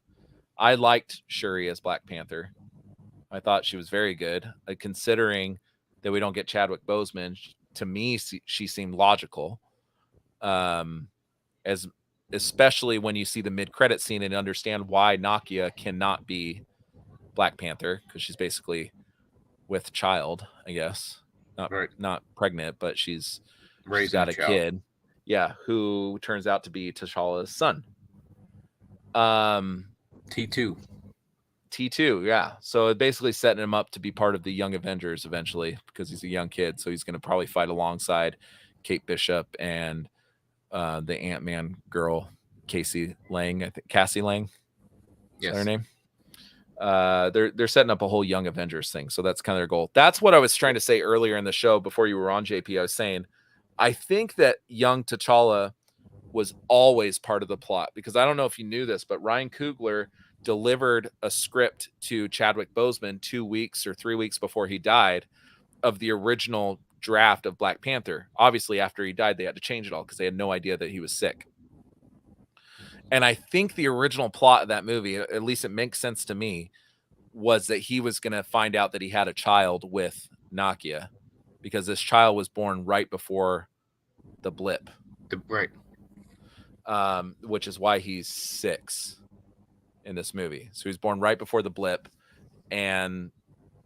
I liked Shuri as Black Panther. I thought she was very good, considering that we don't get Chadwick Boseman. To me, she seemed logical, especially when you see the mid-credit scene and understand why Nakia cannot be Black Panther, because she's basically with child, I guess, not pregnant, but she's got a kid, who turns out to be T'Challa's son. T2, yeah. So it basically setting him up to be part of the Young Avengers eventually, because he's a young kid. So he's going to probably fight alongside Kate Bishop and the Ant-Man girl, Cassie Lang. Yes. Is that her name? They're setting up a whole Young Avengers thing. So that's kind of their goal. That's what I was trying to say earlier in the show before you were on, JP. I was saying, I think that young T'Challa was always part of the plot, because I don't know if you knew this, but Ryan Coogler delivered a script to Chadwick Boseman 2 weeks or 3 weeks before he died of the original draft of Black Panther. Obviously, after he died, they had to change it all because they had no idea that he was sick. And I think the original plot of that movie, at least it makes sense to me, was that he was going to find out that he had a child with Nakia, because this child was born right before the blip. Which is why he's 6 in this movie. So he's born right before the blip, and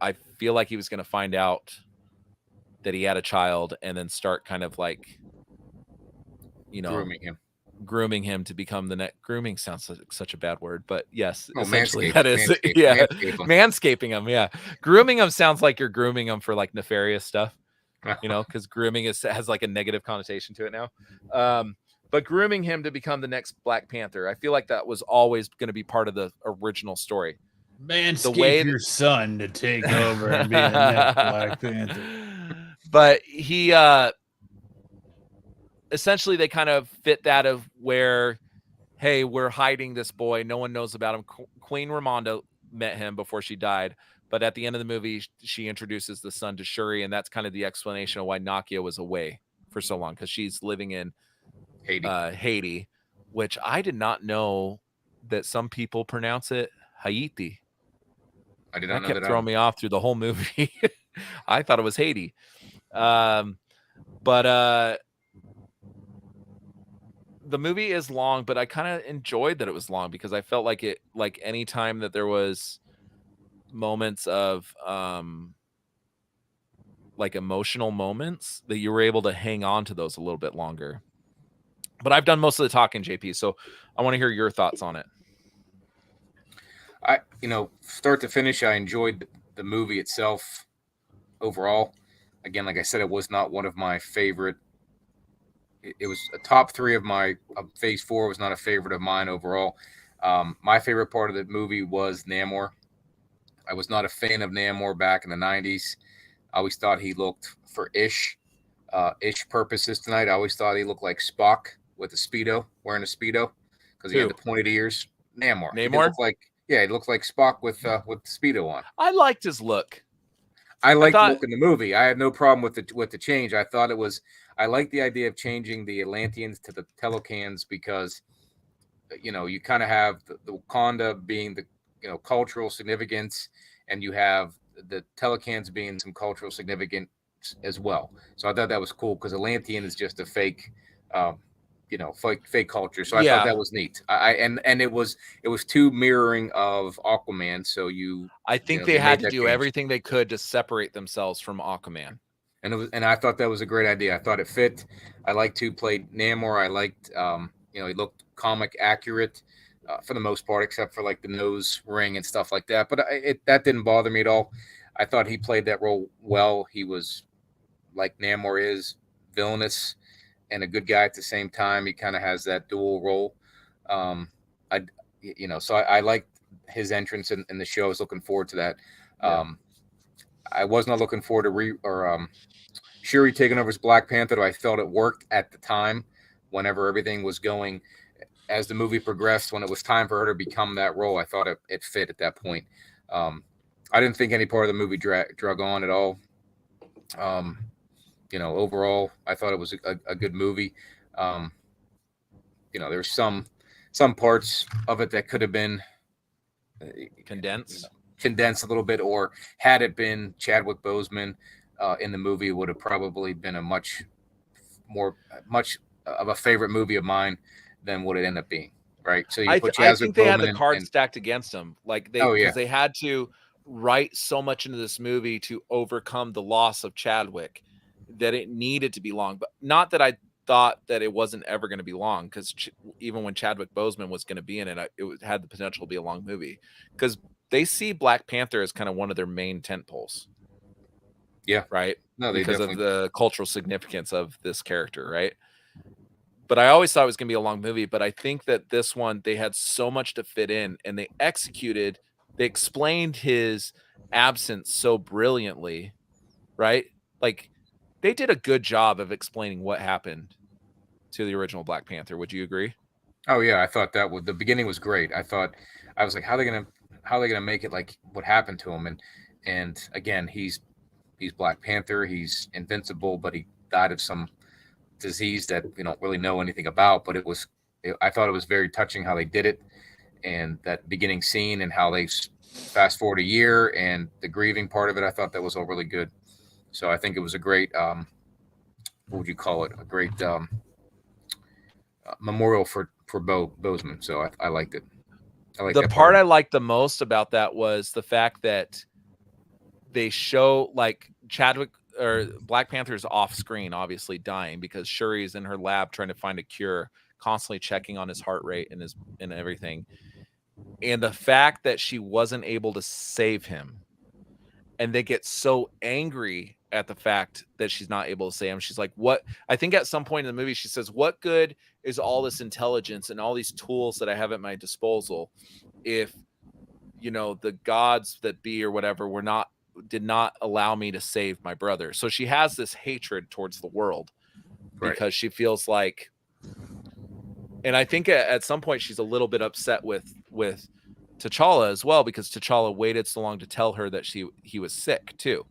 I feel like he was going to find out that he had a child and then start kind of like, grooming him to become the next. Grooming sounds like such a bad word, but yes, essentially that is manscaping him. Yeah, grooming him sounds like you're grooming him for like nefarious stuff, because grooming has like a negative connotation to it now. But grooming him to become the next Black Panther, I feel like that was always going to be part of the original story. Manscape your son to take over and be the next Black Panther. But he essentially, they kind of fit that of where, hey, we're hiding this boy. No one knows about him. Queen Ramonda met him before she died. But at the end of the movie, she introduces the son to Shuri, and that's kind of the explanation of why Nakia was away for so long, because she's living in Haiti, which I did not know that some people pronounce it Haiti. I did not know that. Kept throwing me off through the whole movie. I thought it was Haiti. But the movie is long, but I kind of enjoyed that it was long, because I felt like it, like any time that there was moments of like emotional moments, that you were able to hang on to those a little bit longer. But I've done most of the talking, JP, so I want to hear your thoughts on it. Start to finish, I enjoyed the movie itself overall. Again, like I said, it was not one of my favorite. It was a top 3 of my Phase 4. Was not a favorite of mine overall. My favorite part of the movie was Namor. I was not a fan of Namor back in the 90s. I always thought he looked, for ish purposes tonight, I always thought he looked like Spock with a Speedo, wearing a Speedo, because he had the pointed ears. Namor? He looked like Spock with the Speedo on. I liked his look. I liked the look in the movie. I had no problem with the change. I thought I like the idea of changing the Atlanteans to the Telecans because, you kind of have the Wakanda being the, cultural significance, and you have the Telecans being some cultural significance as well. So I thought that was cool because Atlantean is just a fake, fake culture. So I thought that was neat. And it was too mirroring of Aquaman. So I think they had to do everything they could to separate themselves from Aquaman. And I thought that was a great idea. I thought it fit. I liked who played Namor. I liked, he looked comic accurate for the most part, except for like the nose ring and stuff like that. But that didn't bother me at all. I thought he played that role well. He was like Namor is, villainous and a good guy at the same time. He kind of has that dual role. So I liked his entrance in the show. I was looking forward to that. Yeah. I was not looking forward to Shuri taking over as Black Panther, though I felt it worked at the time whenever everything was going. As the movie progressed, when it was time for her to become that role, I thought it fit at that point. I didn't think any part of the movie drug on at all. Overall, I thought it was a good movie. There's some parts of it that could have been condensed a little bit, or had it been Chadwick Boseman in the movie, would have probably been a much of a favorite movie of mine than what it ended up being. Right. So I think they had the cards stacked against them. Like they had to write so much into this movie to overcome the loss of Chadwick that it needed to be long. But not that I thought that it wasn't ever going to be long, because even when Chadwick Boseman was going to be in it, it had the potential to be a long movie, because they see Black Panther as kind of one of their main tent poles. Yeah. Right. No, because of the cultural significance of this character. Right. But I always thought it was going to be a long movie. But I think that this one, they had so much to fit in, and they explained his absence so brilliantly. Right. Like, they did a good job of explaining what happened to the original Black Panther. Would you agree? Oh yeah, I thought the beginning was great. I was like, how are they gonna make it like what happened to him? And again, he's Black Panther. He's invincible, but he died of some disease that we don't really know anything about. But I thought it was very touching how they did it, and that beginning scene and how they fast forward a year and the grieving part of it. I thought that was all really good. So I think it was a great, what would you call it? A great memorial for Boseman. So I liked it. The part I liked the most about that was the fact that they show like Chadwick or Black Panther's off screen, obviously dying, because Shuri is in her lab trying to find a cure, constantly checking on his heart rate and everything. And the fact that she wasn't able to save him, and they get so angry at the fact that she's not able to save him. She's like, what? I think at some point in the movie, she says, what good is all this intelligence and all these tools that I have at my disposal if, the gods that be or whatever did not allow me to save my brother. So she has this hatred towards the world, right? Because she feels like, and I think at some point she's a little bit upset with T'Challa as well, because T'Challa waited so long to tell her that he was sick too.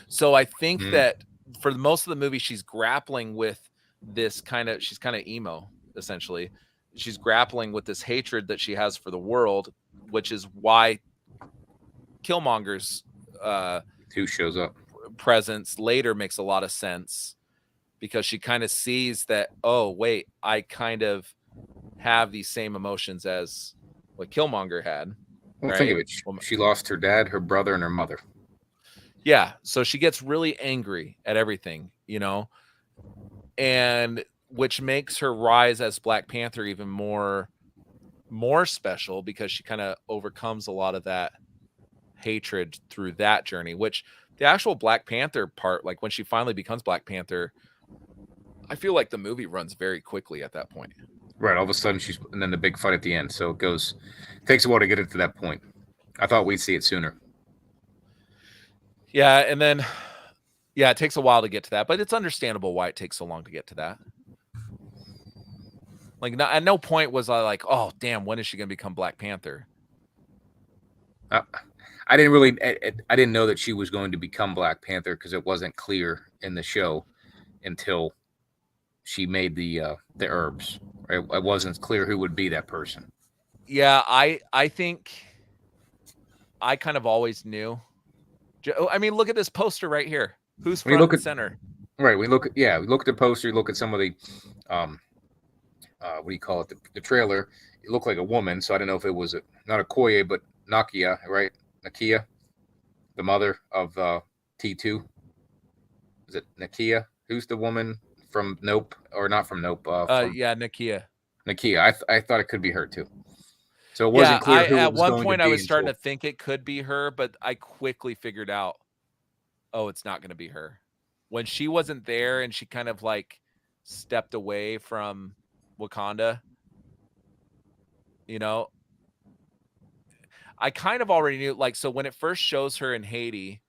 So I think that for most of the movie, she's grappling with this she's kind of emo, essentially. She's grappling with this hatred that she has for the world, which is why Killmonger's who shows up presence later makes a lot of sense, because she kind of sees that, oh wait, I kind of have these same emotions as what Killmonger had. Well, right? Think of it. She lost her dad, her brother, and her mother. Yeah, so she gets really angry at everything, and which makes her rise as Black Panther even more special, because she kind of overcomes a lot of that hatred through that journey, which the actual Black Panther part, like when she finally becomes Black Panther, I feel like the movie runs very quickly at that point. Right. All of a sudden and then the big fight at the end. So it takes a while to get it to that point. I thought we'd see it sooner. Yeah. And then, it takes a while to get to that, but it's understandable why it takes so long to get to that. Like, at no point was I like, oh damn, when is she going to become Black Panther? I didn't know that she was going to become Black Panther, because it wasn't clear in the show. until she made the herbs. Right? It wasn't clear who would be that person. Yeah, I think I kind of always knew. I mean, look at this poster right here. Who's front and center? Right. We look at the poster. You look at some of the what do you call it? The trailer. It looked like a woman, so I don't know if it was not Okoye, but Nakia, right? Nakia, the mother of T2. Is it Nakia? Who's the woman from Nope, or not from Nope? Yeah, Nakia. Nakia. I thought it could be her too. So it wasn't clear who it was going to be. At one point, I was starting to think it could be her, but I quickly figured out, oh, it's not going to be her. When she wasn't there and she kind of like stepped away from Wakanda, you know, I kind of already knew, like, so when it first shows her in Haiti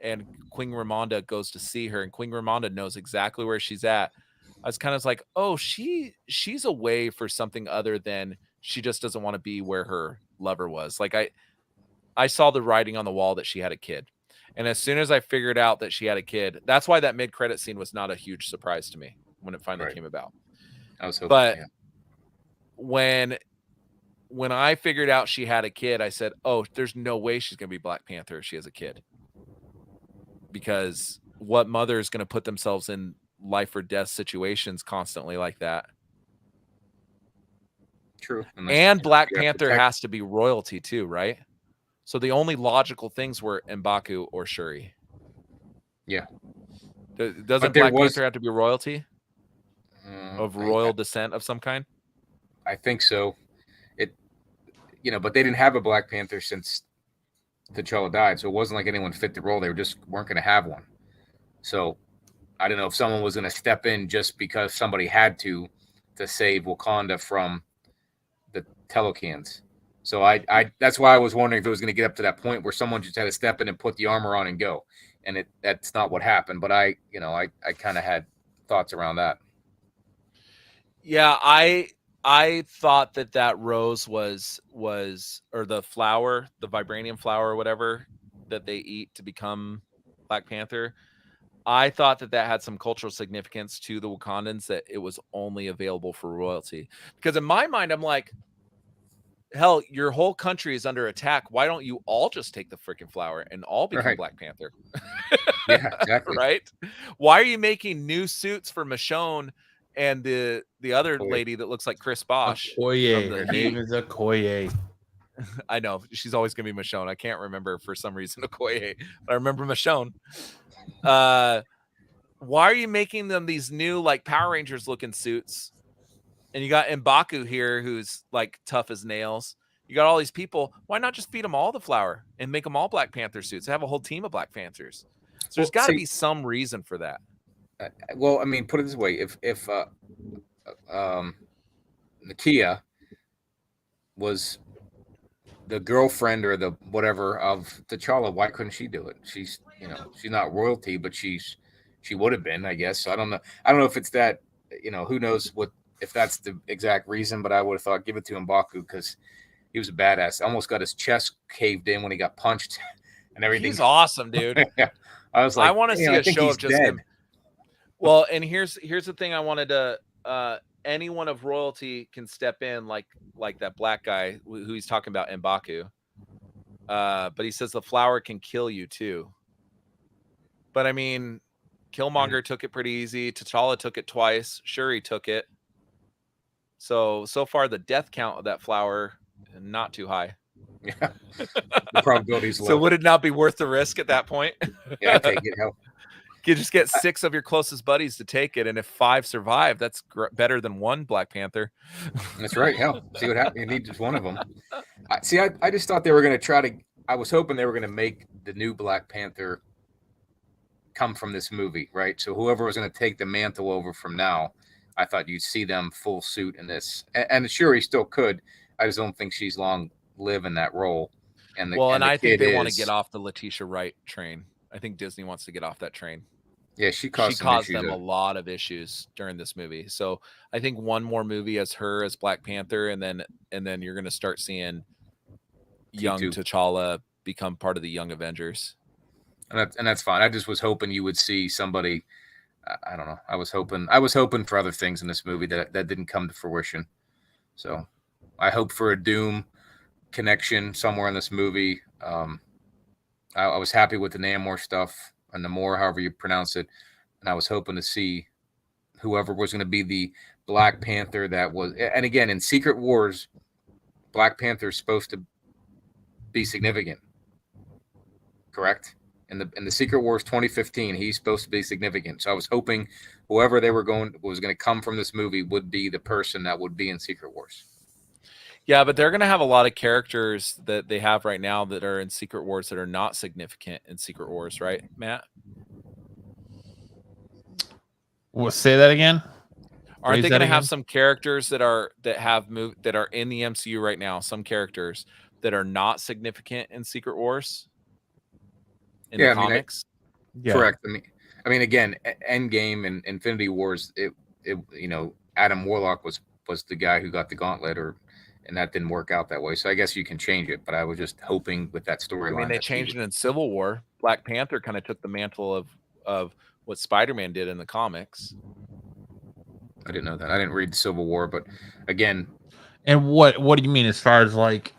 and Queen Ramonda goes to see her and Queen Ramonda knows exactly where she's at, I was kind of like, oh, she's away for something other than she just doesn't want to be where her lover was. Like I saw the writing on the wall that she had a kid. And as soon as I figured out that she had a kid, that's why that mid-credit scene was not a huge surprise to me when it finally came about. I was hoping, but when I figured out she had a kid, I said, oh, there's no way she's going to be Black Panther if she has a kid. Because what mother is going to put themselves in life or death situations constantly like that? True. And Black Panther has to be royalty too, right? So the only logical things were M'Baku or Shuri. Yeah. Doesn't Black Panther have to be royalty? Of royal descent of some kind? I think so. But they didn't have a Black Panther since T'Challa died, so it wasn't like anyone fit the role. They just weren't going to have one. So I don't know if someone was going to step in just because somebody had to save Wakanda from the Telokans. So I that's why I was wondering if it was going to get up to that point where someone just had to step in and put the armor on and go. And that's not what happened. But I kind of had thoughts around that. Yeah, I thought that rose was or the flower, the vibranium flower or whatever that they eat to become Black Panther. I thought that had some cultural significance to the Wakandans, that it was only available for royalty. Because in my mind, I'm like, hell, your whole country is under attack. Why don't you all just take the freaking flower and all become Black Panther? Yeah, exactly. Right? Why are you making new suits for Michonne and the other lady that looks like Chris Bosch? Okoye. Her name is Okoye. I know. She's always going to be Michonne. I can't remember for some reason Okoye, but I remember Michonne. Why are you making them these new like Power Rangers looking suits? And you got M'Baku here, who's like tough as nails. You got all these people. Why not just feed them all the flower and make them all Black Panther suits? Have a whole team of Black Panthers. So there's got to be some reason for that. Well, I mean, put it this way: if Nakia was the girlfriend or the whatever of T'Challa, why couldn't she do it? She's not royalty, but she would have been, I guess. So I don't know if it's that. Who knows if that's the exact reason, but I would have thought give it to M'Baku because he was a badass. Almost got his chest caved in when he got punched and everything. He's awesome, dude. Yeah. I was like, I want to see a show of just dead. him. Well, and here's the thing I wanted to anyone of royalty can step in like that black guy who he's talking about, M'Baku. But he says the flower can kill you too. But I mean, Killmonger took it pretty easy. T'Challa took it twice. Shuri took it. So far the death count of that flower not too high. Yeah, the probability's low. So would it not be worth the risk at that point? Yeah, I take it. Hell, you just get 6 of your closest buddies to take it, and if 5 survive, that's better than 1 Black Panther. That's right. Hell, see what happens. You need just one of them. I just thought they were going to try to. I was hoping they were going to make the new Black Panther come from this movie, right? So whoever was going to take the mantle over from now, I thought you'd see them full suit in this, and Shuri still could. I just don't think she's long live in that role. And I think they want to get off the Letitia Wright train. I think Disney wants to get off that train. Yeah, she caused them a lot of issues during this movie. So I think one more movie as her as Black Panther, and then you're going to start seeing young T'Challa become part of the Young Avengers. And that's fine. I just was hoping you would see somebody I don't know. I was hoping for other things in this movie that didn't come to fruition. So I hope for a Doom connection somewhere in this movie. I was happy with the Namor stuff and Namor, however you pronounce it, and I was hoping to see whoever was going to be the Black Panther that was. And again, in Secret Wars, Black Panther is supposed to be significant, correct? In the Secret Wars 2015, he's supposed to be significant. So I was hoping whoever was going to come from this movie would be the person that would be in Secret Wars. Yeah, but they're going to have a lot of characters that they have right now that are in Secret Wars that are not significant in Secret Wars, right, Matt? Well, say that again. Aren't they going to have some characters that are in the MCU right now? Some characters that are not significant in Secret Wars in the comics. Correct. I mean, again, Endgame and Infinity Wars. It Adam Warlock was the guy who got the gauntlet, and that didn't work out that way. So I guess you can change it, but I was just hoping with that storyline. I mean, they changed it in Civil War. Black Panther kind of took the mantle of what Spider-Man did in the comics. I didn't know that. I didn't read the Civil War, but again. And what do you mean as far as like?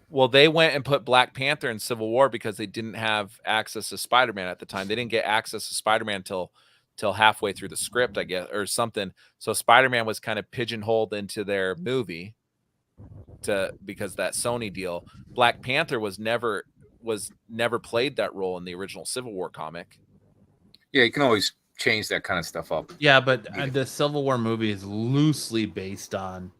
Well, they went and put Black Panther in Civil War because they didn't have access to Spider-Man at the time. They didn't get access to Spider-Man till halfway through the script, I guess, or something. So Spider-Man was kind of pigeonholed into their movie because that Sony deal. Black Panther was never played that role in the original Civil War comic. Yeah, you can always change that kind of stuff up. Yeah, but the Civil War movie is loosely based on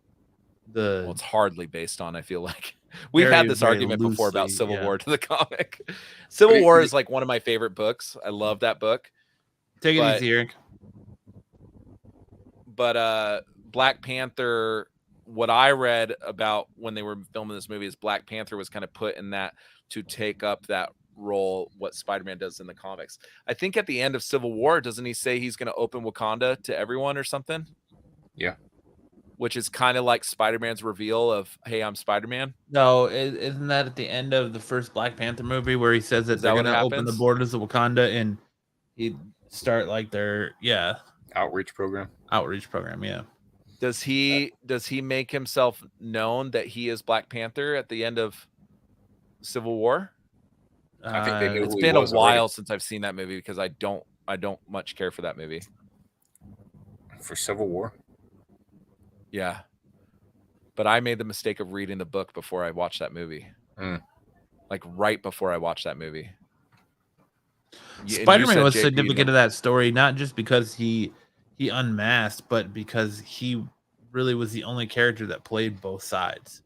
the. Well, it's hardly based on. I feel like we've had this argument before about Civil War to the comic. Civil War is like one of my favorite books. I love that book. Take it easy, Eric. But Black Panther. What I read about when they were filming this movie is Black Panther was kind of put in that to take up that role, what Spider-Man does in the comics. I think at the end of Civil War, doesn't he say he's going to open Wakanda to everyone or something? Yeah. Which is kind of like Spider-Man's reveal of, hey, I'm Spider-Man. No, isn't that at the end of the first Black Panther movie where he says that they're going to open the borders of Wakanda and he'd start like their outreach program, yeah. Does he make himself known that he is Black Panther at the end of Civil War? I think they knew it's been a while since I've seen that movie because I don't much care for that movie. For Civil War? Yeah. But I made the mistake of reading the book before I watched that movie. Like right before I watched that movie. Spider-Man was significant to that story, not just because he unmasked, but because he really was the only character that played both sides.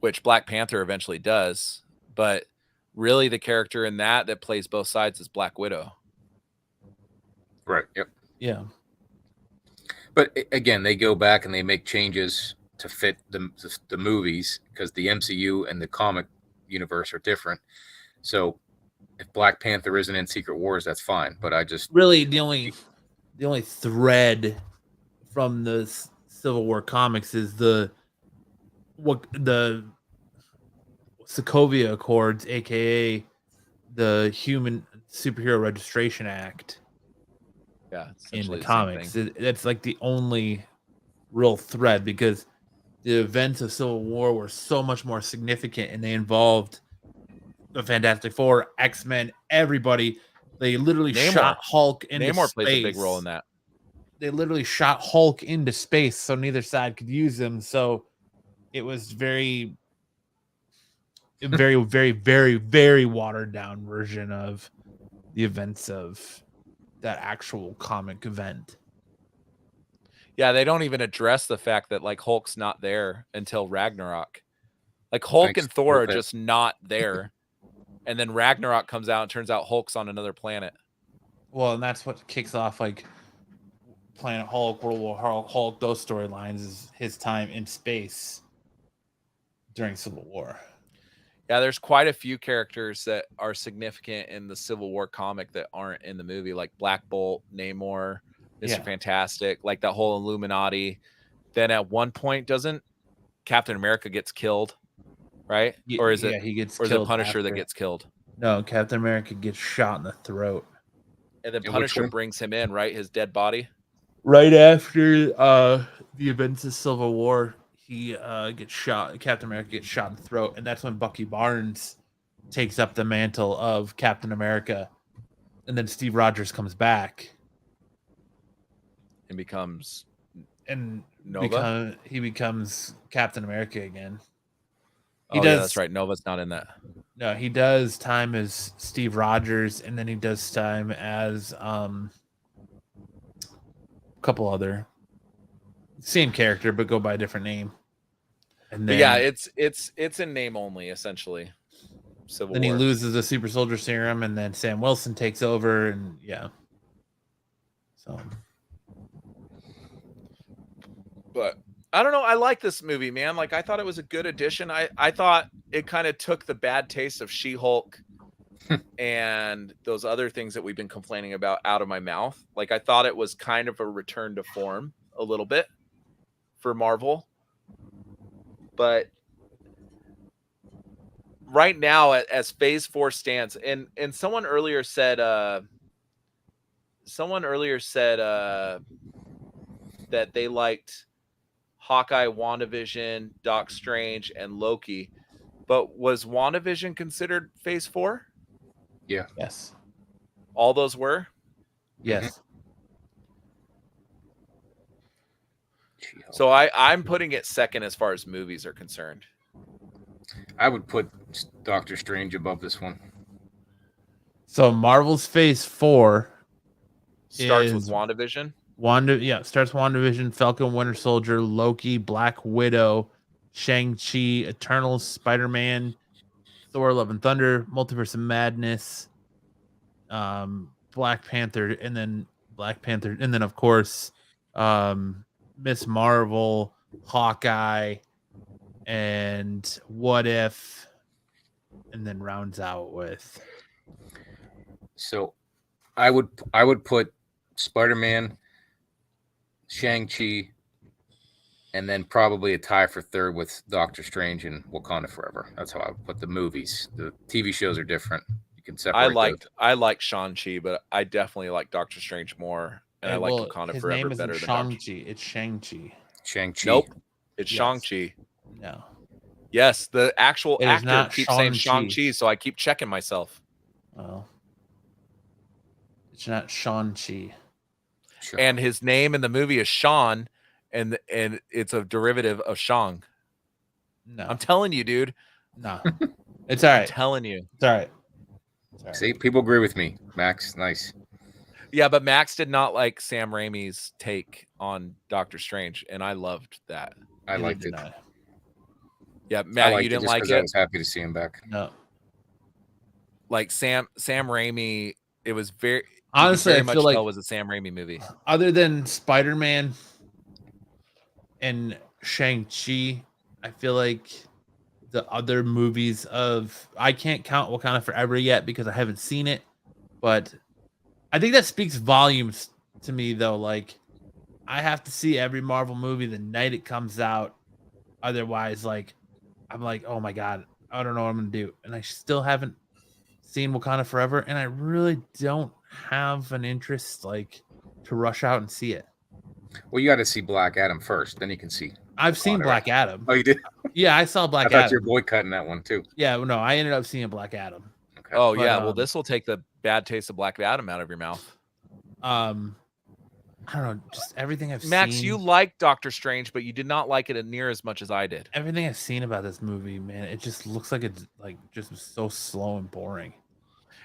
Which Black Panther eventually does, but really the character in that plays both sides is Black Widow. Right. Yep. Yeah. But again, they go back and they make changes to fit the movies because the MCU and the comic universe are different. So if Black Panther isn't in Secret Wars, that's fine. But I just really the only thread from the Civil War comics is the Sokovia Accords, aka the Human Superhero Registration Act. Yeah, in the comics, that's like the only real thread because the events of Civil War were so much more significant and they involved the Fantastic Four, X-Men, everybody. They literally shot Hulk into space. Namor plays a big role in that. They literally shot Hulk into space so neither side could use him. So it was very, very, very, very, very watered down version of the events of that actual comic event. Yeah, they don't even address the fact that like Hulk's not there until Ragnarok. Like Hulk and Thor are just not there. And then Ragnarok comes out and turns out Hulk's on another planet. Well, and that's what kicks off like Planet Hulk, World War Hulk, those storylines is his time in space during Civil War. Yeah, there's quite a few characters that are significant in the Civil War comic that aren't in the movie, like Black Bolt, Namor, Mr. Fantastic, like that whole Illuminati. Then at one point, doesn't Captain America gets killed, right? Or is it he gets or killed is it Punisher after. that gets killed? No, Captain America gets shot in the throat. And then which Punisher one? brings him in, right? His dead body. Right after the events of Civil War, he gets shot. Captain America gets shot in the throat, and that's when Bucky Barnes takes up the mantle of Captain America, and then Steve Rogers comes back And becomes and Nova. he becomes Captain America again. He Yeah, does. that's right. Nova's not in that. No, he does time as Steve Rogers, and then he does time as a couple other same character, but go by a different name. And But then, yeah, it's in name only, essentially. Civil then he War. loses the super soldier serum, and then Sam Wilson takes over, and yeah. So, But I don't know. I like this movie, man. Like, I thought it was a good addition. I thought it kind of took the bad taste of She-Hulk and those other things that we've been complaining about out of my mouth. Like, I thought it was kind of a return to form a little bit for Marvel. But right now, as Phase 4 stands, and someone earlier said that they liked Hawkeye, WandaVision, Doc Strange, and Loki. But was WandaVision considered Phase 4? Yeah. yes. All those were? Yes. So I'm putting it second as far as movies are concerned. I would put Doctor Strange above this one. So Marvel's Phase 4 Starts is with WandaVision. Starts WandaVision, Falcon, Winter Soldier, Loki, Black Widow, Shang-Chi, Eternals, Spider-Man, Thor, Love and Thunder, Multiverse of Madness, Black Panther, and then of course, Miss Marvel, Hawkeye, and What If, and then rounds out with. So, I would put Spider-Man, Shang-Chi, and then probably a tie for third with Doctor Strange and Wakanda Forever. That's how I would put the movies. The TV shows are different. You can separate. I liked Shang-Chi, but I definitely like Doctor Strange more. And I like Wakanda his Forever name better isn't than Shang-Chi. It's Shang-Chi. Shang-Chi. Nope. It's Yes. Shang-Chi. No. Yes, the actual It is actor not keeps saying Shang-Chi. Shang-Chi, so I keep checking myself. Well, it's not Shang-Chi. Sure. And his name in the movie is Sean, and it's a derivative of Shang. No. I'm telling you, dude. No. It's all I'm right. telling you. It's all right. It's all right. See, people agree with me. Max, nice. Yeah, but Max did not like Sam Raimi's take on Doctor Strange, and I loved that. I Neither liked did it. I. Yeah, I Matt, liked you didn't it just like because I it? was happy to see him back. No. Like Sam Raimi, it was very Honestly, very I much feel like tell was a Sam Raimi movie. other than Spider-Man and Shang-Chi, I feel like the other movies I can't count Wakanda Forever yet because I haven't seen it, but I think that speaks volumes to me though. Like, I have to see every Marvel movie the night it comes out. Otherwise, like, I'm like, oh my God, I don't know what I'm gonna do. And I still haven't seen Wakanda Forever, and I really don't have an interest like to rush out and see it. Well, you got to see Black Adam first, then you can see. I've seen Wakanda, Black right? Adam. Oh, you did? Yeah, I saw I Black thought you were Adam. boycotting that one too. Yeah, no, I ended up seeing Black Adam. Okay. Oh But, yeah, well this will take the bad taste of Black Adam out of your mouth. I don't know, just everything I've Max, seen. you liked Doctor Strange, but you did not like it near as much as I did. Everything I've seen about this movie, man, it just looks like it's like just so slow and boring.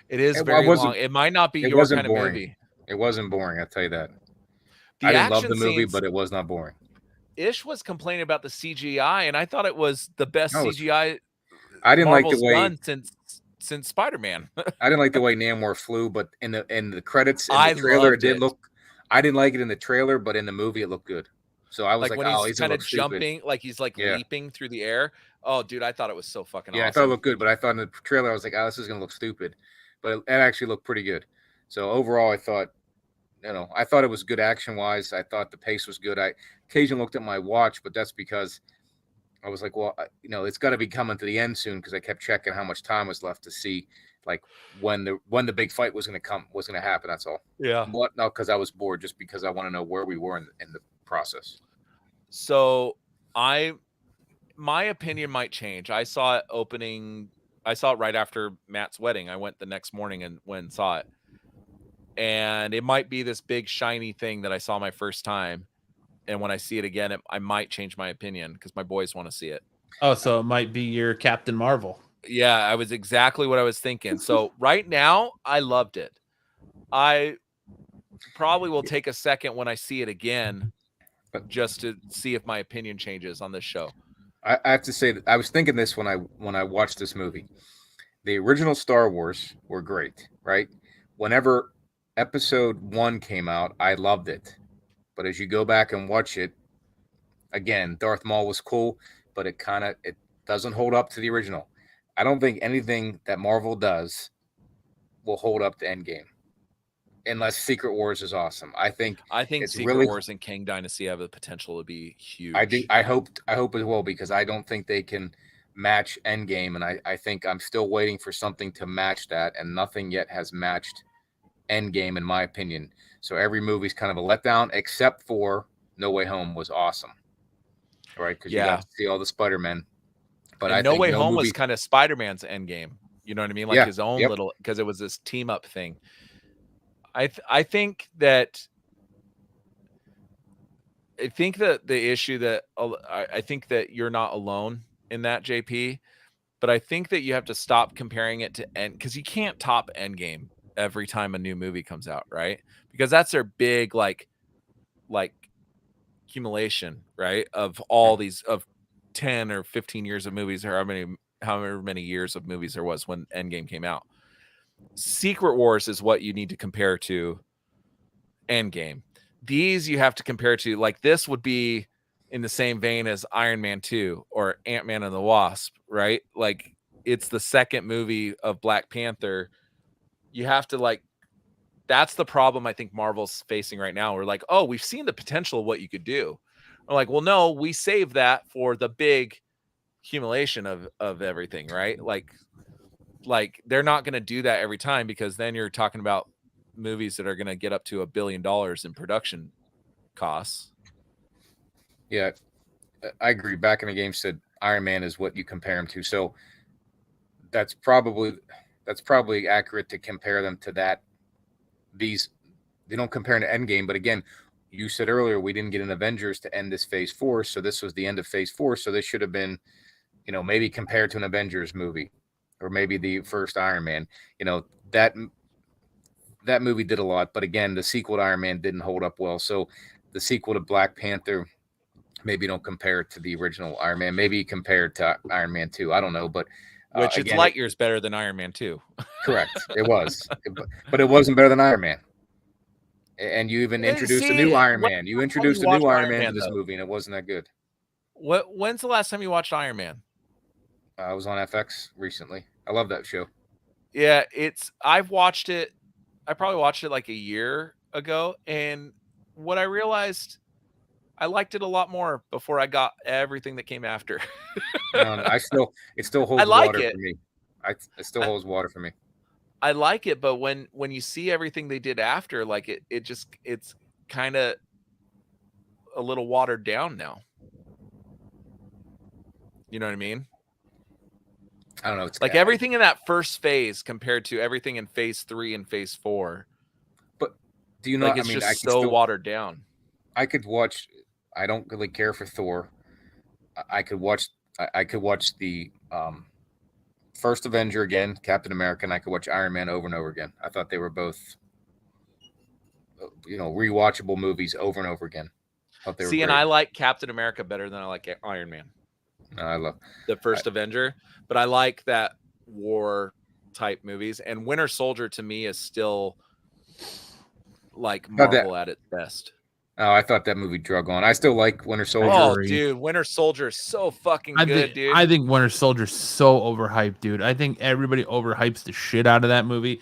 It is It very wasn't- long. It might not be it your wasn't kind of boring. movie. It wasn't boring, I'll tell you that. The I didn't love action the movie, scenes, but it was not boring. Ish was complaining about the CGI, and I thought it was the best No, it's- CGI I didn't Marvel's like the way done since Spider-Man. I didn't like the way Namor flew, but in the credits in I the trailer, it loved did it. look. I didn't like it in the trailer, but in the movie, it looked good. So I was Like like, when oh, he's gonna kind of look stupid. jumping, like he's like Yeah. leaping through the air. Oh, dude, I thought it was so fucking Yeah, I awesome. thought it looked good, but I thought in the trailer, I was like, oh, this is gonna look stupid. But it actually looked pretty good. So overall, I thought, I thought it was good action wise. I thought the pace was good. I occasionally looked at my watch, but that's because I was like, well, it's got to be coming to the end soon because I kept checking how much time was left to see like when the big fight was going to happen. That's all. Yeah. What? No, because I was bored, just because I want to know where we were in the process. So my opinion might change. I saw it right after Matt's wedding. I went the next morning and went and saw it. And it might be this big shiny thing that I saw my first time. And when I see it again, I might change my opinion because my boys want to see it. Oh, so it might be your Captain Marvel. Yeah, I was exactly what I was thinking. So right now, I loved it. I probably will take a second when I see it again just to see if my opinion changes on this show. I have to say that I was thinking this when I watched this movie. The original Star Wars were great, right? Whenever episode 1 came out, I loved it. But as you go back and watch it, again, Darth Maul was cool, but it doesn't hold up to the original. I don't think anything that Marvel does will hold up to Endgame. Unless Secret Wars is awesome. I think it's Secret really, Wars and Kang Dynasty have the potential to be huge. I hope it will, because I don't think they can match Endgame, and I think I'm still waiting for something to match that, and nothing yet has matched Endgame in my opinion. So every movie's kind of a letdown, except for No Way Home was awesome, right? Because you got to see all the Spider-Man. But I think No Way Home was kind of Spider-Man's Endgame. You know what I mean? Like his own little, because it was this team up thing. I think that the issue that I think that you're not alone in that, JP, but I think that you have to stop comparing it to because you can't top Endgame every time a new movie comes out, right? Because that's their big like accumulation, right? Of all these of 10 or 15 years of movies, or however many years of movies there was when Endgame came out. Secret Wars is what you need to compare to Endgame. These you have to compare to, like, this would be in the same vein as Iron Man 2 or Ant-Man and the Wasp, right? Like, it's the second movie of Black Panther. You have to, that's the problem I think Marvel's facing right now. We're like, oh, we've seen the potential of what you could do. We're like, well, no, we saved that for the big accumulation of everything, right? Like they're not going to do that every time, because then you're talking about movies that are going to get up to $1 billion in production costs. Yeah, I agree. Back in the game said Iron Man is what you compare him to. So that's probably accurate to compare them to that. They don't compare to Endgame, but again, you said earlier we didn't get an Avengers to end this Phase 4, so this was the end of Phase 4. So this should have been, maybe compared to an Avengers movie, or maybe the first Iron Man. That movie did a lot, but again, the sequel to Iron Man didn't hold up well. So the sequel to Black Panther, maybe don't compare it to the original Iron Man. Maybe compare it to Iron Man 2. I don't know, but which it's light years better than Iron Man 2. Correct, it was, but it wasn't better than Iron Man. And you even introduced a new Iron Man. You introduced a new Iron Man to this movie, and it wasn't that good. When's the last time you watched Iron Man? I was on FX recently. I love that show. Yeah, I've watched it. I probably watched it like a year ago, and what I realized, I liked it a lot more before I got everything that came after. It still holds water for me. It still holds water for me. I like it, but when you see everything they did after, like it's kind of a little watered down now. You know what I mean? I don't know. It's like everything in that first phase compared to everything in Phase 3 and Phase 4. But do you know? Like, it's just so watered down. I could watch. I don't really care for Thor. I could watch the first Avenger again, Captain America, and I could watch Iron Man over and over again. I thought they were both, rewatchable movies over and over again. See, and I like Captain America better than I like Iron Man. I love the first Avenger, but I like that war type movies. And Winter Soldier to me is still like Marvel at its best. Oh, I thought that movie drug on. I still like Winter Soldier. Oh, dude, Winter Soldier is so fucking good, dude. I think Winter Soldier is so overhyped, dude. I think everybody overhypes the shit out of that movie.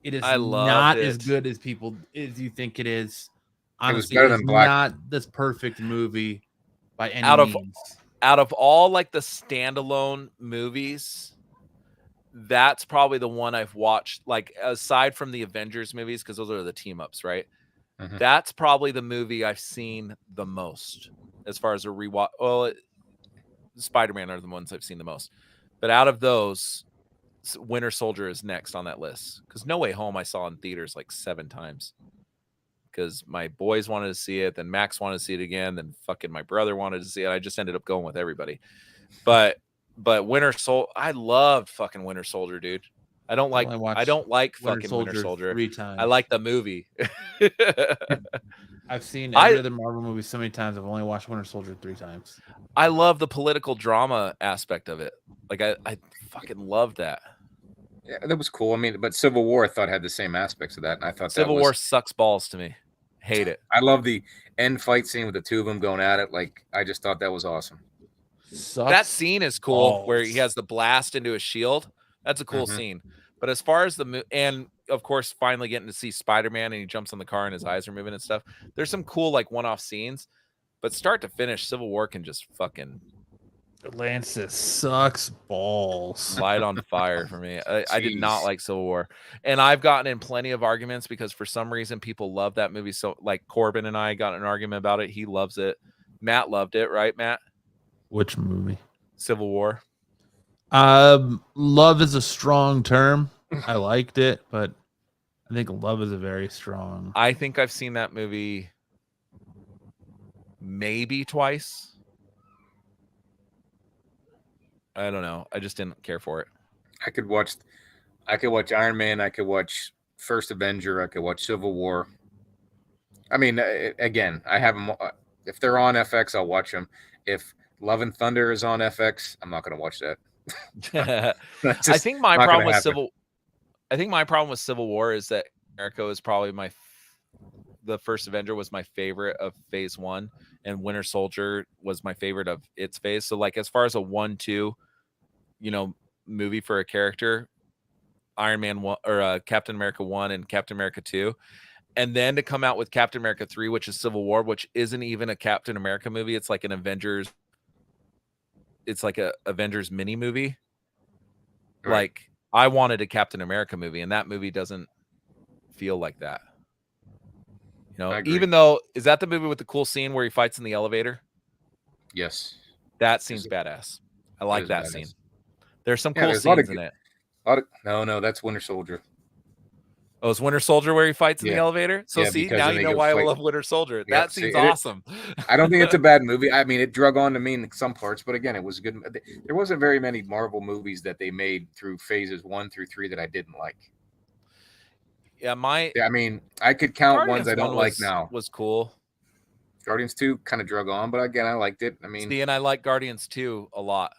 It is not as good as you think it is. Honestly, it was better than Black. Not this perfect movie by any means. Out of all like the standalone movies, that's probably the one I've watched, like, aside from the Avengers movies, because those are the team ups, right? Mhm. That's probably the movie I've seen the most as far as a rewatch. Well, Spider-Man are the ones I've seen the most, but out of those, Winter Soldier is next on that list, because No Way Home I saw in theaters like 7 times because my boys wanted to see it, then Max wanted to see it again, then fucking my brother wanted to see it. I just ended up going with everybody. But Winter Soldier, I loved fucking Winter Soldier, dude. I don't like fucking Winter Soldier 3 times. I like the movie. I've seen every other Marvel movie so many times. I've only watched Winter Soldier 3 times. I love the political drama aspect of it. Like I fucking love that. Yeah, that was cool. I mean, but Civil War I thought had the same aspects of that, and I thought Civil War sucks balls to me. Hate it. I love the end fight scene with the two of them going at it. Like, I just thought that was awesome. That scene is cool where he has the blast into his shield. That's a cool scene. But as far as and of course, finally getting to see Spider-Man and he jumps on the car and his eyes are moving and stuff. There's some cool like one-off scenes, but start to finish, Civil War can just fucking Atlantis sucks balls. Light on fire for me. I did not like Civil War, and I've gotten in plenty of arguments because for some reason people love that movie. So like Corbin and I got in an argument about it. He loves it. Matt loved it, right, Matt? Which movie? Civil War. Love is a strong term. I liked it, but I think love is a very strong. I think I've seen that movie maybe twice. I don't know. I just didn't care for it. I could watch Iron Man. I could watch First Avenger. I could watch Civil War. I mean, again, I have them. If they're on FX, I'll watch them. If Love and Thunder is on FX, I'm not going to watch that. I think my problem with Civil War is that America is probably the First Avenger was my favorite of Phase 1, and Winter Soldier was my favorite of its phase. So, like, as far as a 1-2, movie for a character, Iron Man 1 or Captain America 1 and Captain America 2, and then to come out with Captain America 3, which is Civil War, which isn't even a Captain America movie. It's like an Avengers. It's like a Avengers mini movie. Right. Like, I wanted a Captain America movie, and that movie doesn't feel like that. Even though, is that the movie with the cool scene where he fights in the elevator? Yes. That scene's badass. I like that scene. There's some cool there's scenes in it. No, that's Winter Soldier. Oh, it's Winter Soldier where he fights in the elevator? So see, now you know why I love Winter Soldier. Yeah, that scene's awesome. I don't think it's a bad movie. I mean, it drug on to me in some parts, but again, it was good. There wasn't very many Marvel movies that they made through phases 1 through 3 that I didn't like. Yeah, I mean, I could count Guardians ones I don't like now. Was cool. Guardians 2 kind of drug on, but again, I liked it. I mean, and I like Guardians 2 a lot.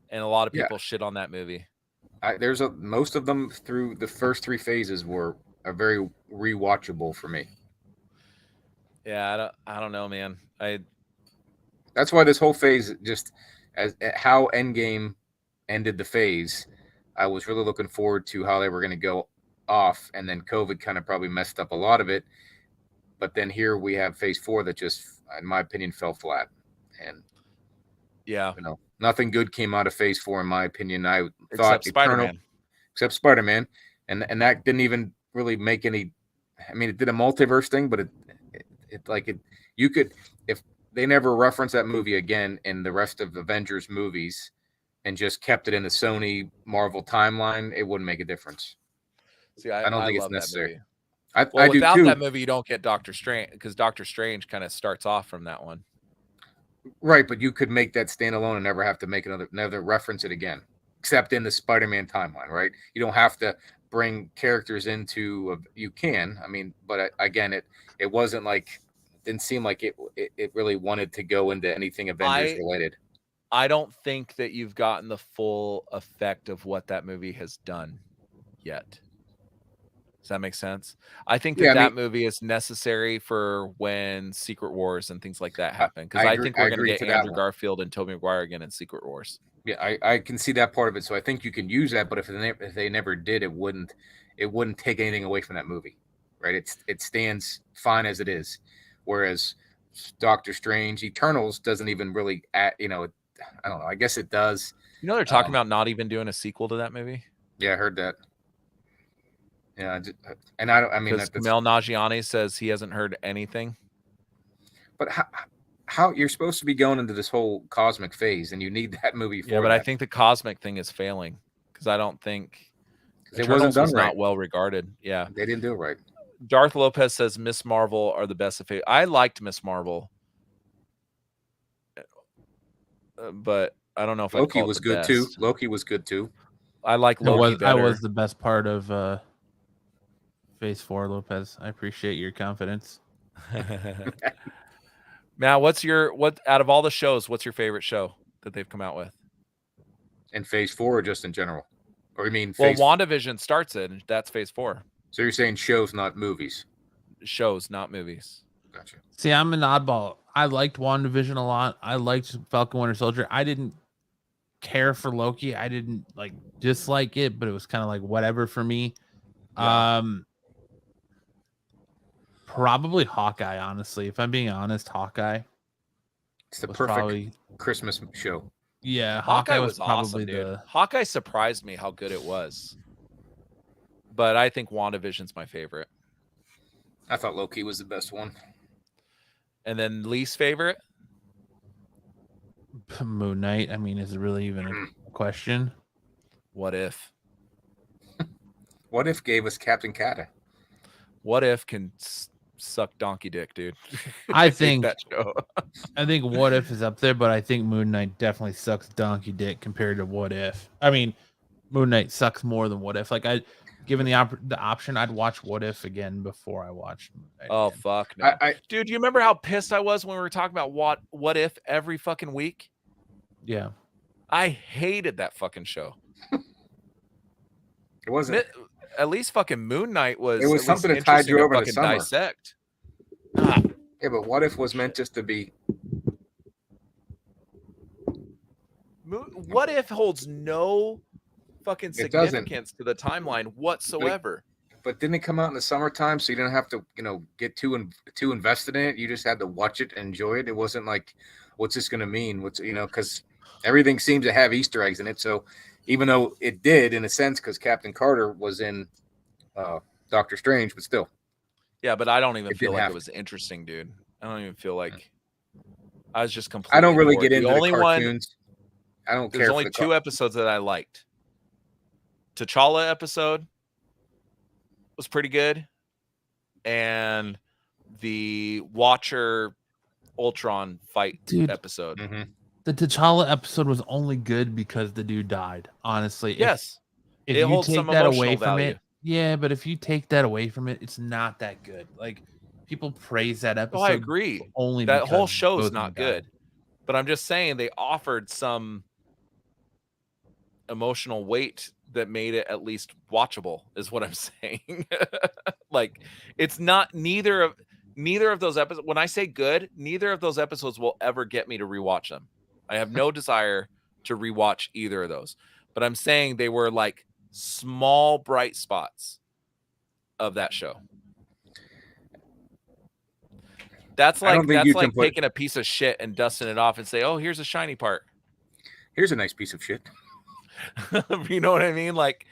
And a lot of people shit on that movie. Most of them through the first 3 phases are very rewatchable for me. Yeah, I don't know, man. That's why this whole phase, just as how Endgame ended the phase, I was really looking forward to how they were going to go off, and then COVID kind of probably messed up a lot of it. But then here we have phase 4 that just, in my opinion, fell flat. And nothing good came out of phase 4, in my opinion. I thought Spider-Man. Except Spider-Man, and that didn't even really make any. I mean, it did a multiverse thing, but you could, if they never reference that movie again in the rest of Avengers movies, and just kept it in the Sony Marvel timeline, it wouldn't make a difference. See, I don't think it's necessary. Without that movie, you don't get Doctor Strange, because Doctor Strange kind of starts off from that one. Right, but you could make that standalone and never have to make another reference it again, except in the Spider-Man timeline, right? You don't have to bring characters into. You can, I mean, but again, it wasn't like, didn't seem like it really wanted to go into anything Avengers related. I don't think that you've gotten the full effect of what that movie has done yet. Does that make sense? I think that movie is necessary for when Secret Wars and things like that happen. Because I think we're going to get Andrew Garfield and Tobey Maguire again in Secret Wars. Yeah, I can see that part of it. So I think you can use that. But if they never did, it wouldn't take anything away from that movie, right? It stands fine as it is. Whereas Doctor Strange Eternals doesn't even really, I don't know. I guess it does. You know, they're talking about not even doing a sequel to that movie. Yeah, I heard that. Yeah, and I don't. I mean, because Kumail Nanjiani says he hasn't heard anything. But how you're supposed to be going into this whole cosmic phase, and you need that movie for but that. I think the cosmic thing is failing because I don't think it wasn't done right. Not well regarded. Yeah, they didn't do it right. Darth Lopez says Miss Marvel are the best of it. I liked Miss Marvel, but I don't know if Loki was good too. Loki was good too. I like Loki better. I was the best part of Phase 4, Lopez. I appreciate your confidence. Now, what out of all the shows, what's your favorite show that they've come out with? In Phase 4 or just in general? Or you mean WandaVision starts it, and that's Phase 4. So you're saying shows, not movies? Shows, not movies. Gotcha. See, I'm an oddball. I liked WandaVision a lot. I liked Falcon Winter Soldier. I didn't care for Loki. I didn't dislike it, but it was kind of like whatever for me. Yeah. Probably Hawkeye, honestly. If I'm being honest, Hawkeye. It's the perfect Christmas show. Yeah, Hawkeye was probably awesome, dude. Hawkeye surprised me how good it was. But I think WandaVision's my favorite. I thought Loki was the best one. And then least favorite? Moon Knight. I mean, is it really even a question? What If? What If gave us Captain Kata? What If can suck donkey dick, dude. I think that show. I think What If is up there, but I think Moon Knight definitely sucks donkey dick compared to What If. I mean, Moon Knight sucks more than What If. Given the option, I'd watch What If again before I watched Moon Knight. Oh again. Fuck no. Dude, you remember how pissed I was when we were talking about What If every fucking week? Yeah. I hated that fucking show. It wasn't. At least fucking Moon Knight was. It was something to tide you over the summer. Dissect. Yeah, but What If was meant just to be. What If holds no fucking significance to the timeline whatsoever. But didn't it come out in the summertime, so you didn't have to, get too invested in it? You just had to watch it and enjoy it. It wasn't like, what's this going to mean? Because everything seems to have Easter eggs in it. So even though it did, in a sense, because Captain Carter was in Doctor Strange, but still. Yeah, but I don't even feel like it was interesting, dude. I don't even feel like I was just completely. I don't really bored. get into the cartoons. I don't care. There's only 2 episodes that I liked. T'Challa episode was pretty good, and the Watcher Ultron fight episode. Mm-hmm. The T'Challa episode was only good because the dude died. Honestly, yes. If you take that away from it, yeah, but if you take that away from it, it's not that good. Like people praise that episode. Oh, I agree. Only that whole show's not good. But I'm just saying they offered some emotional weight that made it at least watchable, is what I'm saying. Like it's not neither of those episodes. When I say good, neither of those episodes will ever get me to rewatch them. I have no desire to rewatch either of those. But I'm saying they were like small bright spots of that show. That's like taking a piece of shit and dusting it off and say, "Oh, here's a shiny part. Here's a nice piece of shit." You know what I mean? Like,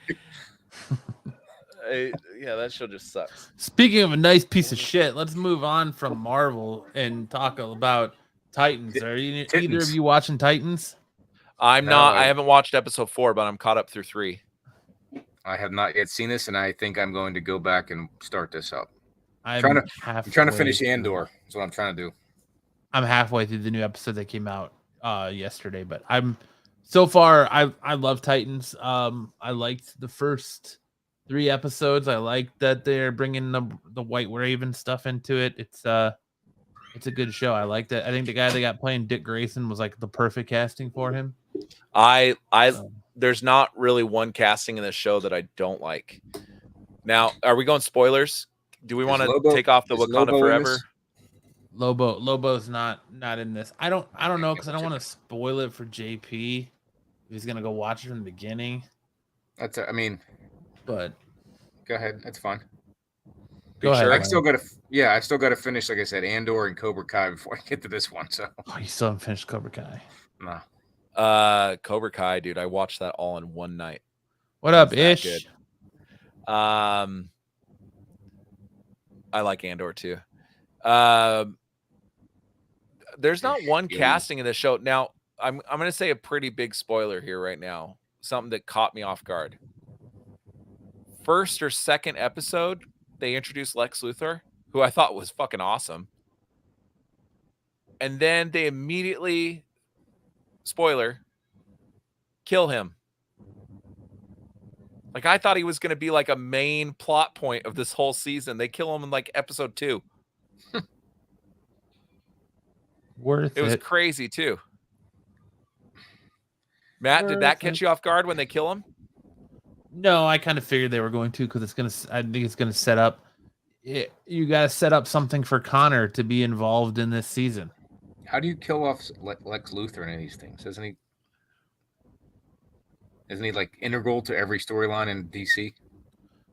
yeah, that show just sucks. Speaking of a nice piece of shit, let's move on from Marvel and talk about Titans. Are either of you watching Titans? I'm not. I haven't watched episode 4, but I'm caught up through 3. I have not yet seen this, and I think I'm going to go back and start this up. I'm trying to finish Andor. That's what I'm trying to do. I'm halfway through the new episode that came out yesterday, but so far I love Titans. I liked the first 3 episodes. I like that they're bringing the White Raven stuff into it. It's a good show. I like that. I think the guy they got playing Dick Grayson was like the perfect casting for him. There's not really one casting in this show that I don't like. Now, are we going spoilers? Do we want to take off the Wakanda Forever? Lobo's not in this. I don't know, because I don't want to spoil it for JP. He's gonna go watch it from the beginning. But go ahead. That's fine. Go ahead. I still got to finish, like I said, Andor and Cobra Kai before I get to this one. So you still haven't finished Cobra Kai? No. Cobra Kai, dude. I watched that all in one night. What It up, was that Ish? good. I like Andor too. There's not one casting in the show. Now, I'm going to say a pretty big spoiler here right now. Something that caught me off guard. First or second episode, they introduced Lex Luthor, who I thought was fucking awesome. And then they immediately, spoiler, kill him. Like, I thought he was going to be like a main plot point of this whole season. They kill him in like episode 2. Worth It was it. crazy too. Matt, did that catch you off guard when they kill him? No, I kind of figured they were going to because it's gonna. I think it's gonna set up. You got to set up something for Connor to be involved in this season. How do you kill off Lex Luthor in any of these things? Isn't he like integral to every storyline in DC?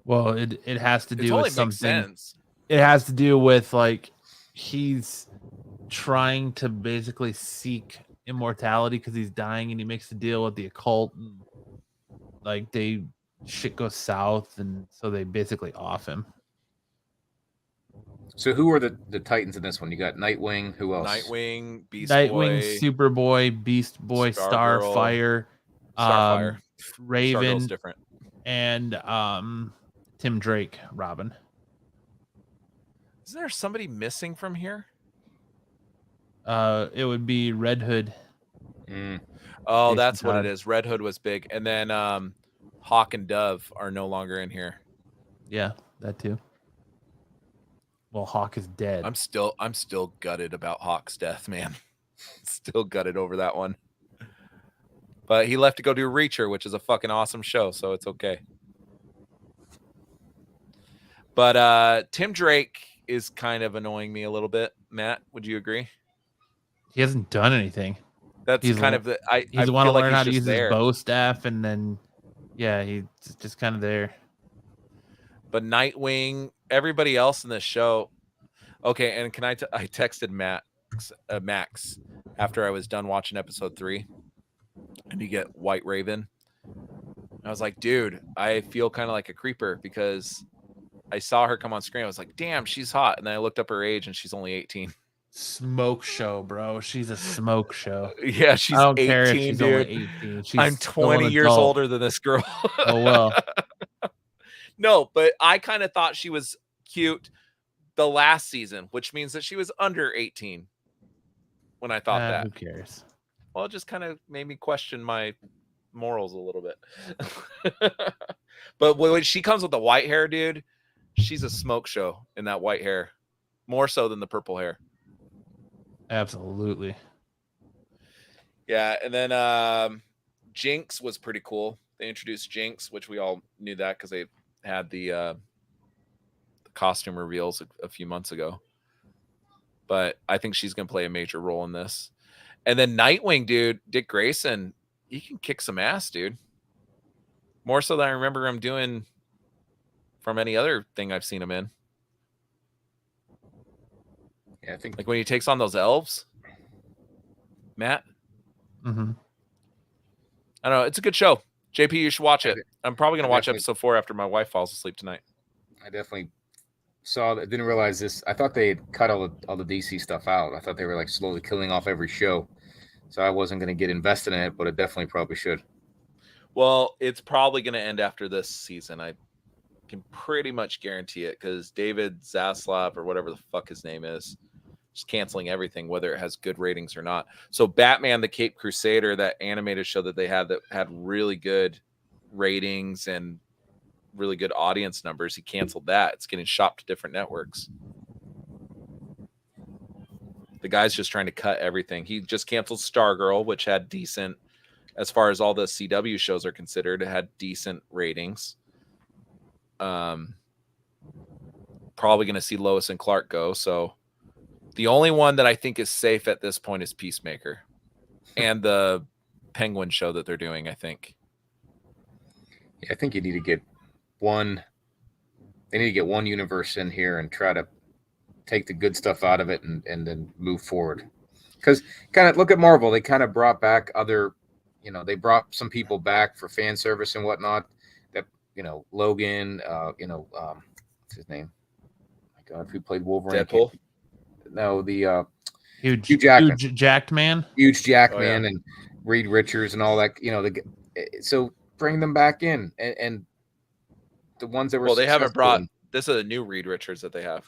Well, it has to do It with makes something. sense. It has to do with like he's trying to basically seek immortality because he's dying, and he makes a deal with the occult. And, like shit goes south, and so they basically off him. So who are the Titans in this one? You got Nightwing. Who else? Nightwing, Beast Nightwing, Boy, Superboy, Beast Boy, Stargirl, Starfire, Stargirl's Raven, different. and Tim Drake, Robin. Is there somebody missing from here? It would be Red Hood. Oh, Jason that's what Todd. it is. Red Hood was big, and then Hawk and Dove are no longer in here. Yeah, that too. Well, Hawk is dead. I'm still gutted about Hawk's death, man. Still gutted over that one. But he left to go do Reacher, which is a fucking awesome show, so it's okay. But Tim Drake is kind of annoying me a little bit. Matt, would you agree? He hasn't done anything. That's He's kind of the I want to feel like learn he's how to just use there. his bow staff, and then he's just kind of there. But Nightwing, everybody else in this show. Okay, and I texted Max after I was done watching episode 3, and you get White Raven. I was like, dude, I feel kind of like a creeper because I saw her come on screen. I was like, damn, she's hot. And then I looked up her age, and she's only 18. Smoke show, bro. She's a smoke show. Yeah, she's I don't 18, care if she's dude. only 18. She's I'm still an 20 years adult. older than this girl. Oh, well. No, but I kind of thought she was cute the last season, which means that she was under 18 when I thought that. Who cares? Well, it just kind of made me question my morals a little bit. But when she comes with the white hair, dude, she's a smoke show in that white hair, more so than the purple hair. Absolutely. Yeah, and then Jinx was pretty cool. They introduced Jinx, which we all knew that because they had the costume reveals a few months ago. But I think she's going to play a major role in this. And then Nightwing, dude, Dick Grayson, he can kick some ass, dude. More so than I remember him doing from any other thing I've seen him in. Yeah, I think like when he takes on those elves. Matt? Mm-hmm. I don't know. It's a good show. JP, you should watch it. I'm probably going to watch definitely- episode 4 after my wife falls asleep tonight. I definitely saw that. Didn't realize this. I thought they had cut all the DC stuff out. I thought they were like slowly killing off every show. So I wasn't going to get invested in it, but it definitely probably should. Well, it's probably going to end after this season. I can pretty much guarantee it because David Zaslav or whatever the fuck his name is just canceling everything, whether it has good ratings or not. So Batman, the Cape Crusader, that animated show that they had that had really good ratings and really good audience numbers, he canceled that. It's getting shopped to different networks. The guy's just trying to cut everything. He just canceled Stargirl, which had decent, as far as all the CW shows are considered, it had decent ratings. Probably going to see Lois and Clark go. So the only one that I think is safe at this point is Peacemaker and the Penguin show that they're doing, I think. Yeah, I think you need to get one. They need to get one universe in here and try to take the good stuff out of it and then move forward. Because kind of look at Marvel. They kind of brought back other they brought some people back for fan service and whatnot. That Logan, what's his name? My God, who played Wolverine? Deadpool. No, the Huge Jackman. jacked man. Huge Jackman Oh, yeah. and Reed Richards and all that. So bring them back in and the ones that were. Well, they haven't successful brought. This is a new Reed Richards that they have.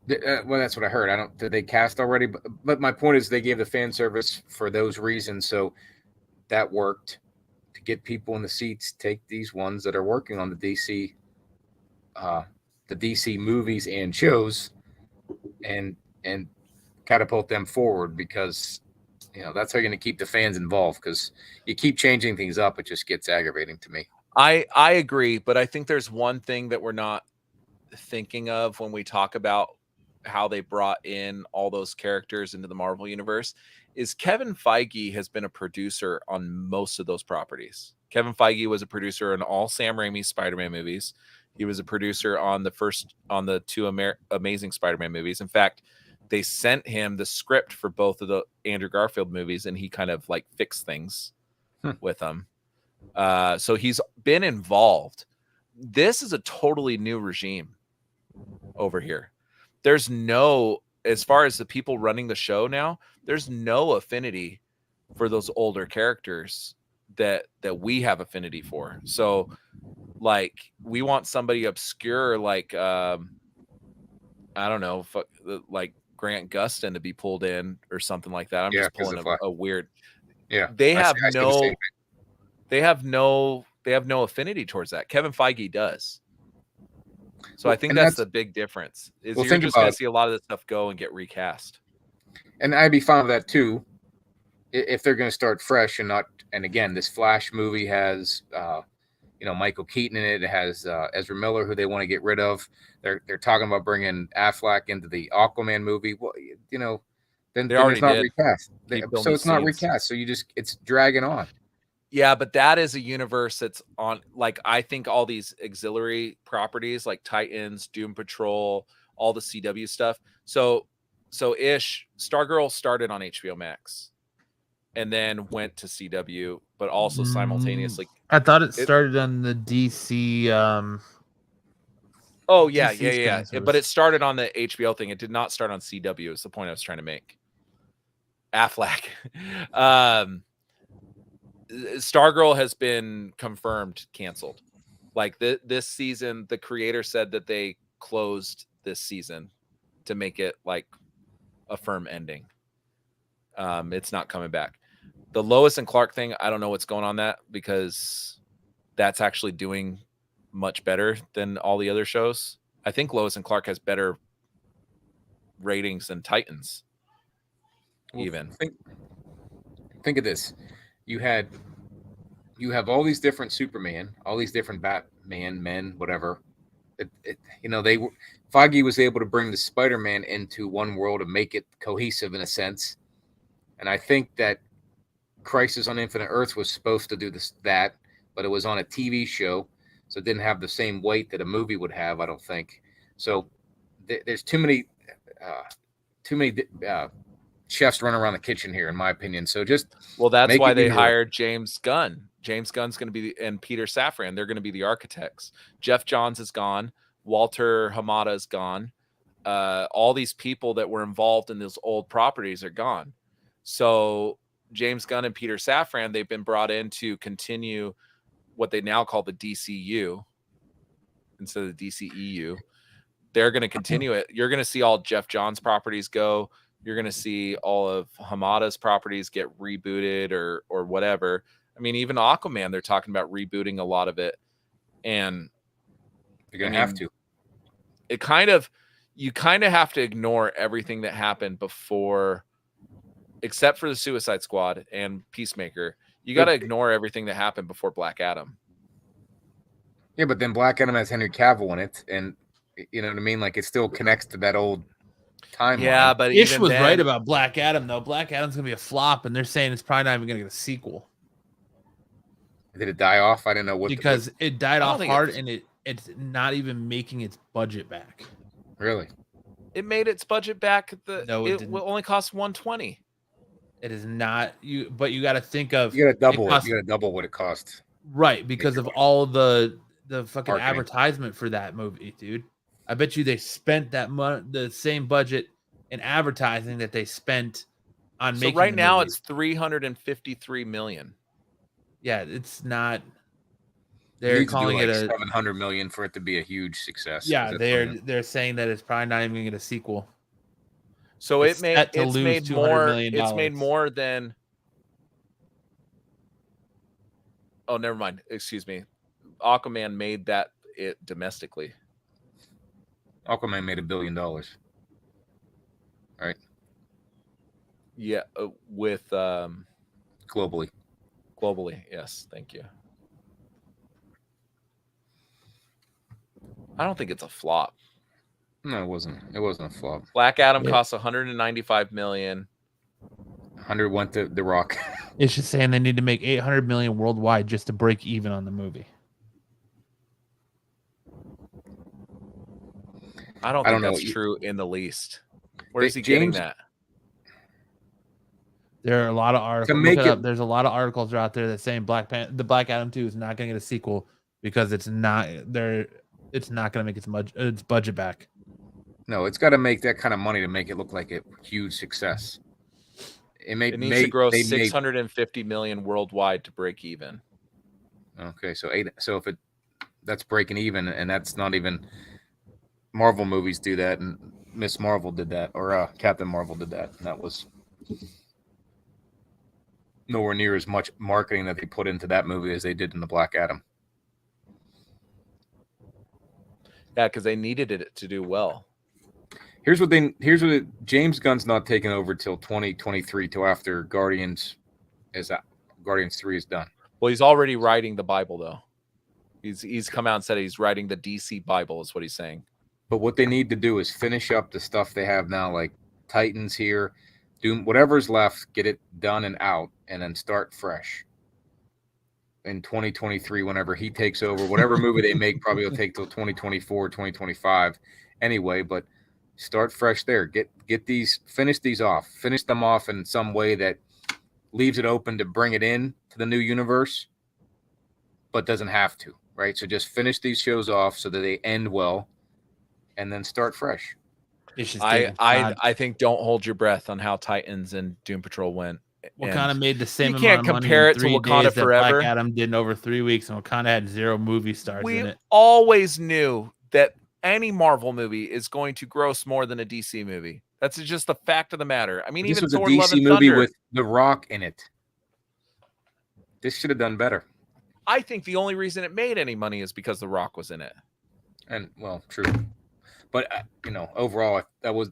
Well, that's what I heard. Did they cast already? But my point is, they gave the fan service for those reasons, so that worked to get people in the seats. Take these ones that are working on the DC movies and shows, and catapult them forward, because that's how you're going to keep the fans involved. Because you keep changing things up, it just gets aggravating to me. I agree, but I think there's one thing that we're not thinking of when we talk about how they brought in all those characters into the Marvel universe is Kevin Feige has been a producer on most of those properties. Kevin Feige was a producer in all Sam Raimi's Spider-Man movies. He was a producer on the two Amazing Spider-Man movies. In fact, they sent him the script for both of the Andrew Garfield movies, and he kind of like fixed things with them. So he's been involved. This is a totally new regime over here. There's as far as the people running the show now, there's no affinity for those older characters that we have affinity for. So like we want somebody obscure, like, I don't know, like Grant Gustin to be pulled in or something like that. I'm just pulling a weird, they have no affinity towards that. Kevin Feige does. So I think that's the big difference. Is you're just going to see a lot of this stuff go and get recast. And I'd be fine with that too, if they're going to start fresh and not. And again, this Flash movie has, Michael Keaton in it. It has Ezra Miller, who they want to get rid of. They're talking about bringing Affleck into the Aquaman movie. Well, then it's not recast. So it's not recast. So it's dragging on. Yeah, but that is a universe that's on, like, I think all these auxiliary properties like Titans, Doom Patrol, all the CW stuff. So Stargirl started on HBO Max and then went to CW, but also simultaneously. I thought it started on the DC. Oh, yeah. But it started on the HBO thing. It did not start on CW. Is the point I was trying to make. Affleck. Stargirl has been confirmed canceled. Like this season, the creator said that they closed this season to make it like a firm ending. It's not coming back. The Lois and Clark thing, I don't know what's going on that, because that's actually doing much better than all the other shows. I think Lois and Clark has better ratings than Titans. Even think of this. You have all these different Superman, all these different Batman, men, whatever. Feige was able to bring the Spider-Man into one world and make it cohesive in a sense. And I think that Crisis on Infinite Earth was supposed to do that, but it was on a TV show, so it didn't have the same weight that a movie would have, I don't think. So there's too many chefs running around the kitchen here, in my opinion. So that's why they hired James Gunn. James Gunn's going to be and Peter Safran. They're going to be the architects. Jeff Johns is gone. Walter Hamada is gone. All these people that were involved in those old properties are gone. So James Gunn and Peter Safran, they've been brought in to continue what they now call the DCU instead of the DCEU. They're going to continue it. You're going to see all Jeff Johns properties go. You're going to see all of Hamada's properties get rebooted or whatever. I mean, even Aquaman, they're talking about rebooting a lot of it. And you're going to have to. You kind of have to ignore everything that happened before, except for the Suicide Squad and Peacemaker. You got to ignore everything that happened before Black Adam. Yeah, but then Black Adam has Henry Cavill in it. And you know what I mean? Like, it still connects to that old timeline. Yeah, but Ish was right about Black Adam, though. Black Adam's going to be a flop, and they're saying it's probably not even going to get a sequel. Did it die off? I didn't know because it died off hard, and it's not even making its budget back. Really? It made its budget back. No, it only cost $120. It is not you, but you got to think of You gotta double it. costs, You gotta double what it costs. right, because of all the fucking Marketing. advertisement for that movie, dude. I bet you they spent the same budget in advertising that they spent on So making right the now movie. it's 353 million. Yeah, it's not. You They're need to do calling like it a 700 million for it to be a huge success. yeah. 'cause They're saying that it's probably not even gonna get a sequel. So It's set to it's lose made $200 more. million. It's made more than. Oh, never mind. Excuse me. Aquaman made that it domestically. Aquaman made $1 billion, right? Yeah, with Globally. globally. Yes, thank you. I don't think it's a flop. No, it wasn't. It wasn't a flop. Black Adam Yeah. costs 195 million. 100 went to The Rock. It's just saying they need to make 800 million worldwide just to break even on the movie. I don't I think don't know. that's true in the least. Where is he getting James- that? There are a lot of articles. make Look it up. it- There's a lot of articles out there that saying the Black Adam 2 is not going to get a sequel because it's not there. It's not going to make its budget back. No, it's got to make that kind of money to make it look like a huge success. It Needs to grow 650 million worldwide to break even. Okay, so if that's breaking even, and that's not even Marvel movies do that, and Miss Marvel did that, or Captain Marvel did that, and that was nowhere near as much marketing that they put into that movie as they did in the Black Adam. Yeah, because they needed it to do well. Here's what James Gunn's not taking over till 2023, till after Guardians 3 is done. Well, he's already writing the Bible, though. He's come out and said he's writing the DC Bible, is what he's saying. But what they need to do is finish up the stuff they have now, like Titans here, do whatever's left, get it done and out, and then start fresh in 2023 whenever he takes over. Whatever movie they make probably will take till 2024, 2025 anyway, but start fresh there. Finish these off. Finish them off in some way that leaves it open to bring it in to the new universe, but doesn't have to, right? So just finish these shows off so that they end well, and then start fresh. I think don't hold your breath on how Titans and Doom Patrol went. Wakanda made the same you amount can't of money compare in it 3 to Wakanda days that Forever. Black Adam did in over 3 weeks, and Wakanda had 0 movie stars We in it. always knew that any Marvel movie is going to gross more than a DC movie. That's just the fact of the matter. I mean, This even was a Thor: Love DC and movie Thunder. with The Rock in it. This should have done better. I think the only reason it made any money is because The Rock was in it. And well, true, but overall, that was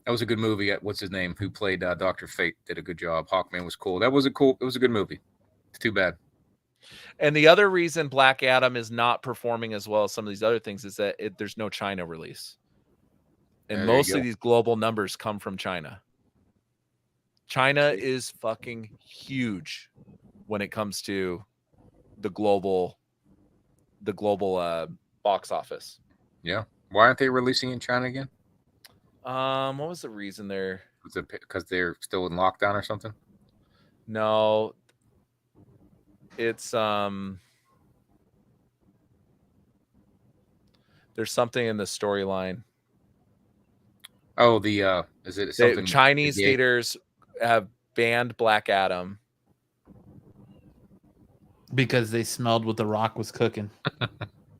a good movie. What's his name? Who played Dr. Fate? Did a good job. Hawkman was cool. It was a good movie. It's too bad. And the other reason Black Adam is not performing as well as some of these other things is that there's no China release. And There most you of go. these global numbers come from China. China is fucking huge when it comes to the global box office. Yeah. Why aren't they releasing in China again? What was the reason there? Was it because they're still in lockdown or something? No, it's there's something in the storyline. Oh, is it something? Chinese theaters have banned Black Adam Because they smelled what The Rock was cooking,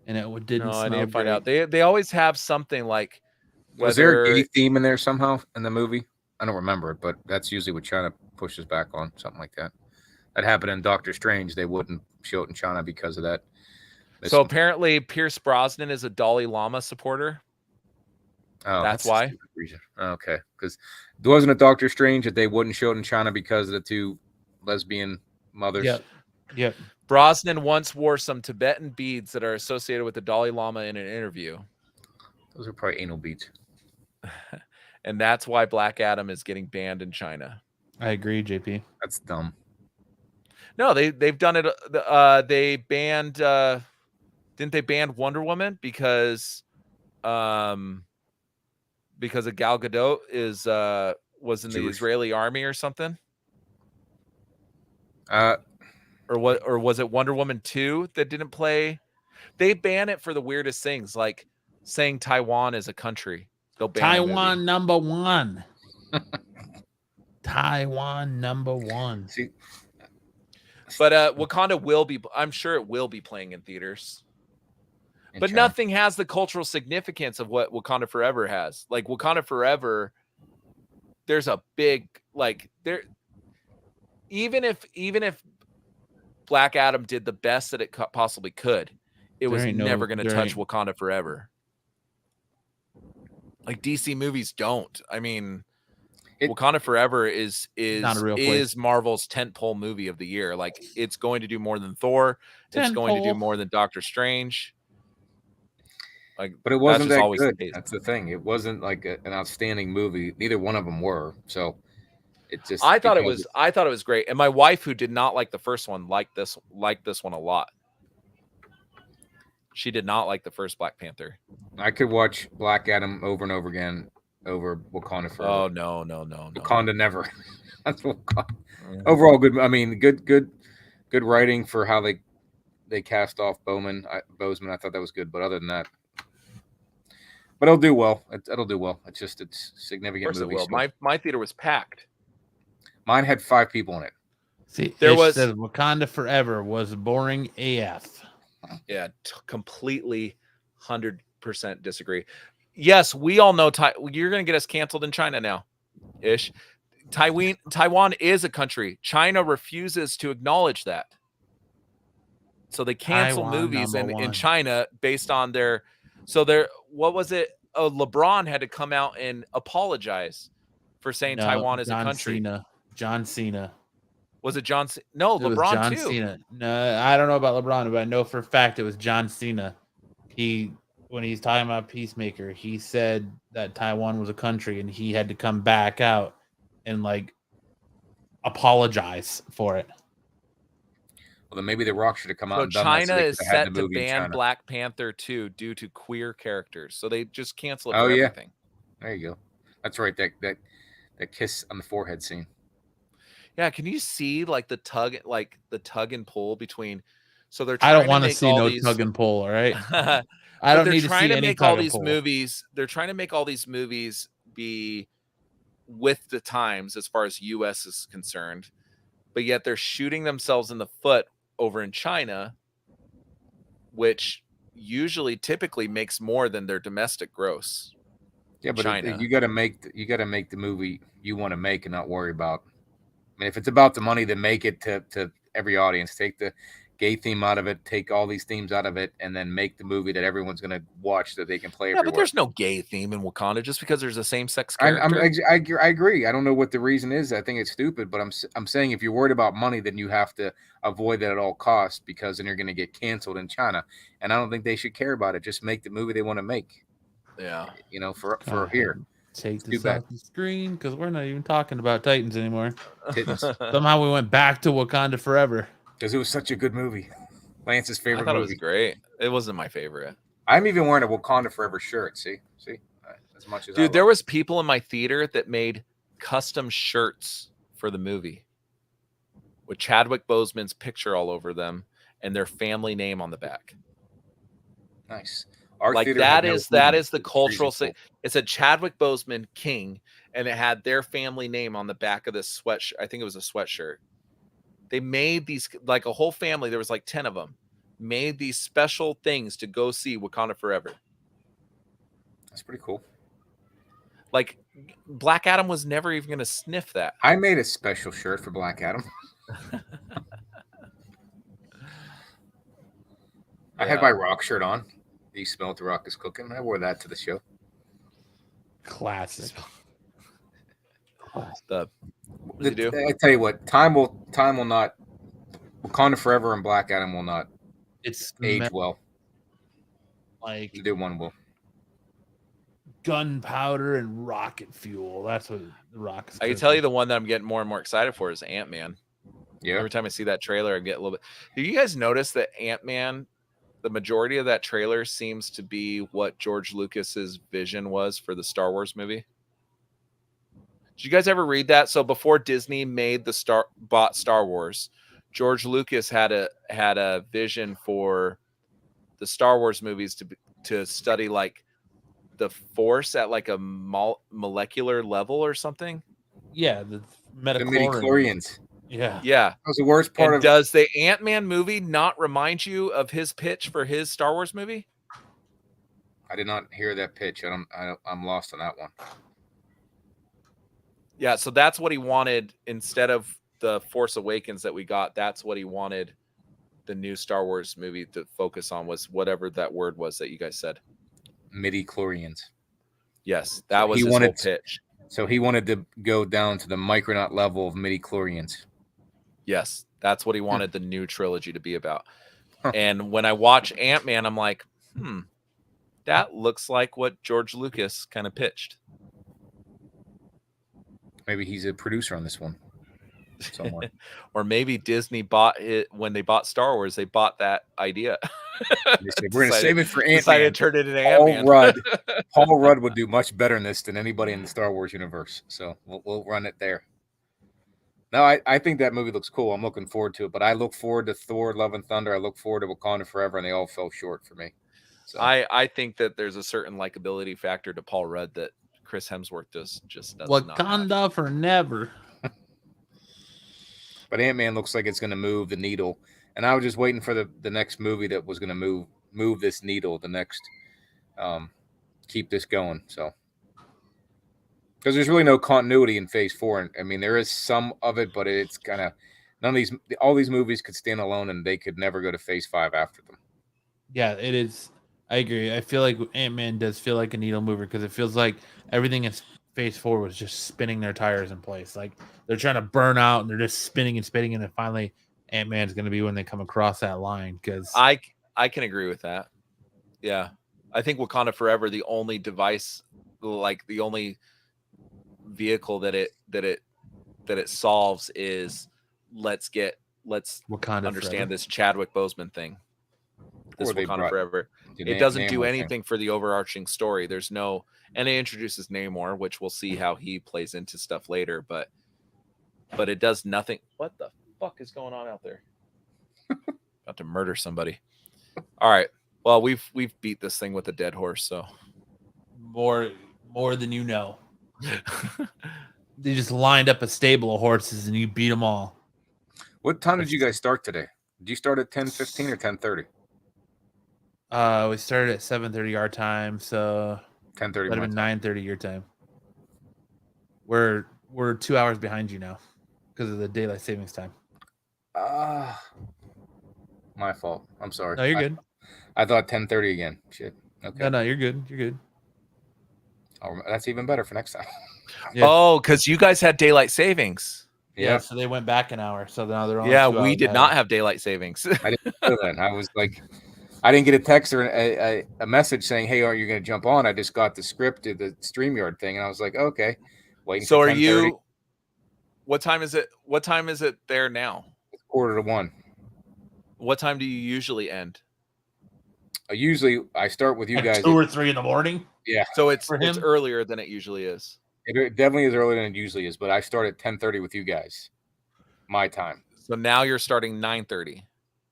and it didn't. No, smell I need to find great. out. They always have something like. Was there a gay theme in there somehow in the movie? I don't remember it, but that's usually what China pushes back on, something like that. That happened in Doctor Strange. They wouldn't show it in China because of that. So apparently Pierce Brosnan is a Dalai Lama supporter. Oh, that's why. a stupid reason. Okay, because there wasn't a Doctor Strange that they wouldn't show it in China because of the 2 lesbian mothers. Yep. Brosnan once wore some Tibetan beads that are associated with the Dalai Lama in an interview. Those are probably anal beads. And that's why Black Adam is getting banned in China. I agree, JP. That's dumb. No, they've done it. They banned. Didn't they ban Wonder Woman because of Gal Gadot was in the Jewish. Israeli army or something. Uh, Or what? Or was it Wonder Woman 2 that didn't play? They ban it for the weirdest things, like saying Taiwan is a country. They'll ban a movie. Taiwan number one. Taiwan number one. see, But Wakanda will be. I'm sure it will be playing in theaters. in But China. nothing has the cultural significance of what Wakanda Forever has. Like Wakanda Forever, there's a big like there. Even if Black Adam did the best that it possibly could, it was never going to touch Wakanda Forever. Like DC movies don't. I mean, Wakanda Forever is not a real place. Marvel's tentpole movie of the year. Like it's going to do more than Thor. It's going to do more than Doctor Strange. Like, but it wasn't that always good. The case. That's the thing. It wasn't like an outstanding movie. Neither one of them were. So it just. I thought it was great. And my wife, who did not like the first one, liked this one a lot. She did not like the first Black Panther. I could watch Black Adam over and over again over Wakanda Forever. Oh no. Wakanda never. That's Wakanda. Overall, good. I mean, good writing for how they cast off Boseman. I thought that was good, but other than that, but it'll do well. It'll do well. It's significant. Of course movie. It will. My theater was packed. Mine had 5 people in it. See, there was Wakanda Forever was boring AF. Yeah, completely 100% disagree. Yes, we all know you're going to get us canceled in China now. Ish. Taiwan is a country. China refuses to acknowledge that. So they cancel movies in China based on what was it? LeBron had to come out and apologize for saying Taiwan is a country. John Cena. Was it John? No, it was LeBron John too. Cena. No, I don't know about LeBron, but I know for a fact it was John Cena. When he's talking about Peacemaker, he said that Taiwan was a country, and he had to come back out and like apologize for it. Well, then maybe The Rock should have come out. So China is set to ban Black Panther 2 due to queer characters. So they just cancel it for everything. There you go. That's right. That kiss on the forehead scene. Yeah, can you see like the tug and pull between? So they're. I don't want to see no tug and pull. All right. I don't need to see any tug and pull. They're trying to make all these movies be with the times as far as U.S. is concerned, but yet they're shooting themselves in the foot over in China, which typically makes more than their domestic gross. Yeah, but you got to make the movie you want to make and not worry about. I mean, if it's about the money, then make it to every audience. Take the gay theme out of it, take all these themes out of it, and then make the movie that everyone's going to watch that they can play everywhere. But there's no gay theme in Wakanda just because there's a same-sex character. I agree. I don't know what the reason is. I think it's stupid, but I'm saying if you're worried about money, then you have to avoid that at all costs because then you're going to get canceled in China. And I don't think they should care about it. Just make the movie they want to make. Yeah. For here. Take this off the screen because we're not even talking about Titans anymore. Somehow we went back to Wakanda Forever. Because it was such a good movie. Lance's favorite movie. I thought it was great. It wasn't my favorite. I'm even wearing a Wakanda Forever shirt. See? As much as there was people in my theater that made custom shirts for the movie with Chadwick Boseman's picture all over them and their family name on the back. Nice. That is the cultural thing. It's a Chadwick Boseman King, and it had their family name on the back of this sweatshirt. I think it was a sweatshirt. They made these, like a whole family, there was like 10 of them, made these special things to go see Wakanda Forever. That's pretty cool. Like, Black Adam was never even going to sniff that. I made a special shirt for Black Adam. I had my Rock shirt on. You smell what The Rock is cooking. I wore that to the show. Classic. What does he do? I tell you what, time will not. Wakanda Forever and Black Adam will not. It's age well. Like either one will. Gunpowder and rocket fuel. That's what The Rock is. I can tell you the one that I'm getting more and more excited for is Ant-Man. Yeah. Every time I see that trailer, I get a little bit. Do you guys notice that Ant-Man? The majority of that trailer seems to be what George Lucas's vision was for the Star Wars movie. Did you guys ever read that? So before Disney bought Star Wars, George Lucas had a vision for the Star Wars movies to study like the Force at like a molecular level or something. Yeah, the The midichlorians. Yeah. Yeah. That was the worst part of Does the Ant-Man movie not remind you of his pitch for his Star Wars movie? I did not hear that pitch. I'm lost on that one. Yeah, so that's what he wanted instead of the Force Awakens that we got. That's what he wanted the new Star Wars movie to focus on, was whatever that word was that you guys said. Midichlorians. Yes, that was his whole pitch. So he wanted to go down to the micronaut level of midichlorians. Yes, that's what he wanted the new trilogy to be about. And when I watch Ant-Man, I'm like, that looks like what George Lucas kind of pitched. Maybe he's a producer on this one somewhere. Or maybe Disney bought it when they bought Star Wars. They bought that idea. They said, we're going to save it for Ant-Man. Decided to turn it into Ant-Man. Paul Rudd would do much better in this than anybody in the Star Wars universe. So we'll run it there. No, I think that movie looks cool. I'm looking forward to it. But I look forward to Thor, Love and Thunder. I look forward to Wakanda Forever, and they all fell short for me. So I think that there's a certain likability factor to Paul Rudd that Chris Hemsworth just does not. Wakanda Forever. But Ant-Man looks like it's going to move the needle. And I was just waiting for the next movie that was going to move this needle, the next keep this going. So because there's really no continuity in Phase 4. I mean, there is some of it, but it's kind of all these movies could stand alone and they could never go to Phase 5 after them. Yeah, it is. I agree. I feel like Ant-Man does feel like a needle mover because it feels like everything in Phase 4 was just spinning their tires in place. Like they're trying to burn out and they're just spinning and spinning, and then finally Ant-Man's going to be when they come across that line. Because I can agree with that. Yeah, I think Wakanda Forever, the only device, like the only vehicle that it solves is let's Wakanda understand Forever. this Chadwick Boseman thing. This Wakanda Forever. It doesn't do anything for the overarching story. There's no, and it introduces Namor, which we'll see how he plays into stuff later, but it does nothing. What the fuck is going on out there? About to murder somebody. All right. Well, we've beat this thing with a dead horse, so more than you know. They just lined up a stable of horses and you beat them all. What time did you guys start today? Did you start at 10:15 or 10:30? We started at 7:30 our time, so 10:30. That'd have been 9:30 your time. We're 2 hours behind you now because of the daylight savings time. My fault. I'm sorry. No, you're good. I thought 10:30 again. Shit. Okay. No, you're good. You're good. Oh, that's even better for next time. Yeah. Oh, because you guys had daylight savings. Yeah, so they went back an hour. So now they're on. Yeah, we did not have daylight savings. I didn't know that. I was like, I didn't get a text or a message saying, "Hey, are you going to jump on?" I just got the script of the StreamYard thing, and I was like, "Okay." Waiting. So for are 10:30. you? What time is it? What time is it there now? It's 1:45. What time do you usually end? Usually, I start with you Like guys 2 or 3 in the morning. Yeah. So it's For him? earlier than it usually is. It definitely is earlier than it usually is, but I start at 10:30 with you guys, my time. So now you're starting 9:30.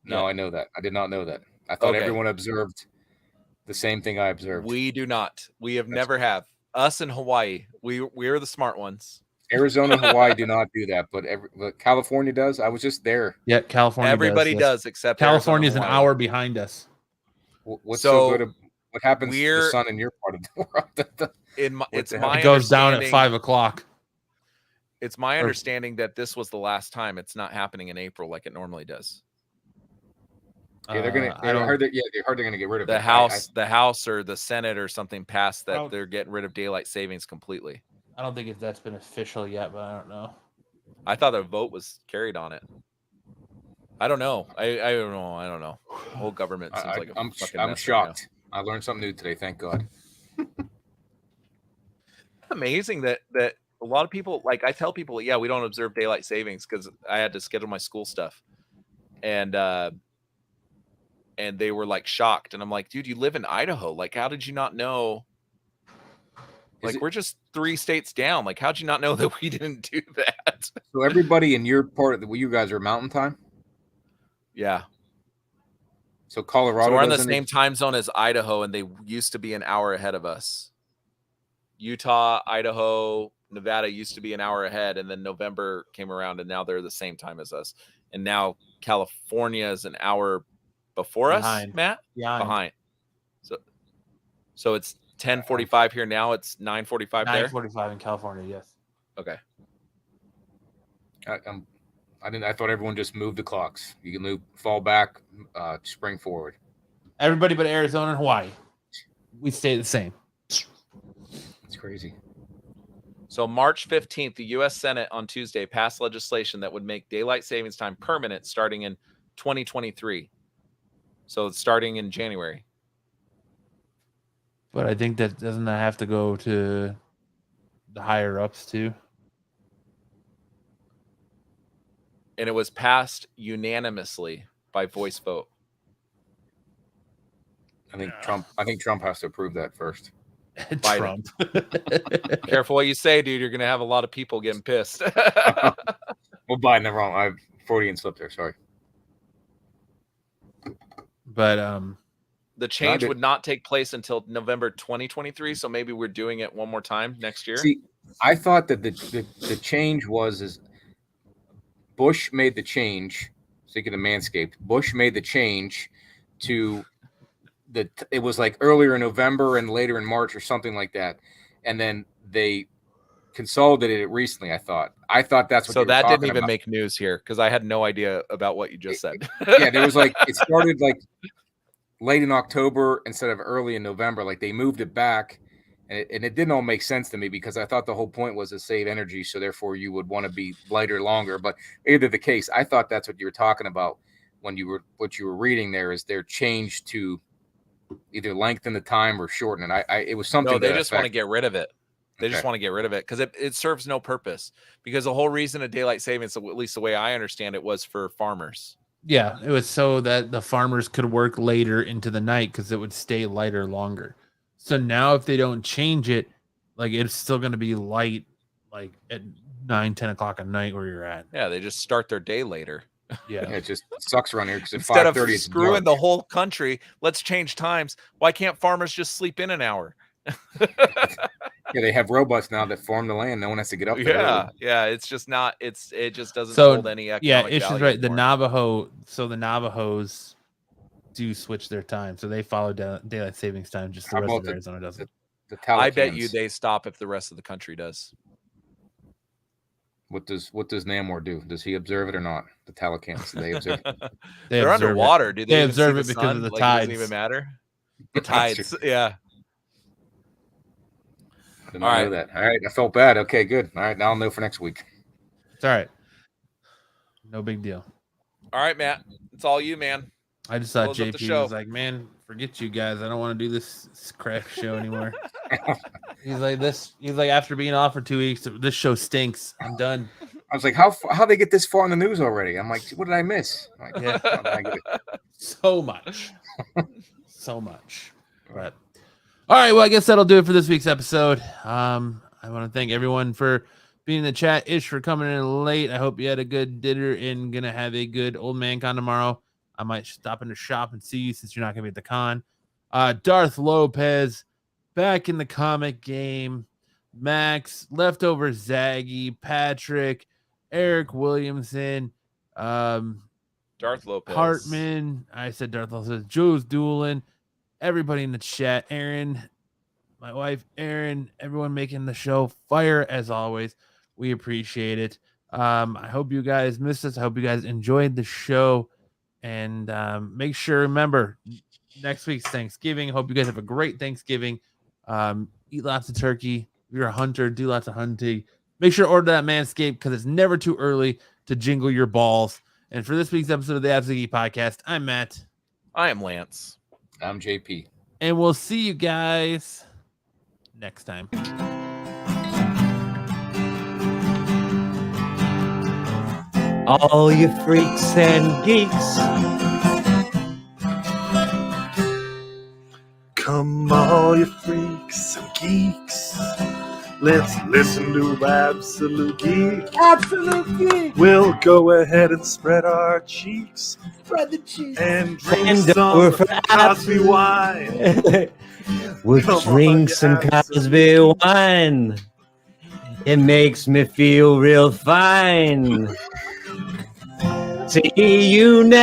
No, Yeah. I know that. I did not know that. I thought Okay. everyone observed the same thing I observed. We do not. We have never have. Us in Hawaii. We're the smart ones. Arizona and Hawaii do not do that, but California does. I was just there. Yeah, California. Everybody yes. does except California's an Arizona, Hawaii. hour behind us. What's So, so good? What happens to the sun in your part of the world? It's the hell? my It goes down at understanding- 5 o'clock. It's my understanding that this was the last time. It's not happening in April like it normally does. Yeah, they're gonna. I heard that. Yeah, they heard they're gonna get rid of The it. the House or the Senate or something passed that they're getting rid of daylight savings completely. I don't think that's been official yet, but I don't know. I thought a vote was carried on it. I don't know. I don't know. I don't know. The whole government seems like a fucking mess I'm right shocked. I learned something new today. Thank God. Amazing that a lot of people, like, I tell people, yeah, we don't observe daylight savings because I had to schedule my school stuff, and they were like shocked, and I'm like, dude, you live in Idaho, like, how did you not know Like, we're just 3 states down. Like, how'd you not know that we didn't do that? So everybody in your part of you guys are Mountain Time? Yeah. So Colorado. So we're on the same time zone as Idaho, and they used to be an hour ahead of us. Utah, Idaho, Nevada used to be an hour ahead, and then November came around, and now they're the same time as us. And now California is an hour before us, Matt? Behind. So it's 10:45 here now. It's 9:45 there. 9:45 in California. Yes. Okay. I thought everyone just moved the clocks. You can fall back, spring forward. Everybody but Arizona and Hawaii. We stay the same. It's crazy. So March 15th, the U.S. Senate on Tuesday passed legislation that would make daylight savings time permanent starting in 2023. So it's starting in January. But I think that doesn't have to go to the higher ups too. And it was passed unanimously by voice vote. I think Trump has to approve that first. Trump. Careful what you say, dude. You're gonna have a lot of people getting pissed. Well, Biden, I'm wrong. I Freudian slip there. Sorry. But the change would not take place until November 2023. So maybe we're doing it one more time next year. See, I thought that the change was Bush made the change. Speaking of Manscaped, Bush made the change to it was like earlier in November and later in March or something like that, and then they consolidated it recently. I thought that's what. So that didn't even make news here because I had no idea about what you just said. Yeah, there was it started like late in October instead of early in November. Like they moved it back, and it didn't all make sense to me because I thought the whole point was to save energy, so therefore you would want to be lighter longer. But either the case, I thought that's what you were talking about when what you were reading there is their change to either lengthen the time or shorten it. It was something. No, they just want to get rid of it. They just want to get rid of it because it serves no purpose. Because the whole reason of daylight savings, at least the way I understand it, was for farmers. Yeah, it was so that the farmers could work later into the night because it would stay lighter longer. So now if they don't change it, like it's still going to be light like at 9-10 o'clock at night where you're at. Yeah, they just start their day later. Yeah, it just sucks around here because instead of screwing the whole country, let's change times. Why can't farmers just sleep in an hour? Yeah, they have robots now that farm the land. No one has to get up there. Yeah. It's just not. It just doesn't hold any economic it's just right. Anymore. The Navajo. So the Navajos do switch their time, so they follow daylight savings time. Just the rest of Arizona doesn't. I bet you they stop if the rest of the country does. What does Namor do? Does he observe it or not? The Talakans, do they observe it? They're underwater. Do they observe it because of the tides? It doesn't even matter. The tides, yeah. Didn't know that. All right, I felt bad. Okay, good. All right, now I'll know for next week. It's all right. No big deal. All right, Matt. It's all you, man. I just thought JP was like, man, forget you guys. I don't want to do this crap show anymore. He's like, after being off for 2 weeks, this show stinks. I'm done. I was like, how they get this far in the news already? I'm like, what did I miss? I'm like, yeah, I get it. So much. But all right, well, I guess that'll do it for this week's episode. I want to thank everyone for being in the chat. Ish for coming in late. I hope you had a good dinner and gonna have a good old man con tomorrow. I might stop in the shop and see you since you're not gonna be at the con. Darth Lopez back in the comic game. Max, leftover Zaggy, Patrick, Eric Williamson, Darth Lopez, Hartman. I said Darth Lopez. Joe's dueling. Everybody in the chat. Aaron, my wife, Aaron, everyone making the show fire as always. We appreciate it. I hope you guys missed us. I hope you guys enjoyed the show. And make sure, remember, next week's Thanksgiving. Hope you guys have a great Thanksgiving. Eat lots of turkey. If you're a hunter, do lots of hunting. Make sure to order that Manscaped because it's never too early to jingle your balls. And for this week's episode of the Absolute Geek Podcast, I'm Matt. I am Lance. I'm JP. And we'll see you guys next time. All you freaks and geeks, Come all you freaks and geeks. Let's listen to Absolute Geek. Absolute Geek. We'll go ahead and spread our cheeks. Spread the cheese. And drink And some we're for Cosby wine. We'll Come drink on, some you Cosby wine. It makes me feel real fine. See you next